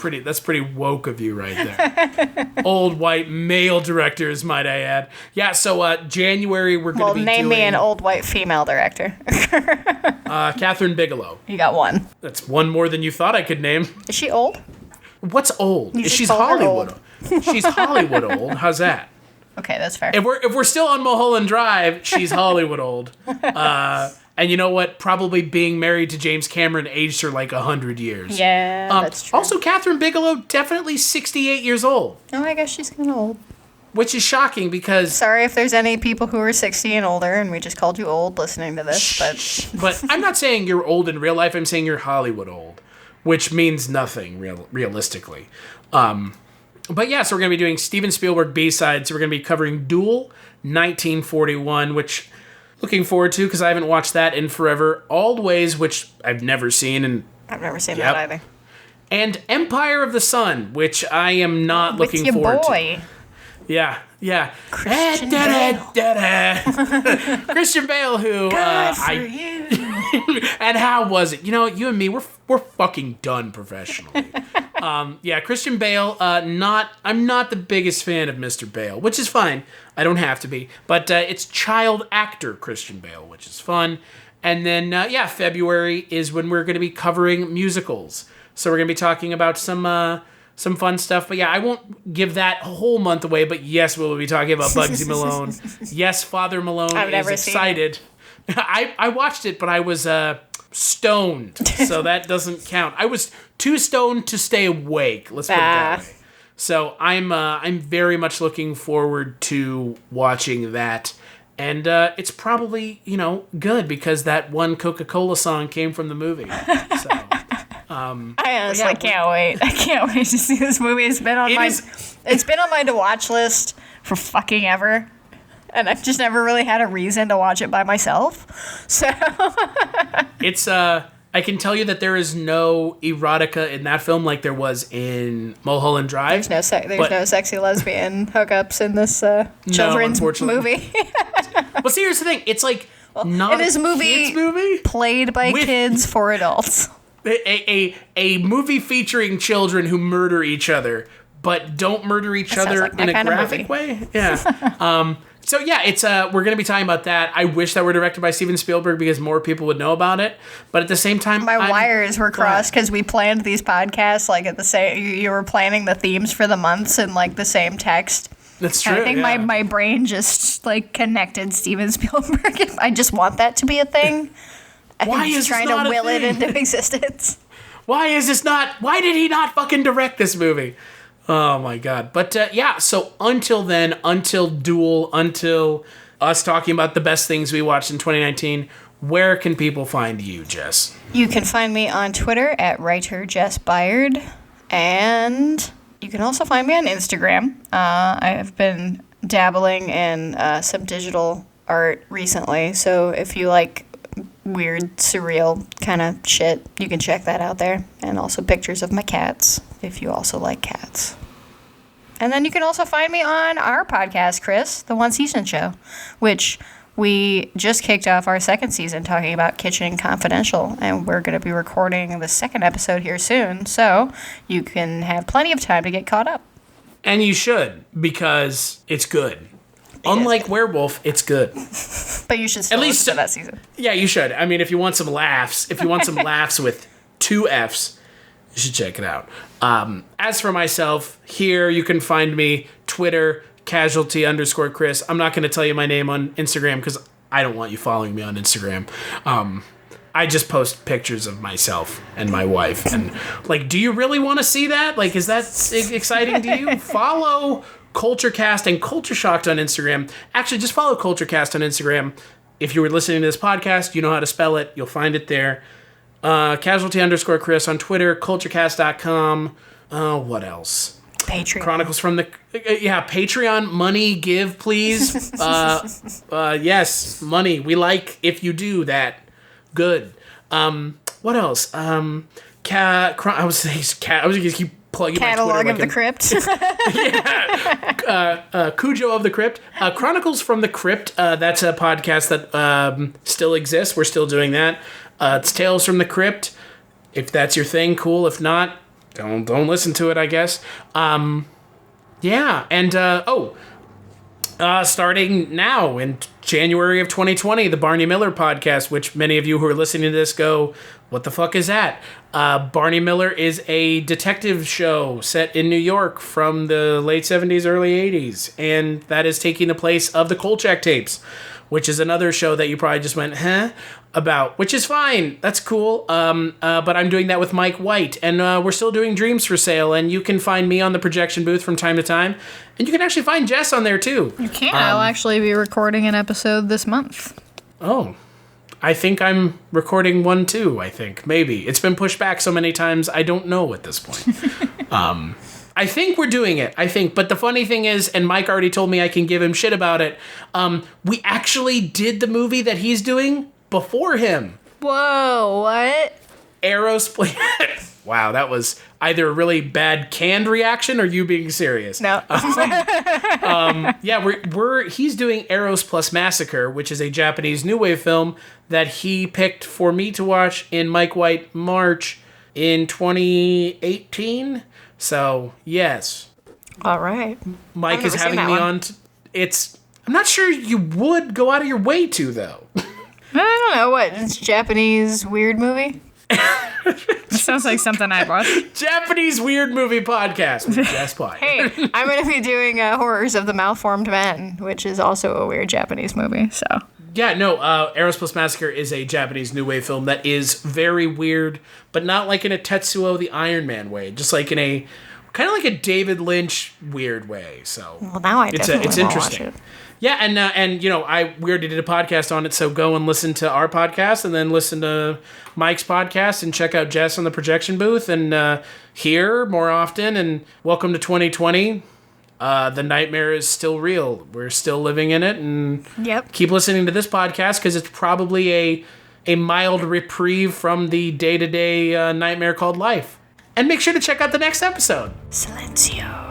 Speaker 3: That's pretty woke of you right there. Old white male directors, might I add. Yeah, so January we're going to be
Speaker 4: name me an old white female director.
Speaker 3: Catherine Bigelow.
Speaker 4: You got one.
Speaker 3: That's one more than you thought I could name.
Speaker 4: Is she old?
Speaker 3: What's old?
Speaker 4: She's
Speaker 3: Hollywood. She's Hollywood old. How's that?
Speaker 4: Okay, that's fair.
Speaker 3: If we're still on Mulholland Drive, she's Hollywood old. And you know what? Probably being married to James Cameron aged her 100 years.
Speaker 4: Yeah, that's true.
Speaker 3: Also, Catherine Bigelow, definitely 68 years old.
Speaker 4: Oh, I guess she's kind of old.
Speaker 3: which is shocking because...
Speaker 4: Sorry if there's any people who are 60 and older and we just called you old listening to this,
Speaker 3: But I'm not saying you're old in real life, I'm saying you're Hollywood old, which means nothing realistically. But yeah, so we're going to be doing Steven Spielberg B-sides. So we're going to be covering Duel, 1941, which looking forward to because I haven't watched that in forever. Always, which I've never seen. And
Speaker 4: I've never seen that either.
Speaker 3: And Empire of the Sun, which I am not looking forward to. Yeah.
Speaker 4: Christian Bale.
Speaker 3: Christian Bale, who
Speaker 4: Good for you.
Speaker 3: And how was it? You know, you and me, we're fucking done professionally. Christian Bale. I'm not the biggest fan of Mr. Bale, which is fine. I don't have to be, but it's child actor Christian Bale, which is fun. And then February is when we're going to be covering musicals. So we're going to be talking about some fun stuff. But yeah, I won't give that whole month away. But yes, we'll be talking about Bugsy Malone. Yes, Father Malone is excited. I watched it, but I was stoned, so that doesn't count. I was too stoned to stay awake. Let's put it that way. So I'm very much looking forward to watching that. And it's probably, good because that one Coca-Cola song came from the movie. So,
Speaker 4: I honestly can't wait. I can't wait to see this movie. It's been on my to watch list for fucking ever. And I've just never really had a reason to watch it by myself. So
Speaker 3: it's I can tell you that there is no erotica in that film like there was in Mulholland Drive.
Speaker 4: There's no sexy lesbian hookups in this children's movie.
Speaker 3: Well, see, here's the thing. It's like not
Speaker 4: it is
Speaker 3: a kids movie
Speaker 4: played by kids for adults.
Speaker 3: A movie featuring children who murder each other, but don't murder each other in a graphic way. Yeah. So yeah, it's we're going to be talking about that. I wish that were directed by Steven Spielberg because more people would know about it. But at the same time,
Speaker 4: my wires were crossed because we planned these podcasts like at the same. You were planning the themes for the months in like the same text.
Speaker 3: That's true.
Speaker 4: I think my brain just like connected Steven Spielberg. I just want that to be a thing.
Speaker 3: Why is
Speaker 4: trying to will it into existence?
Speaker 3: Why is this not? Why did he not fucking direct this movie? Oh my god. But so until then, until Duel, until us talking about the best things we watched in 2019, where can people find you, Jess?
Speaker 4: You can find me on Twitter at writer Jess Byard, and you can also find me on Instagram. I have been dabbling in some digital art recently, so if you like weird, surreal kind of shit, you can check that out there. And also pictures of my cats, if you also like cats. And then you can also find me on our podcast, Chris, the One Season Show, which we just kicked off our second season talking about Kitchen Confidential, and we're going to be recording the second episode here soon, so you can have plenty of time to get caught up.
Speaker 3: And you should, because it's good. Unlike Werewolf, it's good.
Speaker 4: But you should still listen to that season.
Speaker 3: Yeah, you should. I mean, if you want some laughs, with 2 Fs, you should check it out. As for myself, here you can find me, Twitter, casualty_Chris. I'm not going to tell you my name on Instagram because I don't want you following me on Instagram. I just post pictures of myself and my wife. And, like, do you really want to see that? Like, is that exciting to you? Follow Kulturecast and Culture Shocked on Instagram. Actually, just follow Kulturecast on Instagram. If you were listening to this podcast, you know how to spell it. You'll find it there. Casualty_Chris on Twitter, Kulturecast.com. What else?
Speaker 4: Patreon.
Speaker 3: Chronicles from the... Patreon. Money, give, please. Yes, money. We like if you do that. Good. What else? I was going to keep plugging
Speaker 4: Catalog
Speaker 3: my Twitter
Speaker 4: of the Crypt.
Speaker 3: Cujo of the Crypt. Chronicles from the Crypt. That's a podcast that still exists. We're still doing that. It's Tales from the Crypt. If that's your thing, cool. If not, don't listen to it, I guess. Starting now in January of 2020, the Barney Miller podcast, which many of you who are listening to this go, what the fuck is that? Barney Miller is a detective show set in New York from the late 70s, early 80s, and that is taking the place of the Kolchak tapes, which is another show that you probably just went, about, which is fine. That's cool. But I'm doing that with Mike White, and we're still doing Dreams for Sale, and you can find me on the projection booth from time to time, and you can actually find Jess on there too.
Speaker 4: You can. I'll actually be recording an episode this month.
Speaker 3: Oh, I think I'm recording one too, I think. Maybe. It's been pushed back so many times, I don't know at this point. I think we're doing it. But the funny thing is, and Mike already told me I can give him shit about it, we actually did the movie that he's doing before him.
Speaker 4: Whoa, what?
Speaker 3: Aerosplit. Wow, that was either a really bad canned reaction or you being serious.
Speaker 4: No.
Speaker 3: Yeah, he's doing Eros Plus Massacre, which is a Japanese new wave film that he picked for me to watch in Mike White March in 2018. So, yes.
Speaker 4: All right.
Speaker 3: Mike is having me on. I'm not sure you would go out of your way to, though.
Speaker 4: I don't know. What? It's a Japanese weird movie?
Speaker 1: It sounds like something I'd watch.
Speaker 3: Japanese weird movie podcast with Jess Pye.
Speaker 4: Hey, I'm going to be doing Horrors of the Malformed Man, which is also a weird Japanese movie, so...
Speaker 3: Yeah, no, Eros Plus Massacre is a Japanese new wave film that is very weird, but not like in a Tetsuo the Iron Man way, just like in a kind of like a David Lynch weird way. So
Speaker 4: well, now I definitely
Speaker 3: it's
Speaker 4: will
Speaker 3: interesting.
Speaker 4: Watch it.
Speaker 3: Yeah, and you know, we already did a podcast on it, so go and listen to our podcast, and then listen to Mike's podcast, and check out Jess on the projection booth, and hear more often. And welcome to 2020. The nightmare is still real. We're still living in it, and keep listening to this podcast because it's probably a mild reprieve from the day-to-day nightmare called life. And make sure to check out the next episode.
Speaker 4: Silencio.